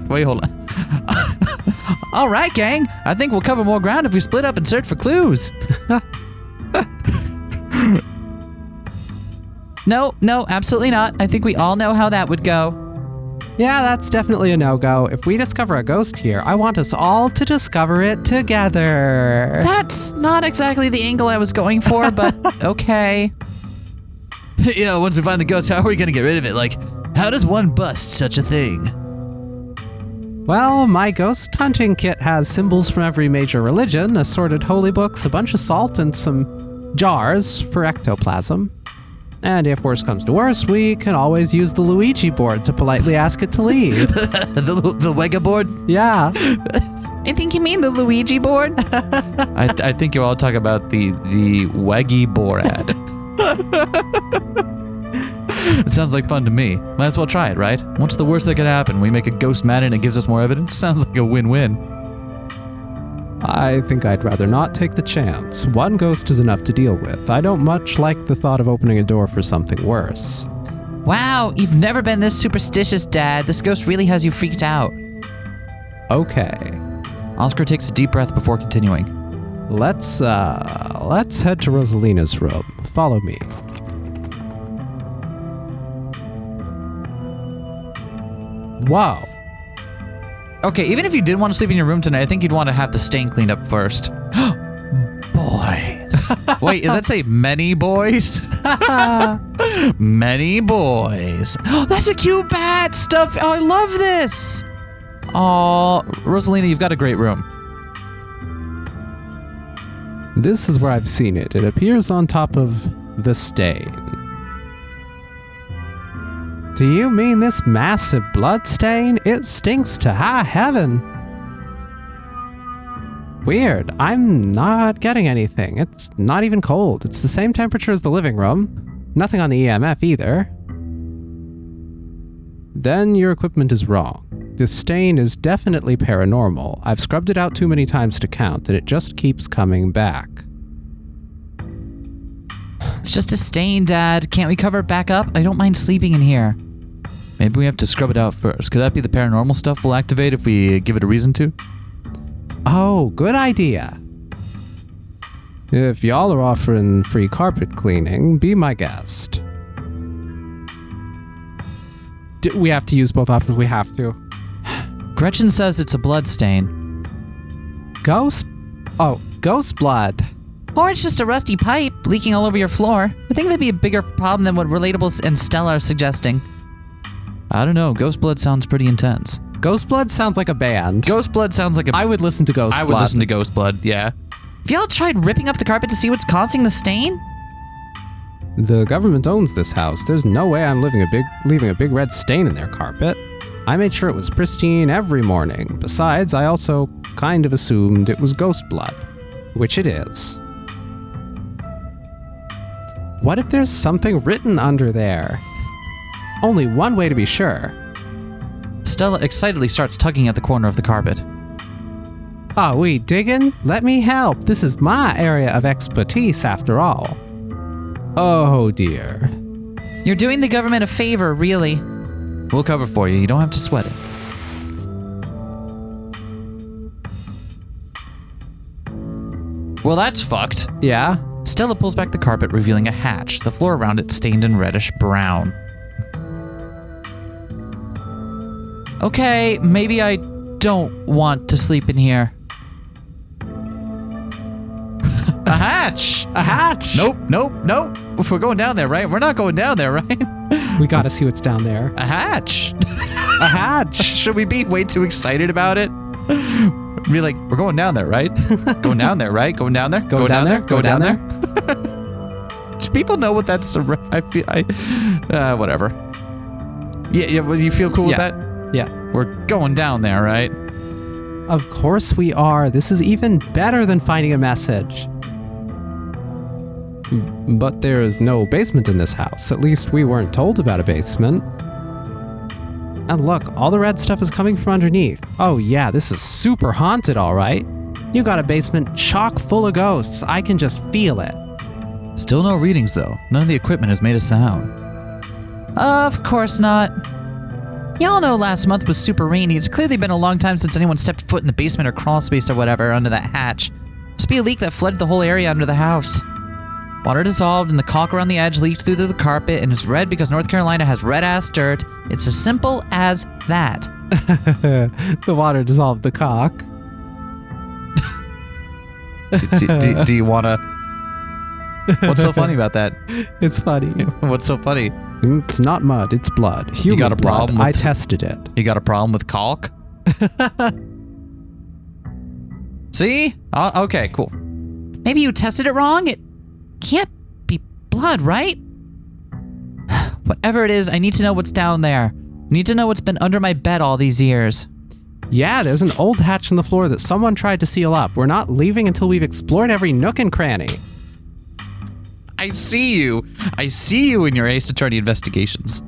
Wait, hold on. All right, gang. I think we'll cover more ground if we split up and search for clues. No, absolutely not. I think we all know how that would go. Yeah, that's definitely a no-go. If we discover a ghost here, I want us all to discover it together. That's not exactly the angle I was going for, but okay. Yeah, once we find the ghost, how are we gonna get rid of it? Like, how does one bust such a thing? Well, my ghost hunting kit has symbols from every major religion, assorted holy books, a bunch of salt, and some jars for ectoplasm. And if worse comes to worse, we can always use the Luigi board to politely ask it to leave. the Wega board? Yeah. I think you mean the Luigi board? I think you're all talking about the Weggy board. It sounds like fun to me. Might as well try it, right? What's the worst that could happen? We make a ghost mad and it gives us more evidence? Sounds like a win-win. I think I'd rather not take the chance. One ghost is enough to deal with. I don't much like the thought of opening a door for something worse. Wow, you've never been this superstitious, Dad. This ghost really has you freaked out. Okay. Oscar takes a deep breath before continuing. Let's head to Rosalina's room. Follow me. Wow. Okay, even if you did want to sleep in your room tonight, I think you'd want to have the stain cleaned up first. Boys. Wait, does that say many boys? Many boys. That's a cute bat stuff. Oh, I love this. Oh, Rosalina, you've got a great room. This is where I've seen it. It appears on top of the stain. Do you mean this massive blood stain? It stinks to high heaven. Weird. I'm not getting anything. It's not even cold. It's the same temperature as the living room. Nothing on the EMF either. Then your equipment is wrong. This stain is definitely paranormal. I've scrubbed it out too many times to count, and it just keeps coming back. It's just a stain, Dad. Can't we cover it back up? I don't mind sleeping in here. Maybe we have to scrub it out first. Could that be the paranormal stuff we'll activate if we give it a reason to? Oh, good idea. If y'all are offering free carpet cleaning, be my guest. We have to use both options. We have to. Gretchen says it's a blood stain. Ghost? Oh, ghost blood. Or it's just a rusty pipe leaking all over your floor. I think that'd be a bigger problem than what Relatable and Stella are suggesting. I don't know. Ghost blood sounds pretty intense. Ghost blood sounds like a band. Ghost blood sounds like a... I would listen to Ghost Blood. I would listen to Ghost blood, yeah. Have y'all tried ripping up the carpet to see what's causing the stain? The government owns this house. There's no way I'm leaving a big red stain in their carpet. I made sure it was pristine every morning. Besides, I also kind of assumed it was ghost blood, which it is. What if there's something written under there? Only one way to be sure. Stella excitedly starts tugging at the corner of the carpet. Oh, we digging? Let me help. This is my area of expertise after all. Oh dear. You're doing the government a favor, really. We'll cover for you. You don't have to sweat it. Well, that's fucked. Yeah? Stella pulls back the carpet, revealing a hatch, the floor around it stained in reddish brown. Okay, maybe I don't want to sleep in here. A hatch! A hatch! Nope. We're going down there, right? We're not going down there, right? We gotta see what's down there. A hatch! A hatch! Should we be way too excited about it? Be like, we're going down there, right? Going down there, right? Going down there? Go down there? Go down there? Do people know what that's whatever. Yeah, well, you feel cool with that? Yeah. We're going down there, right? Of course we are. This is even better than finding a message. But there is no basement in this house. At least we weren't told about a basement. And look, all the red stuff is coming from underneath. Oh yeah, this is super haunted, all right. You got a basement chock full of ghosts. I can just feel it. Still no readings, though. None of the equipment has made a sound. Of course not. Y'all know last month was super rainy. It's clearly been a long time since anyone stepped foot in the basement or crawl space or whatever under that hatch. Must be a leak that flooded the whole area under the house. Water dissolved and the caulk around the edge leaked through the carpet and is red because North Carolina has red-ass dirt. It's as simple as that. The water dissolved the caulk. Do you want to... What's so funny about that? It's funny. What's so funny? It's not mud, it's blood. Human got a blood. problem with- I tested it. You got a problem with caulk? See? Okay, cool. Maybe you tested it wrong? It can't be blood, right? Whatever it is, I need to know what's down there. I need to know what's been under my bed all these years. Yeah, there's an old hatch in the floor that someone tried to seal up. We're not leaving until we've explored every nook and cranny. I see you. I see you in your Ace Attorney investigations.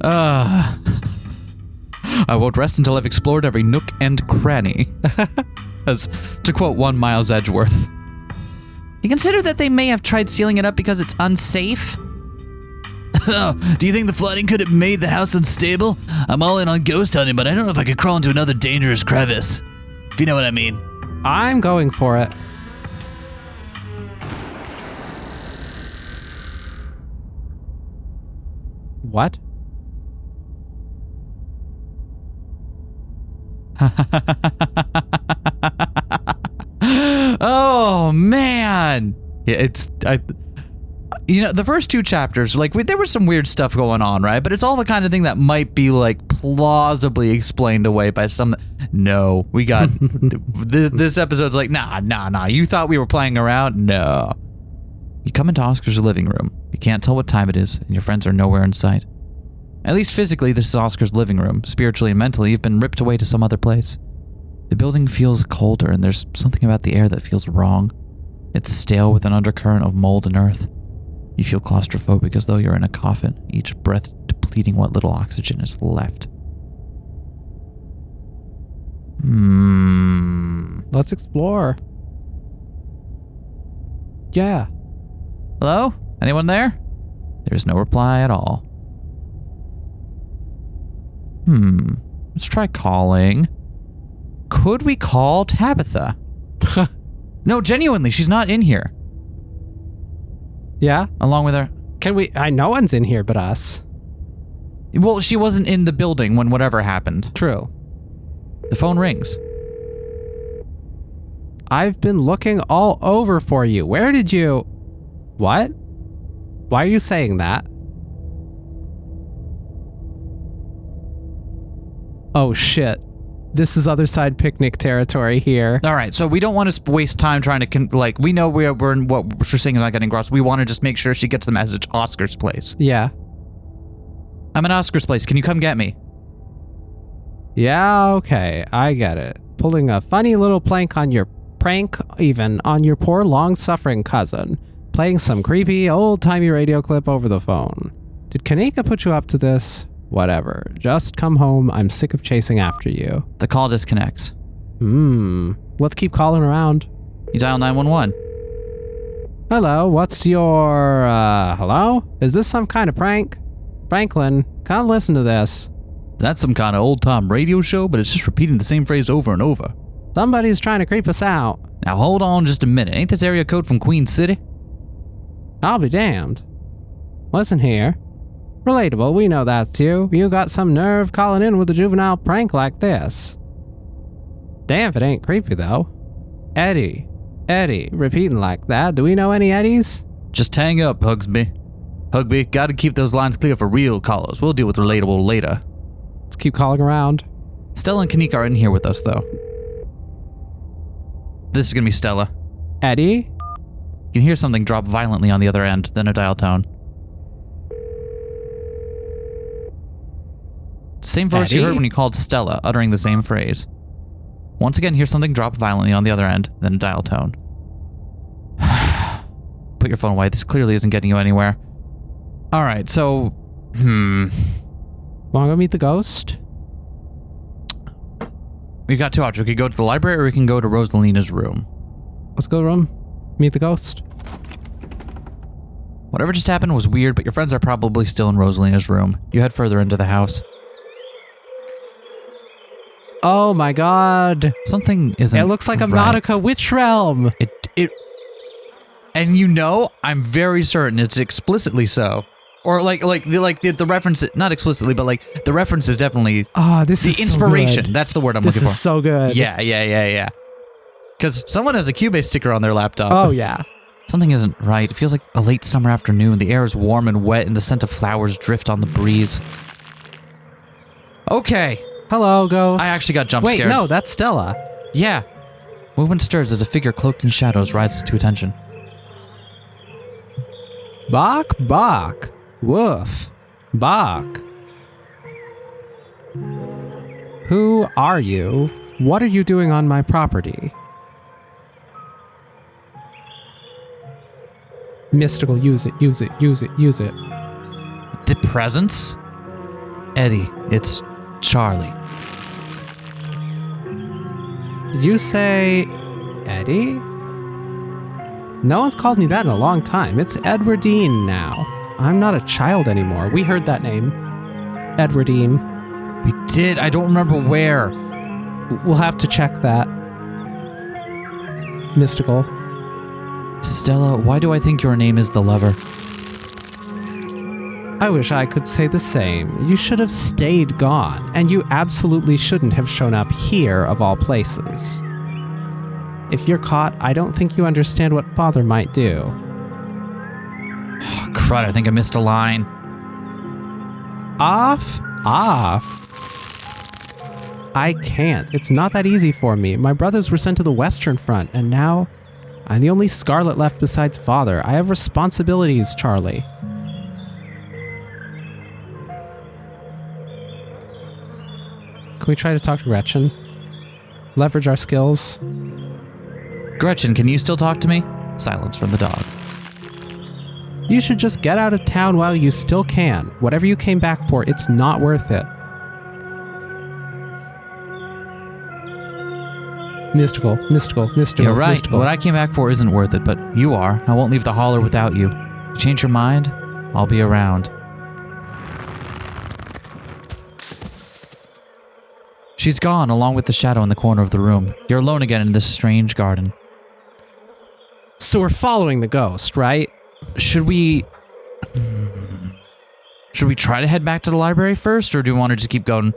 I won't rest until I've explored every nook and cranny. As to quote one Miles Edgeworth. You consider that they may have tried sealing it up because it's unsafe? Do you think the flooding could have made the house unstable? I'm all in on ghost hunting, but I don't know if I could crawl into another dangerous crevice. If you know what I mean. I'm going for it. What? Oh man, yeah, the first 2 chapters, like there was some weird stuff going on, right? But it's all the kind of thing that might be like plausibly explained away by some. No, we got this episode's like nah. You thought we were playing around? No. You come into Oscar's living room. You can't tell what time it is, and your friends are nowhere in sight. At least physically, this is Oscar's living room. Spiritually and mentally, you've been ripped away to some other place. The building feels colder, and there's something about the air that feels wrong. It's stale with an undercurrent of mold and earth. You feel claustrophobic as though you're in a coffin, each breath depleting what little oxygen is left. Let's explore. Yeah. Hello? Anyone there? There's no reply at all. Let's try calling. Could we call Tabitha? No, genuinely, she's not in here. Yeah? Along with her. Can we? No one's in here but us. Well, she wasn't in the building when whatever happened. True. The phone rings. I've been looking all over for you. Where did you... What? Why are you saying that? Oh shit. This is other side picnic territory here. All right, so we don't want to waste time trying to, we know we're in what we're saying about getting engrossed. We want to just make sure she gets the message, Oscar's place. Yeah. I'm at Oscar's place. Can you come get me? Yeah, okay. I get it. Pulling a funny little prank on your poor long-suffering cousin. Playing some creepy, old-timey radio clip over the phone. Did Kanika put you up to this? Whatever. Just come home. I'm sick of chasing after you. The call disconnects. Let's keep calling around. You dial 911. Hello, what's your, hello? Is this some kind of prank? Franklin, come listen to this. That's some kind of old-time radio show, but it's just repeating the same phrase over and over. Somebody's trying to creep us out. Now hold on just a minute. Ain't this area code from Queen City? I'll be damned. Listen here. Relatable, we know that's you. You got some nerve calling in with a juvenile prank like this. Damn if it ain't creepy, though. Eddie, repeating like that. Do we know any Eddies? Just hang up, Hugsby. Hugby, gotta keep those lines clear for real callers. We'll deal with Relatable later. Let's keep calling around. Stella and Kanika are in here with us, though. This is gonna be Stella. Eddie? You can hear something drop violently on the other end, then a dial tone. Same voice you heard when you called Stella, uttering the same phrase. Once again, hear something drop violently on the other end, then a dial tone. Put your phone away. This clearly isn't getting you anywhere. Alright, so... Wanna go meet the ghost? We got 2 options. We could go to the library or we can go to Rosalina's room. Let's go to the room. Meet the ghost. Whatever just happened was weird, but your friends are probably still in Rosalina's room. You head further into the house. Oh my god. Something isn't It looks like a right. Nautica witch realm. And you know, I'm very certain it's explicitly so. Or like the reference, not explicitly, but like the reference is definitely This the is inspiration. So good. That's the word I'm This looking for. is so good. Yeah. Because someone has a Cubase sticker on their laptop. Oh yeah. Something isn't right. It feels like a late summer afternoon. The air is warm and wet, and the scent of flowers drift on the breeze. Okay. Hello, ghost. I actually got jump scared. Wait, no, that's Stella. Yeah. Movement stirs as a figure cloaked in shadows rises to attention. Bark, bark. Woof. Bark. Who are you? What are you doing on my property? Mystical, use it. The presence? Eddie, it's Charlie. Did you say Eddie? No one's called me that in a long time. It's Edwardine now. I'm not a child anymore. We heard that name. Edwardine. We did. I don't remember where. We'll have to check that. Mystical. Stella, why do I think your name is the lover? I wish I could say the same. You should have stayed gone, and you absolutely shouldn't have shown up here of all places. If you're caught, I don't think you understand what Father might do. Oh, crud, I think I missed a line. Off. I can't. It's not that easy for me. My brothers were sent to the Western Front, and now I'm the only Scarlet left besides Father. I have responsibilities, Charlie. Can we try to talk to Gretchen? Leverage our skills? Gretchen, can you still talk to me? Silence from the dog. You should just get out of town while you still can. Whatever you came back for, it's not worth it. Mystical. You're right. Mystical. What I came back for isn't worth it, but you are. I won't leave the holler without you. Change your mind? I'll be around. She's gone, along with the shadow in the corner of the room. You're alone again in this strange garden. So we're following the ghost, right? Should we try to head back to the library first, or do we want to just keep going?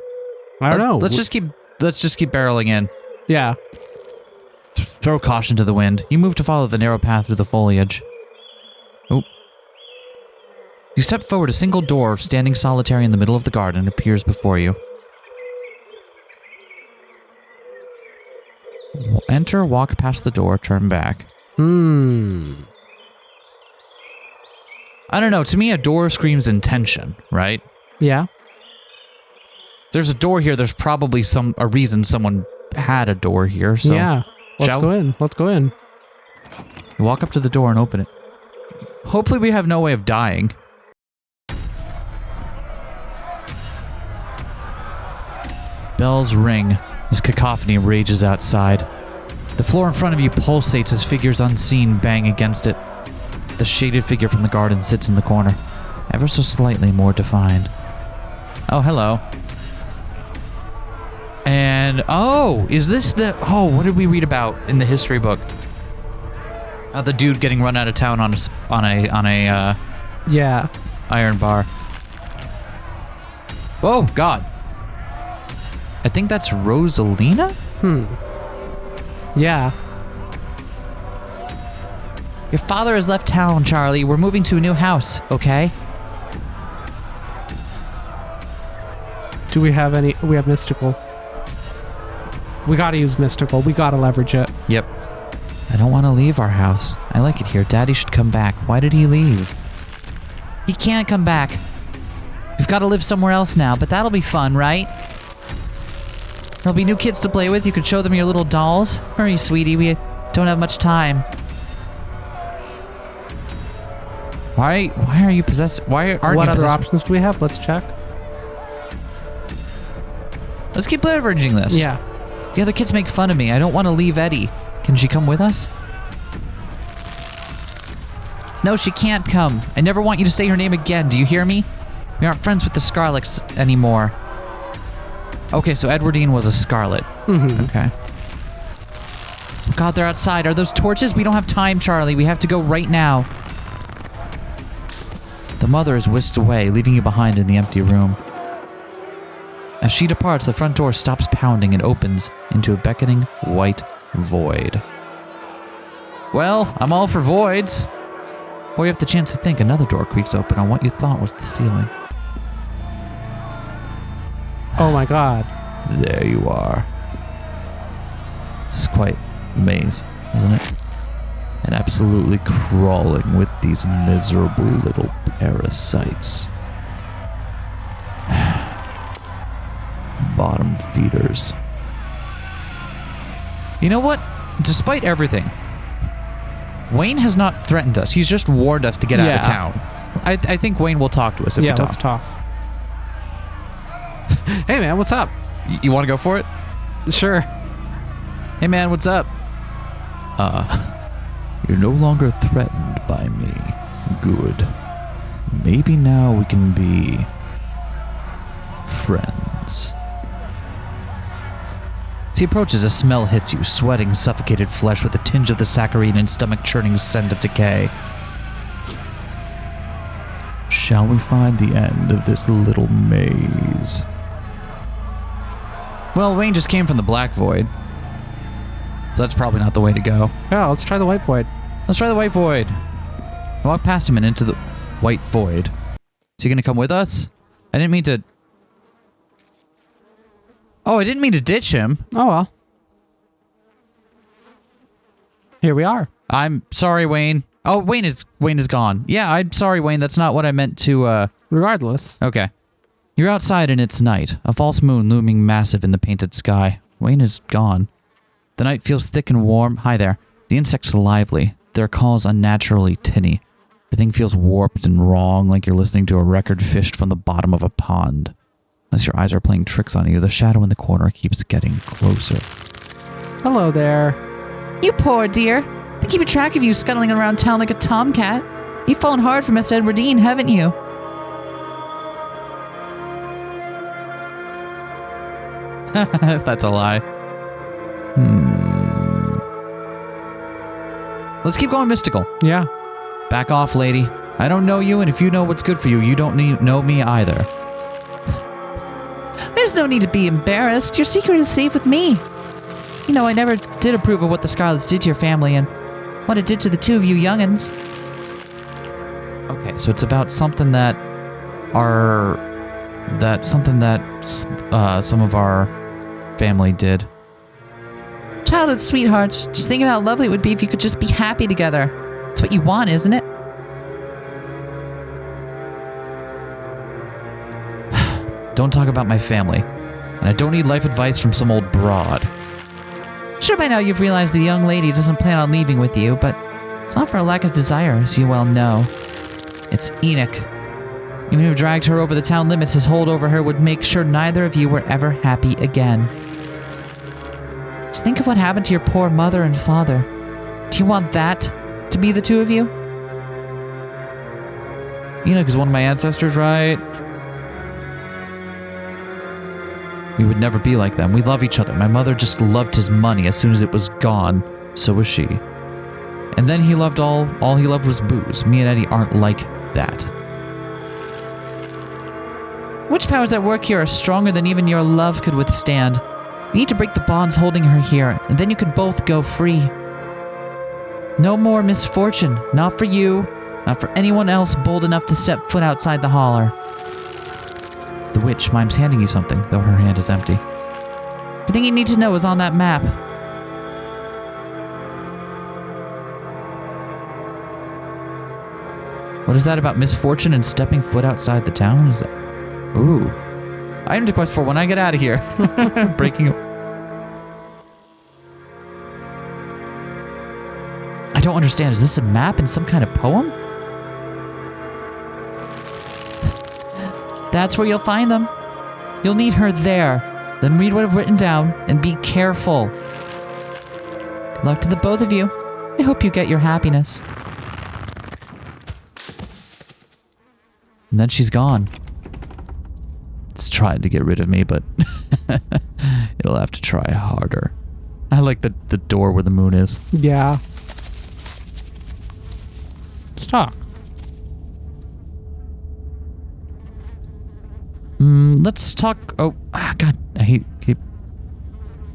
I don't know. Let's just keep barreling in. Yeah. Throw caution to the wind. You move to follow the narrow path through the foliage. Oh. You step forward. A single door, standing solitary in the middle of the garden, appears before you. Enter, walk past the door, turn back. I don't know. To me, a door screams intention, right? Yeah. There's a door here. There's probably a reason someone had a door here. So yeah. Let's go in. You walk up to the door and open it. Hopefully we have no way of dying. Bells ring as cacophony rages outside. The floor in front of you pulsates as figures unseen bang against it. The shaded figure from the garden sits in the corner, ever so slightly more defined. Oh, hello. And, is this what did we read about in the history book? The dude getting run out of town on a yeah, iron bar. Oh, God. I think that's Rosalina? Yeah. Your father has left town, Charlie. We're moving to a new house, okay? Do we have any? We have mystical. We gotta use mystical. We gotta leverage it. Yep. I don't want to leave our house. I like it here. Daddy should come back. Why did he leave? He can't come back. We've got to live somewhere else now, but that'll be fun, right? There'll be new kids to play with. You can show them your little dolls. Hurry, sweetie. We don't have much time. Why are you possessed? Why aren't What you other possessed? options do we have? Let's check. Let's keep leveraging this. Yeah. The other kids make fun of me. I don't want to leave Eddie. Can she come with us? No, she can't come. I never want you to say her name again. Do you hear me? We aren't friends with the Scarlets anymore. Okay, so Edwardine was a Scarlet. Okay. God, they're outside. Are those torches? We don't have time, Charlie. We have to go right now. The mother is whisked away, leaving you behind in the empty room. As she departs, the front door stops pounding and opens into a beckoning white void. Well, I'm all for voids. Before you have the chance to think, another door creaks open on what you thought was the ceiling. Oh my God. There you are. It's quite a maze, isn't it? And absolutely crawling with these miserable little parasites. Bottom feeders. You know what? Despite everything, Wayne has not threatened us. He's just warned us to get out of town. I think Wayne will talk to us if we talk. Let's talk. Hey man, what's up? You want to go for it? Sure. Hey man, what's up? You're no longer threatened by me. Good. Maybe now we can be friends. As he approaches, a smell hits you, sweating, suffocated flesh with a tinge of the saccharine and stomach-churning scent of decay. Shall we find the end of this little maze? Well, Wayne just came from the black void. So that's probably not the way to go. Yeah, let's try the white void. Let's try the white void. I walk past him and into the white void. Is he going to come with us? I didn't mean to... Oh, I didn't mean to ditch him. Oh, well. Here we are. I'm sorry, Wayne. Oh, Wayne is gone. Yeah, I'm sorry, Wayne. That's not what I meant to, Regardless. Okay. You're outside and it's night. A false moon looming massive in the painted sky. Wayne is gone. The night feels thick and warm. Hi there. The insects lively. Their calls unnaturally tinny. Everything feels warped and wrong, like you're listening to a record fished from the bottom of a pond. Unless your eyes are playing tricks on you, the shadow in the corner keeps getting closer. Hello there. You poor dear. Been keeping track of you scuttling around town like a tomcat. You've fallen hard for Mr. Edwardine, haven't you? That's a lie. Let's keep going mystical. Yeah. Back off, lady. I don't know you, and if you know what's good for you, you don't know me either. There's no need to be embarrassed. Your secret is safe with me. You know, I never did approve of what the Scarlets did to your family and what it did to the two of you young'uns. Okay, so it's about something that some of our family did. Childhood sweethearts, just think of how lovely it would be if you could just be happy together. It's what you want, isn't it? Don't talk about my family. And I don't need life advice from some old broad. Sure, by now you've realized the young lady doesn't plan on leaving with you, but it's not for a lack of desire, as you well know. It's Enoch. Even if you dragged her over the town limits, his hold over her would make sure neither of you were ever happy again. Just think of what happened to your poor mother and father. Do you want that to be the two of you? Enoch is one of my ancestors, right? We would never be like them. We love each other. My mother just loved his money. As soon as it was gone, so was she. And then he loved all he loved was booze. Me and Eddie aren't like that. Witch powers at work here are stronger than even your love could withstand. You need to break the bonds holding her here, and then you can both go free. No more misfortune. Not for you, not for anyone else bold enough to step foot outside the holler. The witch, Mime's handing you something, though her hand is empty. Everything you need to know is on that map. What is that about misfortune and stepping foot outside the town? Is that... Ooh. Item to quest for when I get out of here. Breaking... I don't understand. Is this a map in some kind of poem? That's where you'll find them. You'll need her there. Then read what I've written down and be careful. Good luck to the both of you. I hope you get your happiness. And then she's gone. It's trying to get rid of me, but it'll have to try harder. I like the door where the moon is. Yeah. Stop. Let's talk... Oh, God. I hate...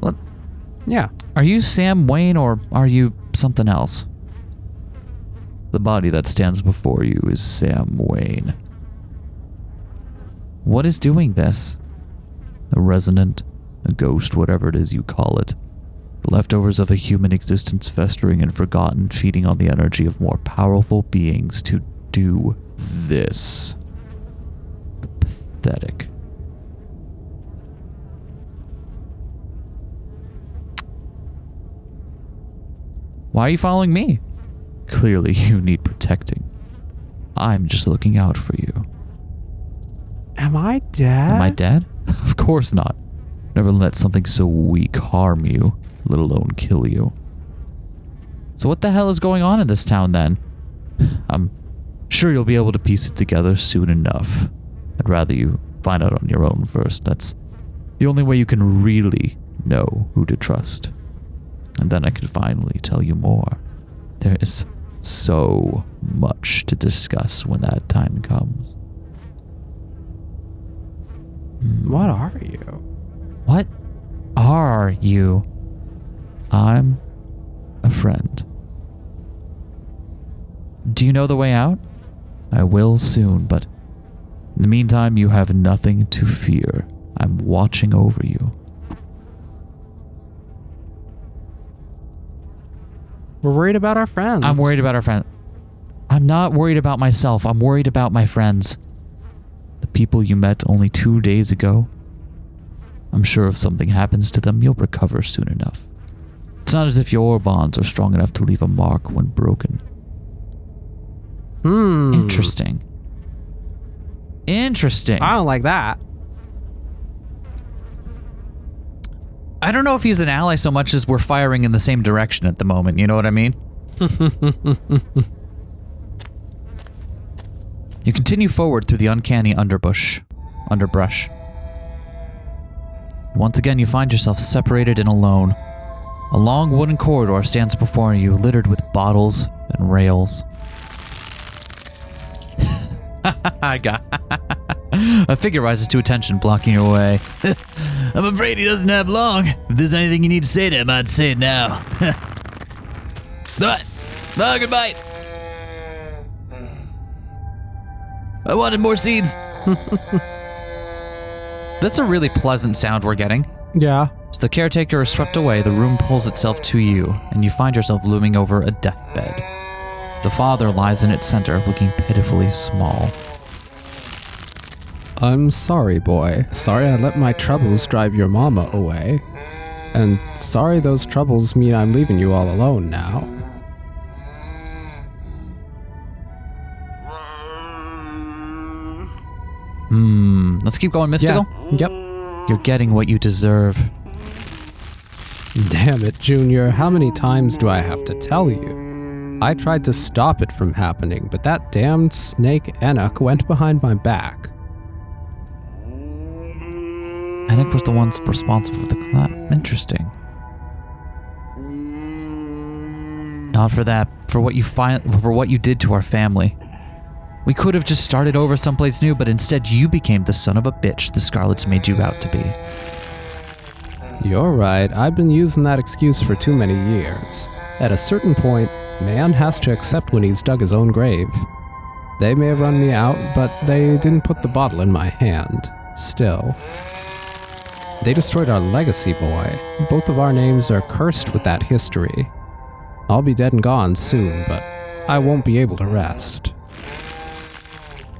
What? Yeah. Are you Sam Wayne or are you something else? The body that stands before you is Sam Wayne. What is doing this? A resonant, a ghost, whatever it is you call it. The leftovers of a human existence festering and forgotten, feeding on the energy of more powerful beings to do this. Pathetic. Why are you following me? Clearly you need protecting. I'm just looking out for you. Am I dead? Am I dead? Of course not. Never let something so weak harm you, let alone kill you. So what the hell is going on in this town then? I'm sure you'll be able to piece it together soon enough. I'd rather you find out on your own first. That's the only way you can really know who to trust. And then I can finally tell you more. There is so much to discuss when that time comes. What are you? What are you? I'm a friend. Do you know the way out? I will soon, but in the meantime, you have nothing to fear. I'm watching over you. We're worried about our friends. I'm worried about our friends. I'm not worried about myself. I'm worried about my friends. The people you met only 2 days ago. I'm sure if something happens to them, you'll recover soon enough. It's not as if your bonds are strong enough to leave a mark when broken. Interesting. Interesting. I don't like that. I don't know if he's an ally so much as we're firing in the same direction at the moment. You know what I mean? You continue forward through the uncanny underbrush. Once again, you find yourself separated and alone. A long wooden corridor stands before you, littered with bottles and rails. A figure rises to attention, blocking your way. I'm afraid he doesn't have long. If there's anything you need to say to him, I'd say it now. Goodbye. I wanted more seeds. That's a really pleasant sound we're getting. Yeah. As the caretaker is swept away, the room pulls itself to you, and you find yourself looming over a deathbed. The father lies in its center, looking pitifully small. I'm sorry, boy. Sorry I let my troubles drive your mama away. And sorry those troubles mean I'm leaving you all alone now. Let's keep going mystical. Yeah. Yep. You're getting what you deserve. Damn it, Junior. How many times do I have to tell you? I tried to stop it from happening, but that damned snake Enoch went behind my back. Enoch was the one responsible for the collapse. Interesting. Not for that. For what you did to our family. We could have just started over someplace new, but instead you became the son of a bitch the Scarlets made you out to be. You're right. I've been using that excuse for too many years. At a certain point, man has to accept when he's dug his own grave. They may have run me out, but they didn't put the bottle in my hand. Still. They destroyed our legacy, boy. Both of our names are cursed with that history. I'll be dead and gone soon, but I won't be able to rest.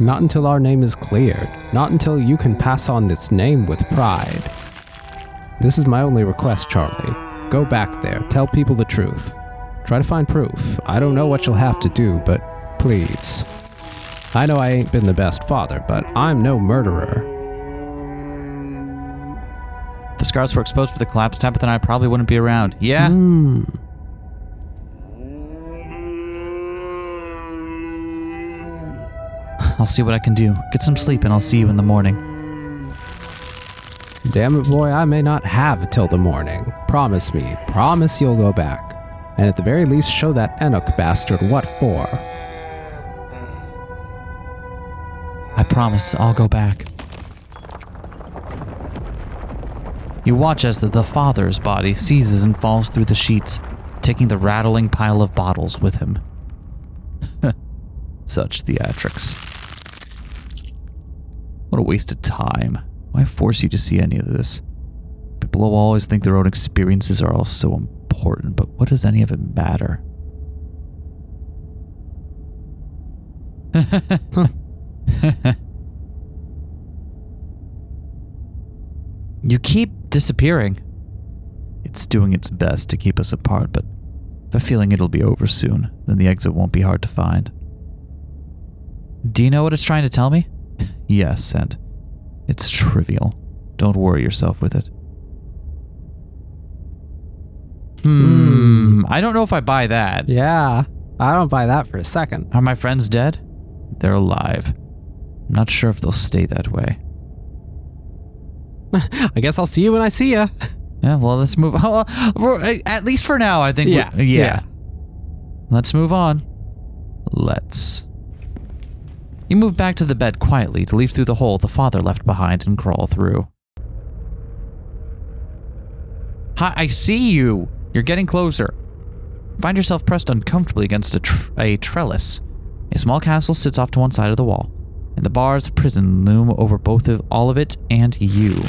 Not until our name is cleared. Not until you can pass on this name with pride. This is my only request, Charlie. Go back there. Tell people the truth. Try to find proof. I don't know what you'll have to do, but please. I know I ain't been the best father, but I'm no murderer. If the Scarlets were exposed for the collapse, Tabitha and I probably wouldn't be around. Yeah? I'll see what I can do. Get some sleep and I'll see you in the morning. Damn it, boy, I may not have till the morning. Promise me. Promise you'll go back. And at the very least show that Enoch bastard what for. I promise I'll go back. You watch as the father's body seizes and falls through the sheets, taking the rattling pile of bottles with him. Such theatrics. What a waste of time. Why force you to see any of this? People will always think their own experiences are all so important, but what does any of it matter? You keep disappearing. It's doing its best to keep us apart, but I have a feeling it'll be over soon. Then the exit won't be hard to find. Do you know what it's trying to tell me? Yes, and it's trivial. Don't worry yourself with it. I don't know if I buy that. Yeah, I don't buy that for a second. Are my friends dead? They're alive. I'm not sure if they'll stay that way. I guess I'll see you when I see ya. Yeah, well, let's move on. At least for now, I think. Yeah. Let's move on. Let's. You move back to the bed quietly to leaf through the hole the father left behind and crawl through. Hi, I see you! You're getting closer. Find yourself pressed uncomfortably against a trellis. A small castle sits off to one side of the wall, and the bars of prison loom over all of it and you.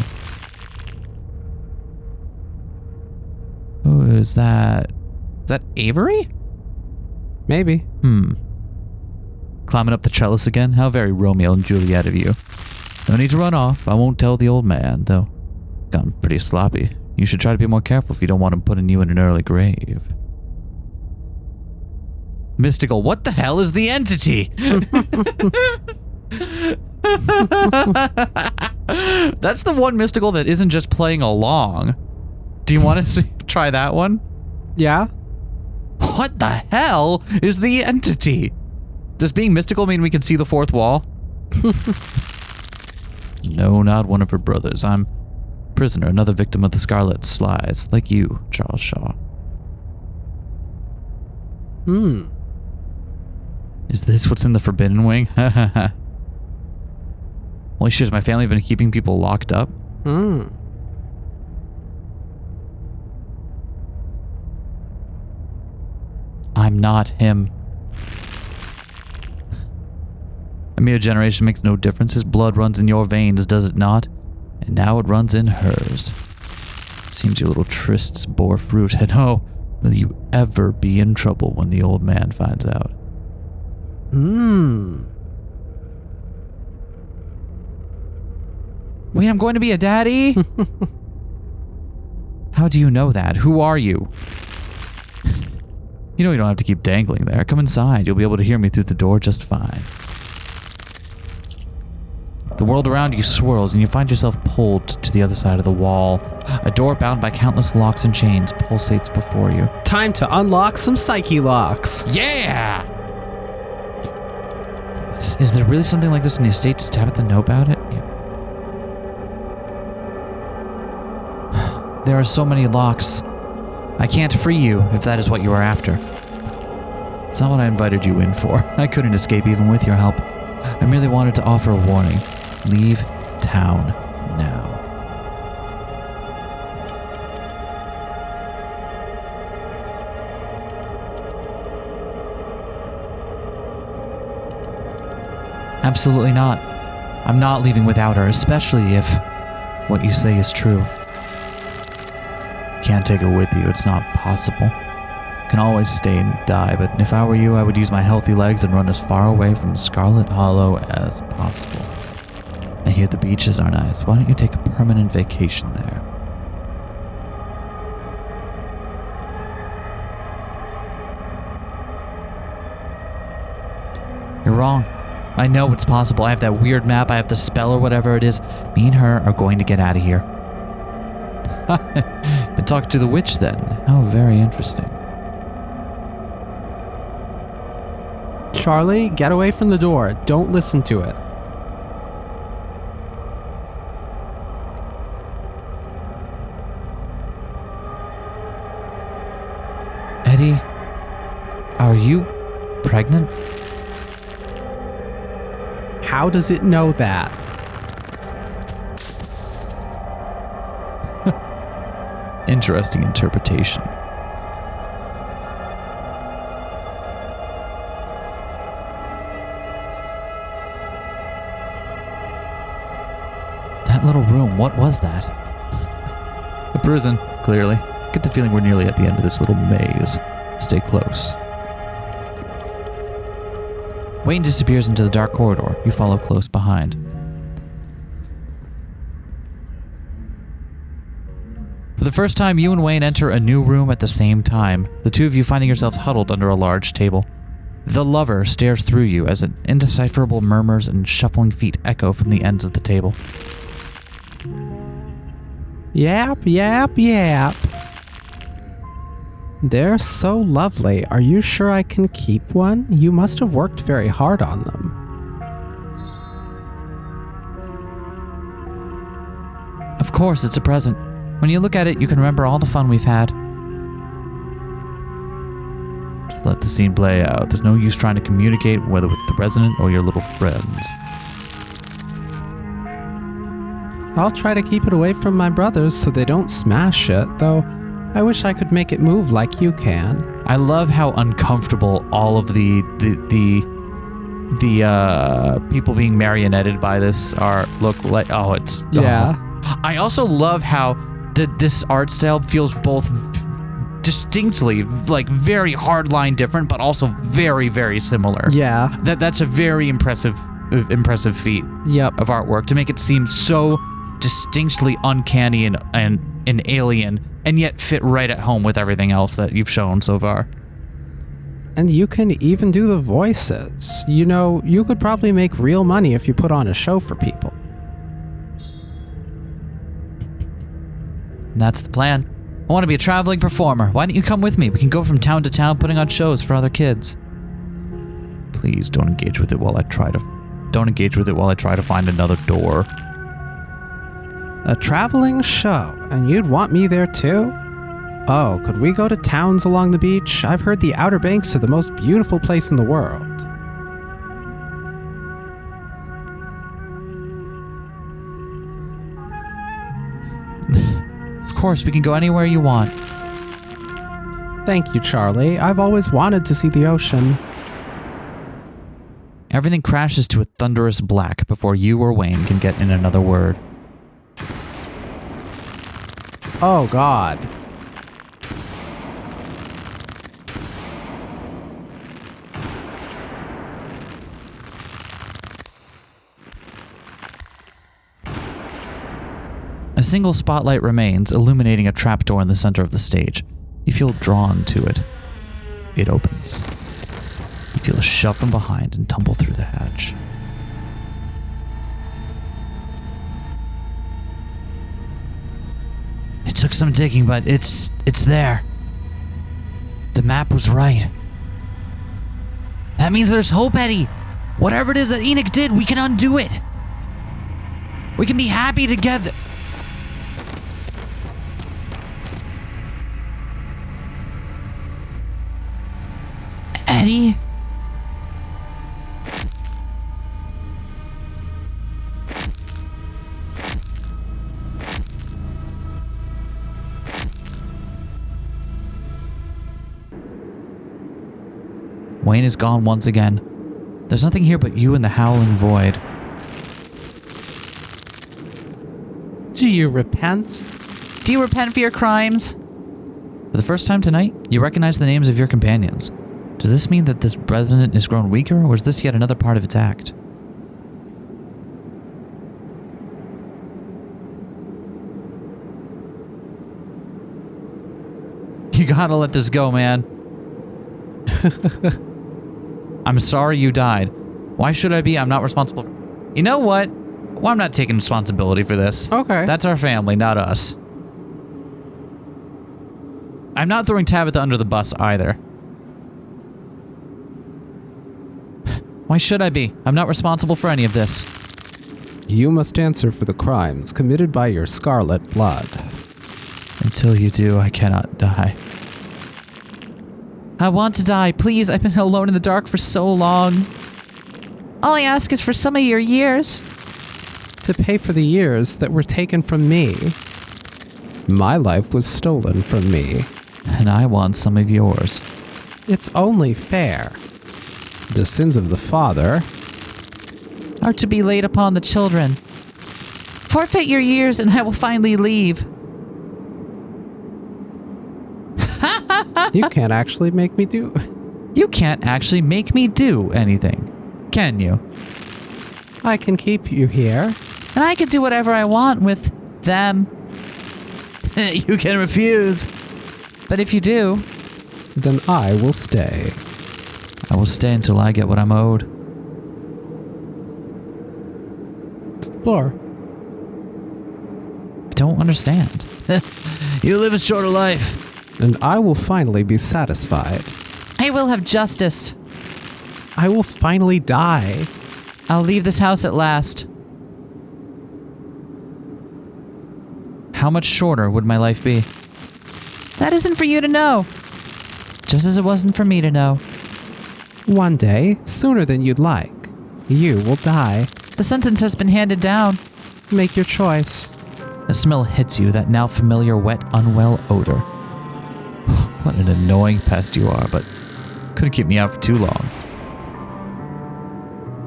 Who is that? Is that Avery? Maybe. Climbing up the trellis again? How very Romeo and Juliet of you. No need to run off. I won't tell the old man, though. Gotten pretty sloppy. You should try to be more careful if you don't want him putting you in an early grave. Mystical, what the hell is the entity? That's the one mystical that isn't just playing along. Do you want to try that one? Yeah? What the hell is the entity? Does being mystical mean we can see the fourth wall? No, not one of her brothers. I'm a prisoner, another victim of the Scarlet Slides, like you, Charles Shaw. Is this what's in the Forbidden Wing? Holy shit, has my family been keeping people locked up? I'm not him. A mere generation makes no difference. His blood runs in your veins, does it not? And now it runs in hers. Seems your little trysts bore fruit, and oh, will you ever be in trouble when the old man finds out? Wait, I'm going to be a daddy? How do you know that? Who are you? You know you don't have to keep dangling there. Come inside. You'll be able to hear me through the door just fine. The world around you swirls and you find yourself pulled to the other side of the wall. A door bound by countless locks and chains pulsates before you. Time to unlock some psyche locks. Yeah! Is there really something like this in the estate? Does Tabitha know about it? Yeah. There are so many locks. I can't free you if that is what you are after. It's not what I invited you in for. I couldn't escape even with your help. I merely wanted to offer a warning. Leave town now. Absolutely not. I'm not leaving without her, especially if what you say is true. Can't take her with you, it's not possible. Can always stay and die, but if I were you, I would use my healthy legs and run as far away from Scarlet Hollow as possible. I hear the beaches are nice. Why don't you take a permanent vacation there? You're wrong. I know it's possible. I have that weird map. I have the spell or whatever it is. Me and her are going to get out of here. Been talking to the witch then. How very interesting. Charlie, get away from the door. Don't listen to it. Eddie, are you pregnant? How does it know that? Interesting interpretation. That little room, what was that? A prison, clearly. Get the feeling we're nearly at the end of this little maze. Stay close. Wayne disappears into the dark corridor. You follow close behind. For the first time, you and Wayne enter a new room at the same time, the two of you finding yourselves huddled under a large table. The lover stares through you as indecipherable murmurs and shuffling feet echo from the ends of the table. Yap, yap, yap. They're so lovely. Are you sure I can keep one? You must have worked very hard on them. Of course, it's a present. When you look at it, you can remember all the fun we've had. Just let the scene play out. There's no use trying to communicate, whether with the resident or your little friends. I'll try to keep it away from my brothers so they don't smash it, though I wish I could make it move like you can. I love how uncomfortable all of the people being marionetted by this look like. Oh, it's Yeah. I also love how this art style feels both distinctly like very hardline different, but also very, very similar. Yeah. That's a very impressive feat Yep. of artwork to make it seem so distinctly uncanny and alien, and yet fit right at home with everything else that you've shown so far. And you can even do the voices. You know, you could probably make real money if you put on a show for people. And that's the plan. I want to be a traveling performer. Why don't you come with me? We can go from town to town putting on shows for other kids. Please don't engage with it while I try to find another door. A traveling show, and you'd want me there too? Oh, could we go to towns along the beach? I've heard the Outer Banks are the most beautiful place in the world. Of course, we can go anywhere you want. Thank you, Charlie. I've always wanted to see the ocean. Everything crashes to a thunderous black before you or Wayne can get in another word. Oh, God. A single spotlight remains, illuminating a trapdoor in the center of the stage. You feel drawn to it. It opens. You feel a shove from behind and tumble through the hatch. It took some digging, but it's there. The map was right. That means there's hope, Eddie. Whatever it is that Enoch did, we can undo it. We can be happy together. Eddie? Wayne is gone once again. There's nothing here but you and the howling void. Do you repent? Do you repent for your crimes? For the first time tonight, you recognize the names of your companions. Does this mean that this resident has grown weaker, or is this yet another part of its act? You gotta let this go, man. I'm sorry you died. Why should I be? I'm not responsible. You know what? Well, I'm not taking responsibility for this. Okay. That's our family, not us. I'm not throwing Tabitha under the bus either. Why should I be? I'm not responsible for any of this. You must answer for the crimes committed by your scarlet blood. Until you do, I cannot die. I want to die. Please, I've been alone in the dark for so long. All I ask is for some of your years. To pay for the years that were taken from me. My life was stolen from me. And I want some of yours. It's only fair. The sins of the father Are to be laid upon the children. Forfeit your years and I will finally leave. You can't actually make me do. You can't actually make me do anything, can you? I can keep you here. And I can do whatever I want with them. You can refuse. But if you do, Then I will stay. I will stay until I get what I'm owed. To the floor. I don't understand. You live a shorter life. And I will finally be satisfied. I will have justice. I will finally die. I'll leave this house at last. How much shorter would my life be? That isn't for you to know. Just as it wasn't for me to know. One day, sooner than you'd like, you will die. The sentence has been handed down. Make your choice. A smell hits you, that now familiar wet, unwell odor. What an annoying pest you are, but couldn't keep me out for too long.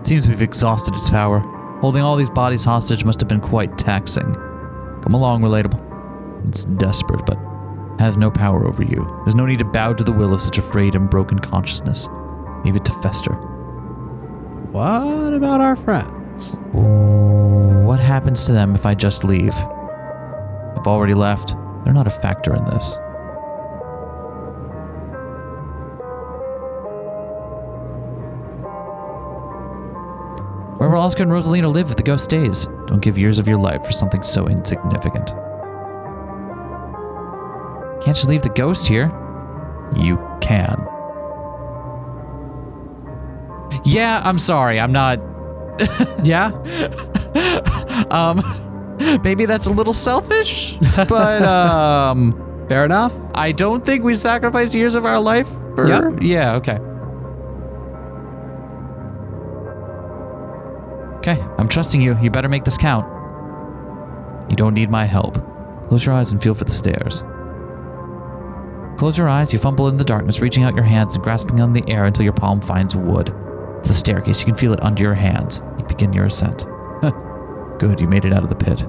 It seems we've exhausted its power. Holding all these bodies hostage must have been quite taxing. Come along, Relatable. It's desperate, but has no power over you. There's no need to bow to the will of such a frayed and broken consciousness. Leave it to fester. What about our friends? What happens to them if I just leave? I've already left. They're not a factor in this. Where will Oscar and Rosalina live if the ghost stays? Don't give years of your life for something so insignificant. Can't just leave the ghost here. You can. Yeah, I'm sorry. I'm not... Yeah? Maybe that's a little selfish, but, Fair enough. I don't think we sacrifice years of our life for... Yep. Yeah, okay. Okay, I'm trusting you. You better make this count. You don't need my help. Close your eyes and feel for the stairs. Close your eyes, you fumble in the darkness, reaching out your hands and grasping on the air until your palm finds wood. It's a staircase, you can feel it under your hands. You begin your ascent. Good, you made it out of the pit.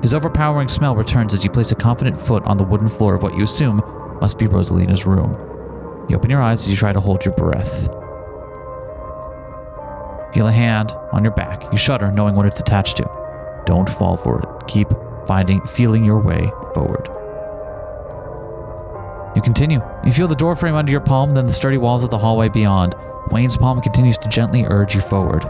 His overpowering smell returns as you place a confident foot on the wooden floor of what you assume must be Rosalina's room. You open your eyes as you try to hold your breath. Feel a hand on your back. You shudder, knowing what it's attached to. Don't fall for it. Keep feeling your way forward. You continue. You feel the door frame under your palm, then the sturdy walls of the hallway beyond. Wayne's palm continues to gently urge you forward.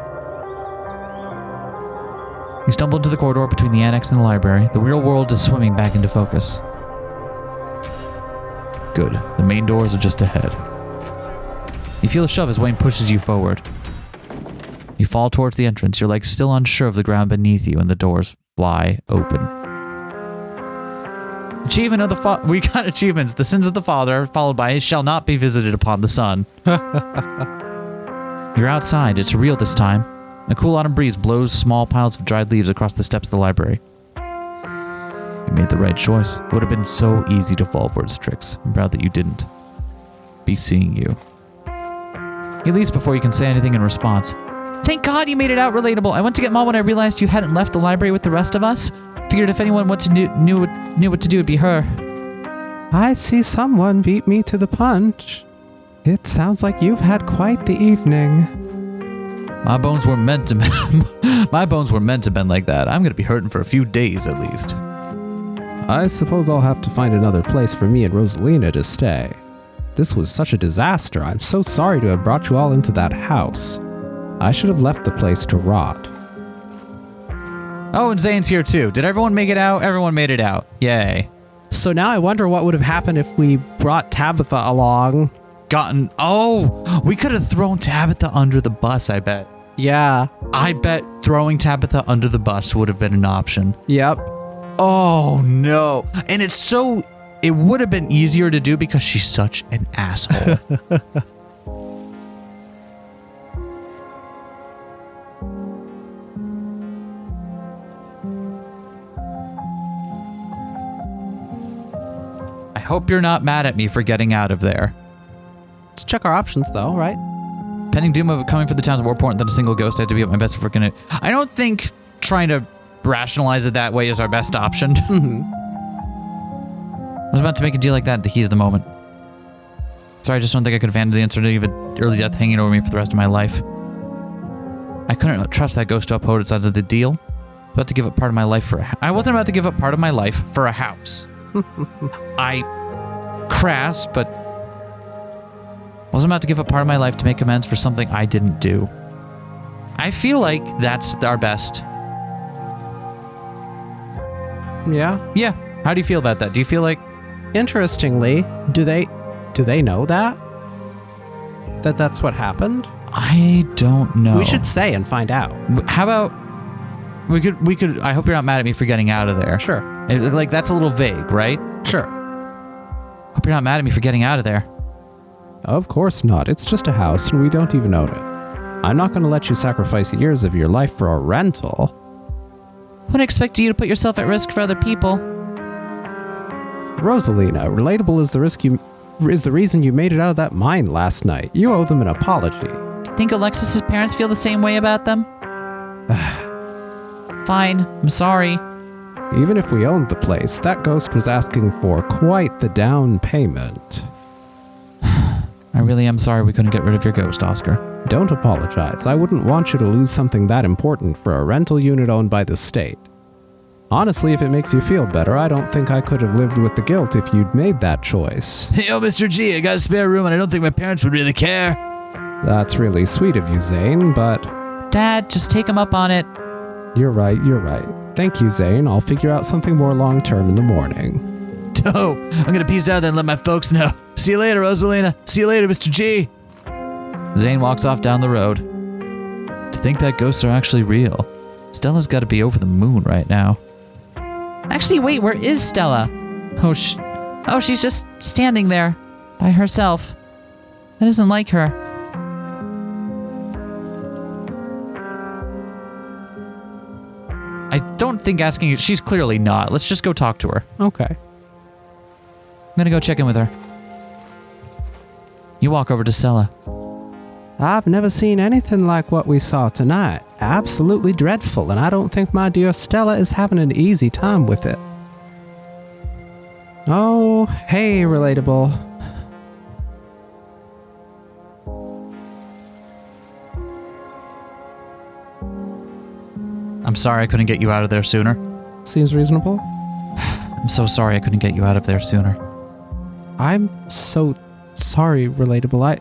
You stumble into the corridor between the annex and the library. The real world is swimming back into focus. Good. The main doors are just ahead. You feel a shove as Wayne pushes you forward. You fall towards the entrance, your legs still unsure of the ground beneath you, and the doors fly open. Achievement of the we got achievements. The sins of the father, followed by shall not be visited upon the son. You're outside. It's real this time. A cool autumn breeze blows small piles of dried leaves across the steps of the library. You made the right choice. It would have been so easy to fall for its tricks. I'm proud that you didn't. Be seeing you. He leaves before you can say anything in response. Thank God you made it out, Relatable. I went to get Mom when I realized you hadn't left the library with the rest of us. Figured if anyone knew what to do, it'd be her. I see someone beat me to the punch. It sounds like you've had quite the evening. My bones were meant to bend like that. I'm gonna be hurting for a few days at least. I suppose I'll have to find another place for me and Rosalina to stay. This was such a disaster. I'm so sorry to have brought you all into that house. I should have left the place to rot. Oh, and Zane's here too. Did everyone make it out? Everyone made it out. Yay. So now I wonder what would have happened if we brought Tabitha along. We could have thrown Tabitha under the bus, I bet. Yeah. I bet throwing Tabitha under the bus would have been an option. Yep. Oh, no. And it would have been easier to do because she's such an asshole. I hope you're not mad at me for getting out of there. Let's check our options though, right? Pending doom of coming for the town is more important than a single ghost. I have to be at my best if we're gonna... I don't think trying to rationalize it that way is our best option. Mm-hmm. I was about to make a deal like that at the heat of the moment. Sorry, I just don't think I could have handled the uncertainty of an early death hanging over me for the rest of my life. I couldn't trust that ghost to uphold its end of the deal. I was about to give up part of my life for I wasn't about to give up part of my life for a house. Crass, but I wasn't about to give up part of my life to make amends for something I didn't do. I feel like that's our best. Yeah. Yeah. How do you feel about that? Do you feel like... Interestingly, do they know that that's what happened? I don't know. We should say and find out. How about we could I hope you're not mad at me for getting out of there. Sure. Like that's a little vague, right? Sure. Hope you're not mad at me for getting out of there. Of course not. It's just a house and we don't even own it. I'm not going to let you sacrifice years of your life for a rental. Wouldn't expect you to put yourself at risk for other people. Rosalina, Relatable is the reason you made it out of that mine last night. You owe them an apology. Do you think Alexis's parents feel the same way about them? Fine, I'm sorry. Even if we owned the place, that ghost was asking for quite the down payment. I really am sorry we couldn't get rid of your ghost, Oscar. Don't apologize. I wouldn't want you to lose something that important for a rental unit owned by the state. Honestly, if it makes you feel better, I don't think I could have lived with the guilt if you'd made that choice. Yo, Mr. G, I got a spare room and I don't think my parents would really care. That's really sweet of you, Zane, but... Dad, just take him up on it. You're right. Thank you, Zane. I'll figure out something more long-term in the morning. Dope. I'm gonna peace out then and let my folks know. See you later, Rosalina. See you later, Mr. G. Zane walks off down the road. To think that ghosts are actually real. Stella's got to be over the moon right now. Actually, wait, where is Stella? Oh, she's just standing there by herself. That isn't like her. I don't think asking... She's clearly not. Let's just go talk to her. Okay. I'm gonna go check in with her. You walk over to Stella. I've never seen anything like what we saw tonight. Absolutely dreadful, and I don't think my dear Stella is having an easy time with it. Oh, hey, Relatable. I'm sorry I couldn't get you out of there sooner. Seems reasonable. I'm so sorry I couldn't get you out of there sooner. I'm so sorry, Relatable. I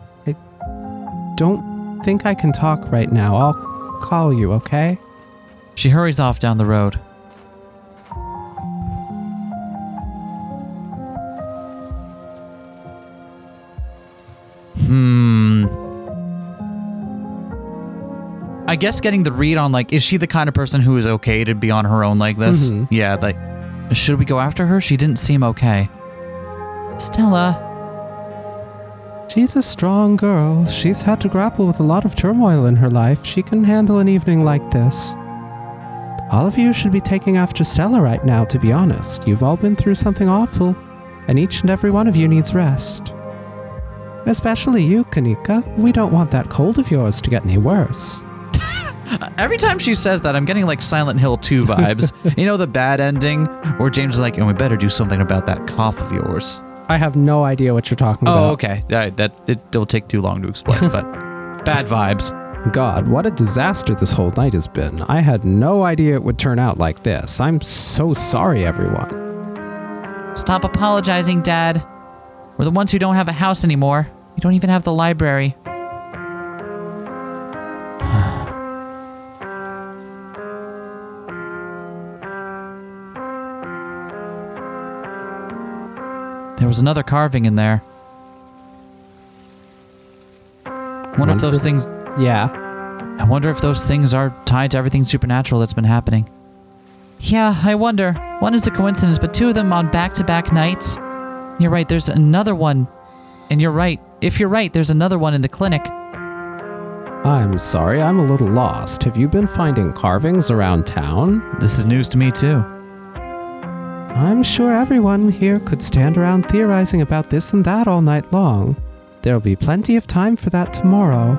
don't think I can talk right now. I'll call you, okay? She hurries off down the road. I guess getting the read on, like, is she the kind of person who is okay to be on her own like this? Mm-hmm. Yeah, like, should we go after her? She didn't seem okay. Stella. She's a strong girl. She's had to grapple with a lot of turmoil in her life. She can handle an evening like this. All of you should be taking after Stella right now, to be honest. You've all been through something awful, and each and every one of you needs rest. Especially you, Kanika. We don't want that cold of yours to get any worse. Every time she says that, I'm getting like Silent Hill 2 vibes. You know, the bad ending where James is like, and we better do something about that cough of yours. I have no idea what you're talking about. Oh, okay. It'll take too long to explain, but bad vibes. God, what a disaster this whole night has been. I had no idea it would turn out like this. I'm so sorry, everyone. Stop apologizing, Dad. We're the ones who don't have a house anymore. We don't even have the library. There was another carving in there. Wonder if those things... Yeah. I wonder if those things are tied to everything supernatural that's been happening. Yeah, I wonder. One is a coincidence, but two of them on back-to-back nights. You're right, there's another one. And you're right. If you're right, there's another one in the clinic. I'm sorry, I'm a little lost. Have you been finding carvings around town? This is news to me, too. I'm sure everyone here could stand around theorizing about this and that all night long. There'll be plenty of time for that tomorrow.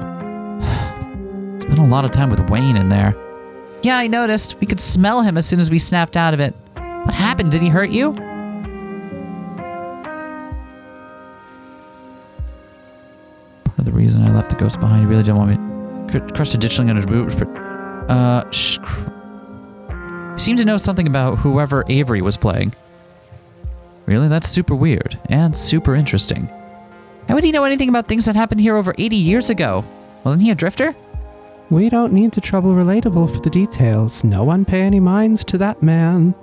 Spent a lot of time with Wayne in there. Yeah, I noticed. We could smell him as soon as we snapped out of it. What happened? Did he hurt you? Part of the reason I left the ghost behind, he really didn't want me to crush the ditchling on his boot. Seemed to know something about whoever Avery was playing. Really? That's super weird and super interesting. How would he know anything about things that happened here over 80 years ago? Wasn't he a drifter? We don't need to trouble Relatable for the details. No one pay any mind to that man.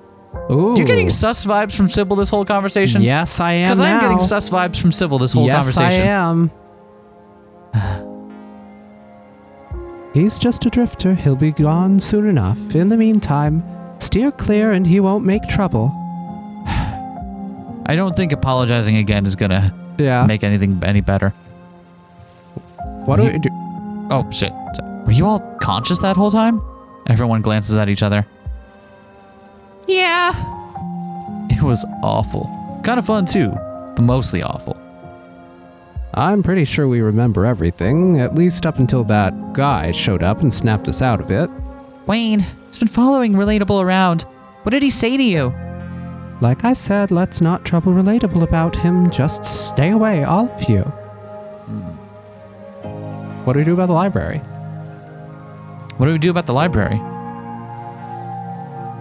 Ooh. You're getting sus vibes from Sybil this whole conversation? Yes, I am. Because I'm getting sus vibes from Sybil this whole conversation. Yes, I am. He's just a drifter. He'll be gone soon enough. In the meantime, steer clear and he won't make trouble. I don't think apologizing again is gonna make anything any better. What do we do? Oh, shit. Were you all conscious that whole time? Everyone glances at each other. Yeah. It was awful. Kind of fun, too, but mostly awful. I'm pretty sure we remember everything, at least up until that guy showed up and snapped us out of it. Wayne, he's been following Relatable around. What did he say to you? Like I said, let's not trouble Relatable about him. Just stay away, all of you. What do we do about the library? What do we do about the library?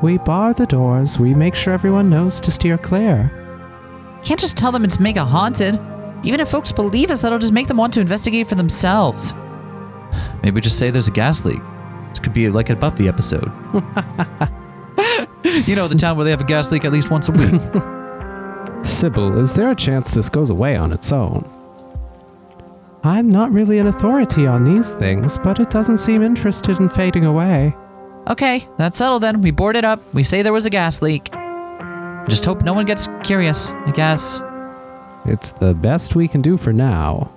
We bar the doors. We make sure everyone knows to steer clear. Can't just tell them it's mega haunted. Even if folks believe us, that'll just make them want to investigate for themselves. Maybe we just say there's a gas leak. It could be like a Buffy episode. You know, the town where they have a gas leak at least once a week. Sybil, is there a chance this goes away on its own? I'm not really an authority on these things, but it doesn't seem interested in fading away. Okay, that's settled then. We board it up. We say there was a gas leak. Just hope no one gets curious, I guess. It's the best we can do for now.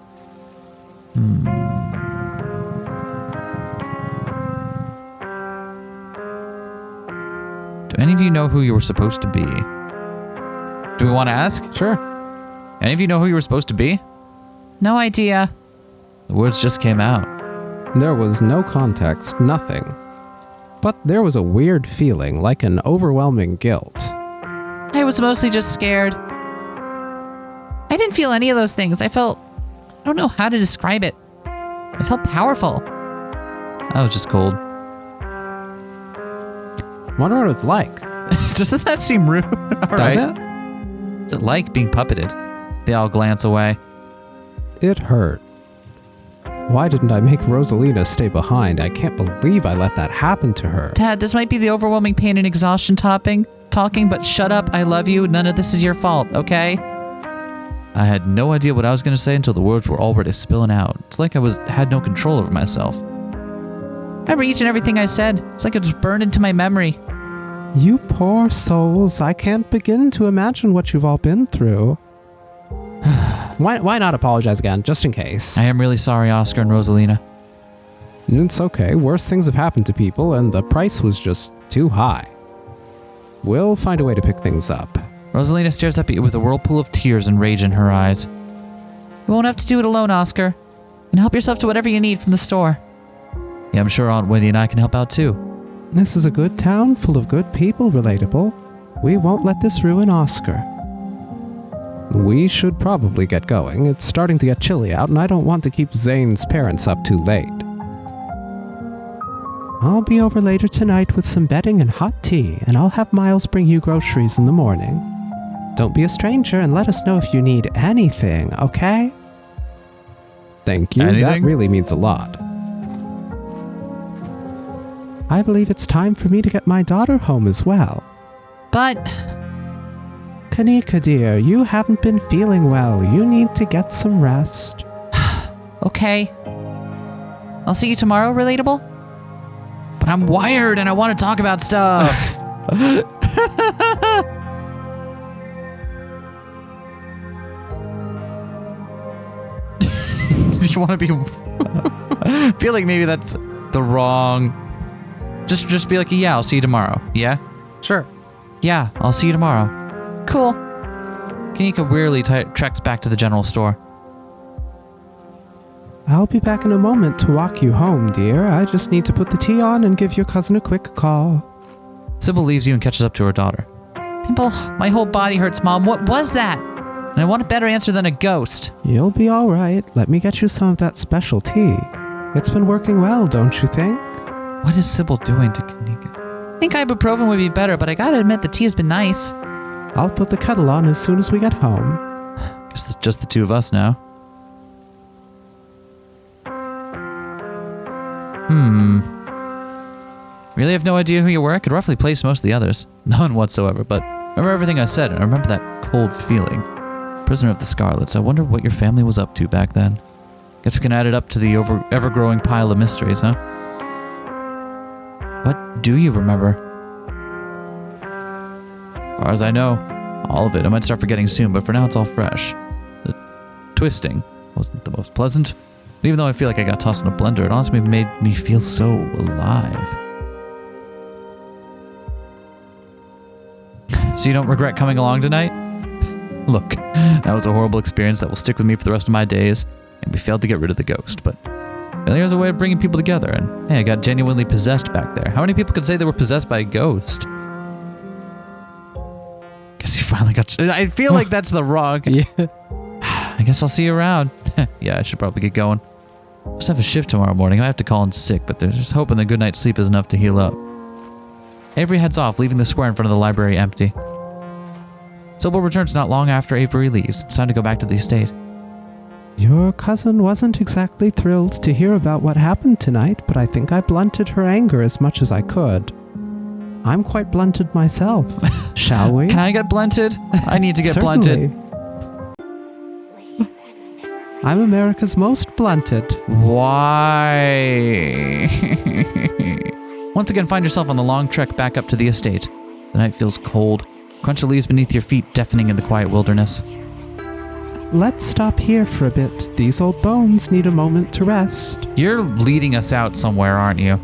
Do any of you know who you were supposed to be? Do we want to ask? Sure. Any of you know who you were supposed to be? No idea. The words just came out. There was no context, nothing. But there was a weird feeling, like an overwhelming guilt. I was mostly just scared. I didn't feel any of those things. I don't know how to describe it. I felt powerful. I was just cold. Wonder what it's like. Doesn't that seem rude? Does it? What's it like being puppeted? They all glance away. It hurt. Why didn't I make Rosalina stay behind? I can't believe I let that happen to her. Dad, this might be the overwhelming pain and exhaustion talking, but shut up. I love you. None of this is your fault, okay? I had no idea what I was going to say until the words were already spilling out. It's like I had no control over myself. I remember each and everything I said. It's like it was burned into my memory. You poor souls. I can't begin to imagine what you've all been through. Why not apologize again, just in case? I am really sorry, Oscar and Rosalina. It's okay. Worse things have happened to people, and the price was just too high. We'll find a way to pick things up. Rosalina stares up at you with a whirlpool of tears and rage in her eyes. You won't have to do it alone, Oscar. And help yourself to whatever you need from the store. Yeah, I'm sure Aunt Wendy and I can help out too. This is a good town full of good people, Relatable. We won't let this ruin Oscar. We should probably get going. It's starting to get chilly out, and I don't want to keep Zane's parents up too late. I'll be over later tonight with some bedding and hot tea, and I'll have Miles bring you groceries in the morning. Don't be a stranger and let us know if you need anything, okay? Thank you. Anything? That really means a lot. I believe it's time for me to get my daughter home as well. But Kanika, dear, you haven't been feeling well. You need to get some rest. okay. I'll see you tomorrow, Relatable? But I'm wired and I want to talk about stuff. You want to be... I feel like maybe that's the wrong... Just be like, yeah, I'll see you tomorrow. Yeah? Sure. Yeah, I'll see you tomorrow. Cool. Kanika wearily treks back to the general store. I'll be back in a moment to walk you home, dear. I just need to put the tea on and give your cousin a quick call. Sybil leaves you and catches up to her daughter. Pimple, my whole body hurts, Mom. What was that? And I want a better answer than a ghost. You'll be all right. Let me get you some of that special tea. It's been working well, don't you think? What is Sybil doing to Kanika? I think ibuprofen would be better, but I gotta admit the tea has been nice. I'll put the kettle on as soon as we get home. Guess it's just the two of us now. Really have no idea who you were? I could roughly place most of the others. None whatsoever, but remember everything I said, and I remember that cold feeling. Prisoner of the Scarlets. I wonder what your family was up to back then. Guess we can add it up to the ever-growing pile of mysteries, huh? What do you remember? As far as I know, all of it. I might start forgetting soon, but for now it's all fresh. The twisting wasn't the most pleasant. Even though I feel like I got tossed in a blender, it honestly made me feel so alive. So you don't regret coming along tonight? Look, that was a horrible experience that will stick with me for the rest of my days, and we failed to get rid of the ghost, but failure is a way of bringing people together, and hey, I got genuinely possessed back there. How many people could say they were possessed by a ghost? Guess you finally got... I feel like that's the wrong... Yeah. I guess I'll see you around. Yeah, I should probably get going. I just have a shift tomorrow morning. I have to call in sick, but there's just hoping the good night's sleep is enough to heal up. Avery heads off, leaving the square in front of the library empty. Sybil returns not long after Avery leaves. It's time to go back to the estate. Your cousin wasn't exactly thrilled to hear about what happened tonight, but I think I blunted her anger as much as I could. I'm quite blunted myself. Shall we? Can I get blunted? I need to get Certainly. blunted. I'm America's most blunted. Why? Once again, find yourself on the long trek back up to the estate. The night feels cold. Crunch of leaves beneath your feet, deafening in the quiet wilderness. Let's stop here for a bit. These old bones need a moment to rest. You're leading us out somewhere, aren't you?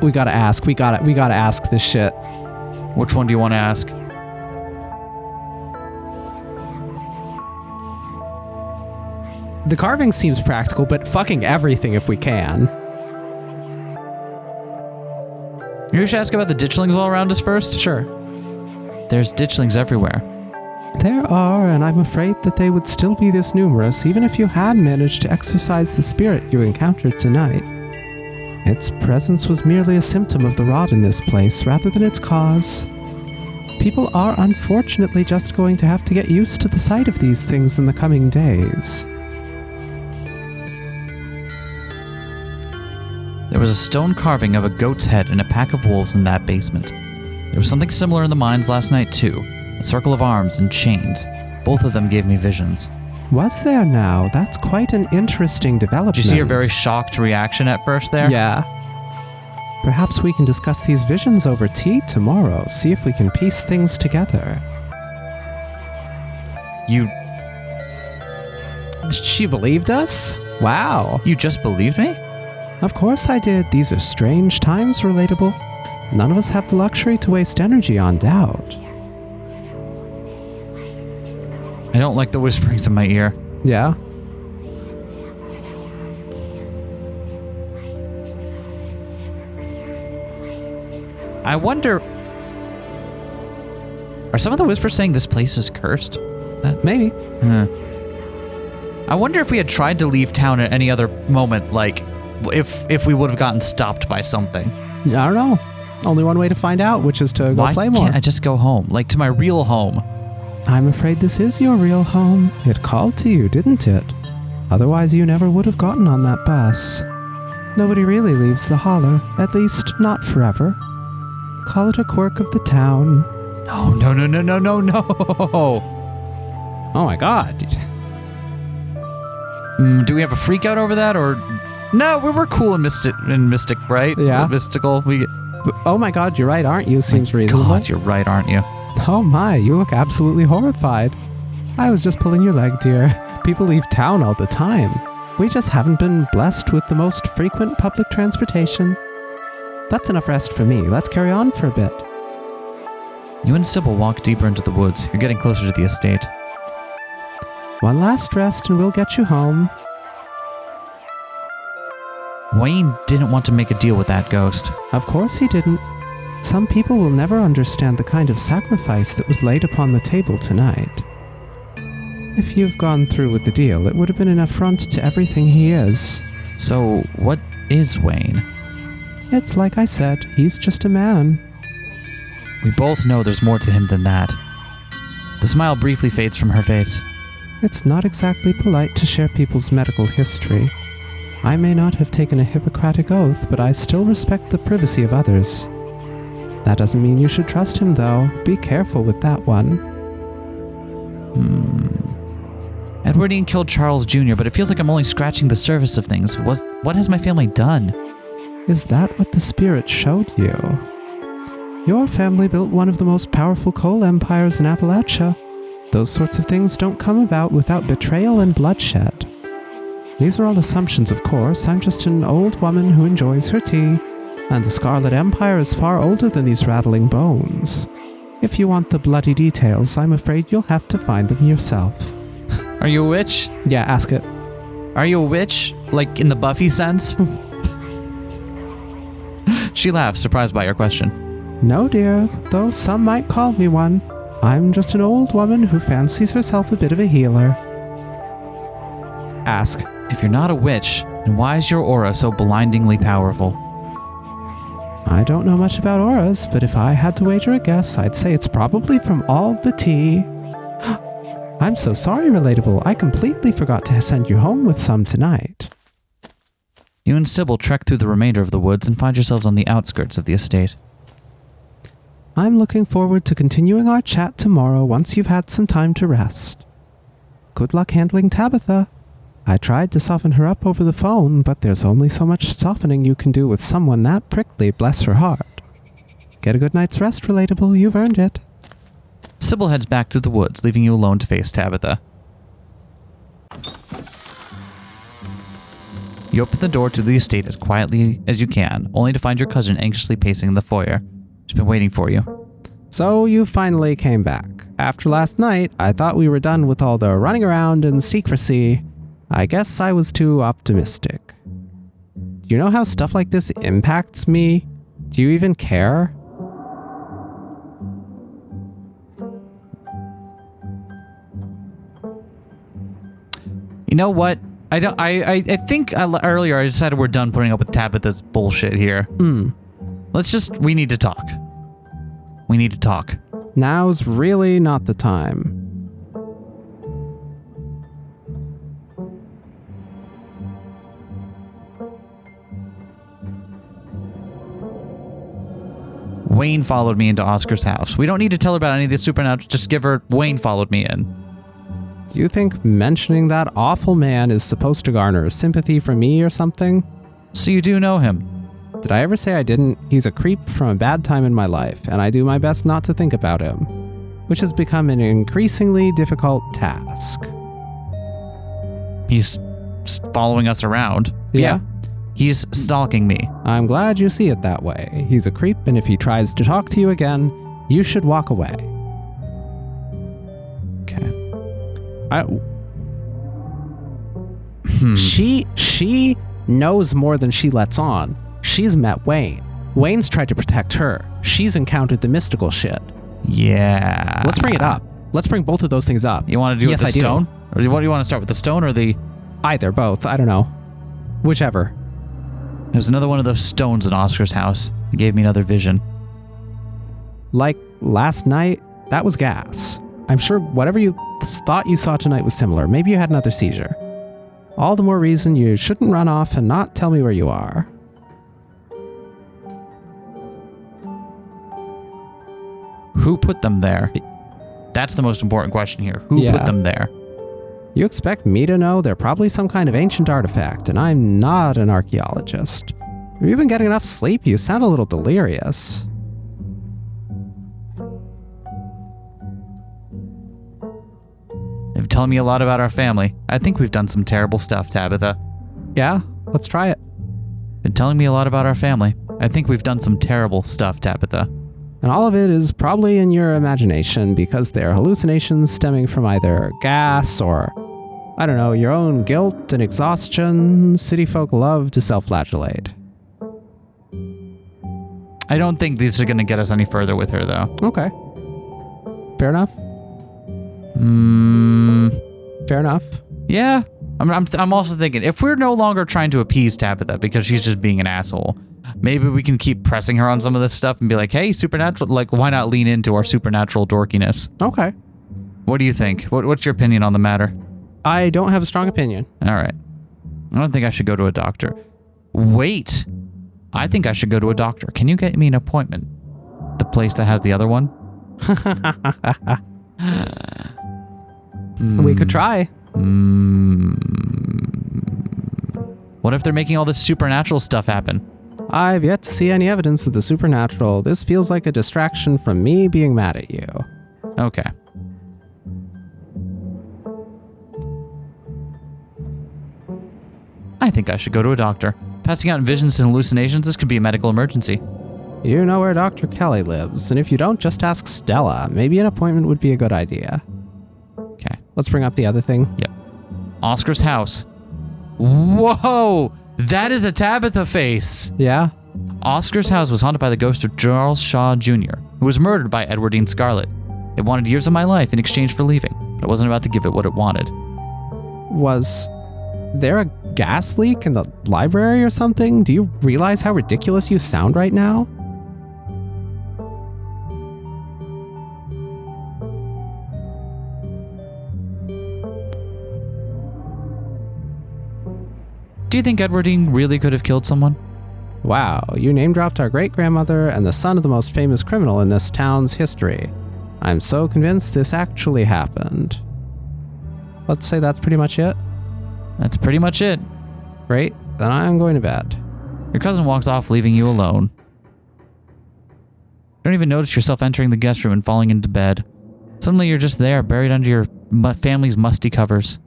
We gotta ask. We gotta ask this shit. Which one do you want to ask? The carving seems practical, but fucking everything if we can. You should ask about the ditchlings all around us first? Sure. There's ditchlings everywhere. There are, and I'm afraid that they would still be this numerous even if you had managed to exorcise the spirit you encountered tonight. Its presence was merely a symptom of the rot in this place rather than its cause. People are unfortunately just going to have to get used to the sight of these things in the coming days. There was a stone carving of a goat's head and a pack of wolves in that basement. There was something similar in the mines last night too. A circle of arms and chains. Both of them gave me visions. Was there now? That's quite an interesting development. Did you see your very shocked reaction at first there? Yeah. Perhaps we can discuss these visions over tea tomorrow, see if we can piece things together. She believed us? Wow. You just believed me? Of course I did. These are strange times, Relatable. None of us have the luxury to waste energy on doubt. I don't like the whisperings in my ear. Yeah? I wonder... Are some of the whispers saying this place is cursed? Maybe. I wonder if we had tried to leave town at any other moment, like, if we would have gotten stopped by something. I don't know. Only one way to find out, which is to go Why play more. can't I just go home? Like, to my real home? I'm afraid this is your real home. It called to you, didn't it? Otherwise you never would have gotten on that bus. Nobody really leaves the holler, at least not forever. Call it a quirk of the town. No. Oh my god. Do we have a freak out over that, or... No, we're cool and mystic, right? Yeah. We're mystical. Oh my god, you're right, aren't you? Seems reasonable. God, you're right, aren't you? Oh my, you look absolutely horrified. I was just pulling your leg, dear. People leave town all the time. We just haven't been blessed with the most frequent public transportation. That's enough rest for me. Let's carry on for a bit. You and Sybil walk deeper into the woods. You're getting closer to the estate. One last rest and we'll get you home. Wayne didn't want to make a deal with that ghost. Of course he didn't. Some people will never understand the kind of sacrifice that was laid upon the table tonight. If you've gone through with the deal, it would have been an affront to everything he is. So, what is Wayne? It's like I said, he's just a man. We both know there's more to him than that. The smile briefly fades from her face. It's not exactly polite to share people's medical history. I may not have taken a Hippocratic oath, but I still respect the privacy of others. That doesn't mean you should trust him, though. Be careful with that one. Edwardian killed Charles Jr., but it feels like I'm only scratching the surface of things. What has my family done? Is that what the spirit showed you? Your family built one of the most powerful coal empires in Appalachia. Those sorts of things don't come about without betrayal and bloodshed. These are all assumptions, of course. I'm just an old woman who enjoys her tea, and the Scarlet Empire is far older than these rattling bones. If you want the bloody details, I'm afraid you'll have to find them yourself. Are you a witch? Yeah, ask it. Are you a witch? Like in the Buffy sense? She laughs, surprised by your question. No, dear, though some might call me one. I'm just an old woman who fancies herself a bit of a healer. Ask. If you're not a witch, then why is your aura so blindingly powerful? I don't know much about auras, but if I had to wager a guess, I'd say it's probably from all the tea. I'm so sorry, Relatable. I completely forgot to send you home with some tonight. You and Sybil trek through the remainder of the woods and find yourselves on the outskirts of the estate. I'm looking forward to continuing our chat tomorrow once you've had some time to rest. Good luck handling Tabitha. I tried to soften her up over the phone, but there's only so much softening you can do with someone that prickly, bless her heart. Get a good night's rest, Relatable. You've earned it. Sybil heads back to the woods, leaving you alone to face Tabitha. You open the door to the estate as quietly as you can, only to find your cousin anxiously pacing in the foyer. She's been waiting for you. So you finally came back. After last night, I thought we were done with all the running around and secrecy. I guess I was too optimistic. Do you know how stuff like this impacts me? Do you even care? You know what? I think earlier I decided we're done putting up with Tabitha's bullshit here. We need to talk. We need to talk. Now's really not the time. Wayne followed me into Oscar's house. We don't need to tell her about any of the supernatural. Just give her, Wayne followed me in. Do you think mentioning that awful man is supposed to garner sympathy from me or something? So you do know him. Did I ever say I didn't? He's a creep from a bad time in my life, and I do my best not to think about him, which has become an increasingly difficult task. He's following us around. Yeah? He's stalking me. I'm glad you see it that way. He's a creep, and if he tries to talk to you again, you should walk away. Okay. She knows more than she lets on. She's met Wayne. Wayne's tried to protect her. She's encountered the mystical shit. Yeah. Let's bring it up. Let's bring both of those things up. You want to do it with the Yes, I do. stone? Or what do you want to start with, the stone or the... Either, both. I don't know. Whichever. There's another one of those stones in Oscar's house. He gave me another vision. Like last night, that was gas. I'm sure whatever you thought you saw tonight was similar. Maybe you had another seizure. All the more reason you shouldn't run off and not tell me where you are. Who put them there? That's the most important question here. Who put them there? You expect me to know? They're probably some kind of ancient artifact, and I'm not an archaeologist. Have you been getting enough sleep? You sound a little delirious. They've telling me a lot about our family. I think we've done some terrible stuff, Tabitha. Yeah, let's try it. Been telling me a lot about our family. I think we've done some terrible stuff, Tabitha. And all of it is probably in your imagination because they're hallucinations stemming from either gas or, I don't know, your own guilt and exhaustion. City folk love to self-flagellate. I don't think these are going to get us any further with her, though. Okay. Fair enough. Fair enough. Yeah. I'm also thinking, if we're no longer trying to appease Tabitha because she's just being an asshole, maybe we can keep pressing her on some of this stuff and be like, hey, supernatural, like, why not lean into our supernatural dorkiness? Okay. What do you think? What's your opinion on the matter? I don't have a strong opinion. All right. I don't think I should go to a doctor. Wait. I think I should go to a doctor. Can you get me an appointment? The place that has the other one? We could try. What if they're making all this supernatural stuff happen? I've yet to see any evidence of the supernatural. This feels like a distraction from me being mad at you. Okay. I think I should go to a doctor. Passing out visions and hallucinations, this could be a medical emergency. You know where Dr. Kelly lives, and if you don't, just ask Stella. Maybe an appointment would be a good idea. Okay. Let's bring up the other thing. Yep. Oscar's house. Whoa! That is a Tabitha face! Yeah? Oscar's house was haunted by the ghost of Charles Shaw Jr., who was murdered by Edwardine Scarlet. It wanted years of my life in exchange for leaving, but I wasn't about to give it what it wanted. Was there a gas leak in the library or something? Do you realize how ridiculous you sound right now? Do you think Edwardine really could have killed someone? Wow, you name-dropped our great-grandmother and the son of the most famous criminal in this town's history. I'm so convinced this actually happened. Let's say that's pretty much it. That's pretty much it. Great, then I'm going to bed. Your cousin walks off, leaving you alone. You don't even notice yourself entering the guest room and falling into bed. Suddenly you're just there, buried under your family's musty covers.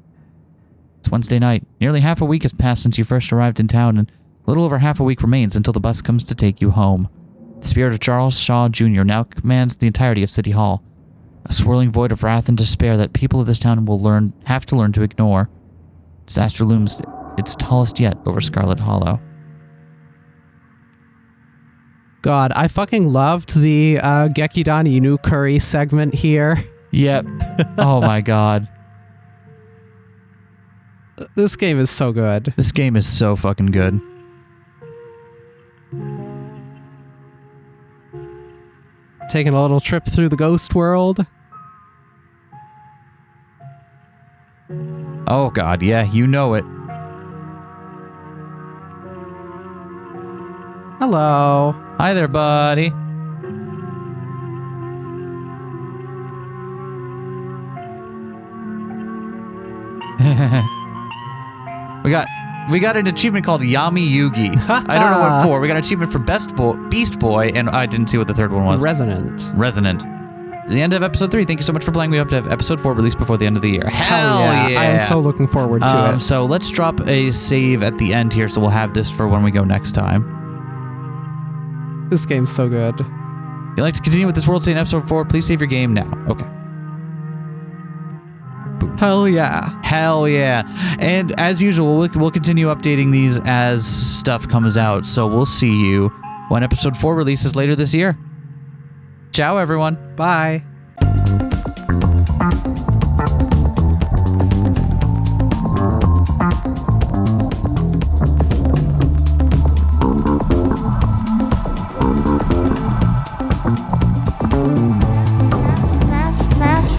It's Wednesday night. Nearly half a week has passed since you first arrived in town, and a little over half a week remains until the bus comes to take you home. The spirit of Charles Shaw Jr. now commands the entirety of City Hall, a swirling void of wrath and despair that people of this town will have to learn to ignore. Disaster looms its tallest yet over Scarlet Hollow. God, I fucking loved the Gekidan Inu Curry segment here. Yep. Oh my god. This game is so good. This game is so fucking good. Taking a little trip through the ghost world. Oh god, yeah, you know it. Hello. Hi there, buddy. We got an achievement called Yami Yugi. I don't know what for. We got an achievement for Beast Boy, and I didn't see what the third one was. Resonant. The end of episode 3. Thank you so much for playing. We hope to have episode 4 released before the end of the year. Hell yeah. I am so looking forward to it. So let's drop a save at the end here, so we'll have this for when we go next time. This game's so good. If you'd like to continue with this World State in episode 4, please save your game now. Okay. Boom. Hell yeah. Hell yeah. And as usual, we'll continue updating these as stuff comes out. So we'll see you when episode 4 releases later this year. Ciao, everyone. Bye.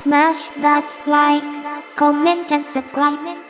Smash that like, comment and subscribe.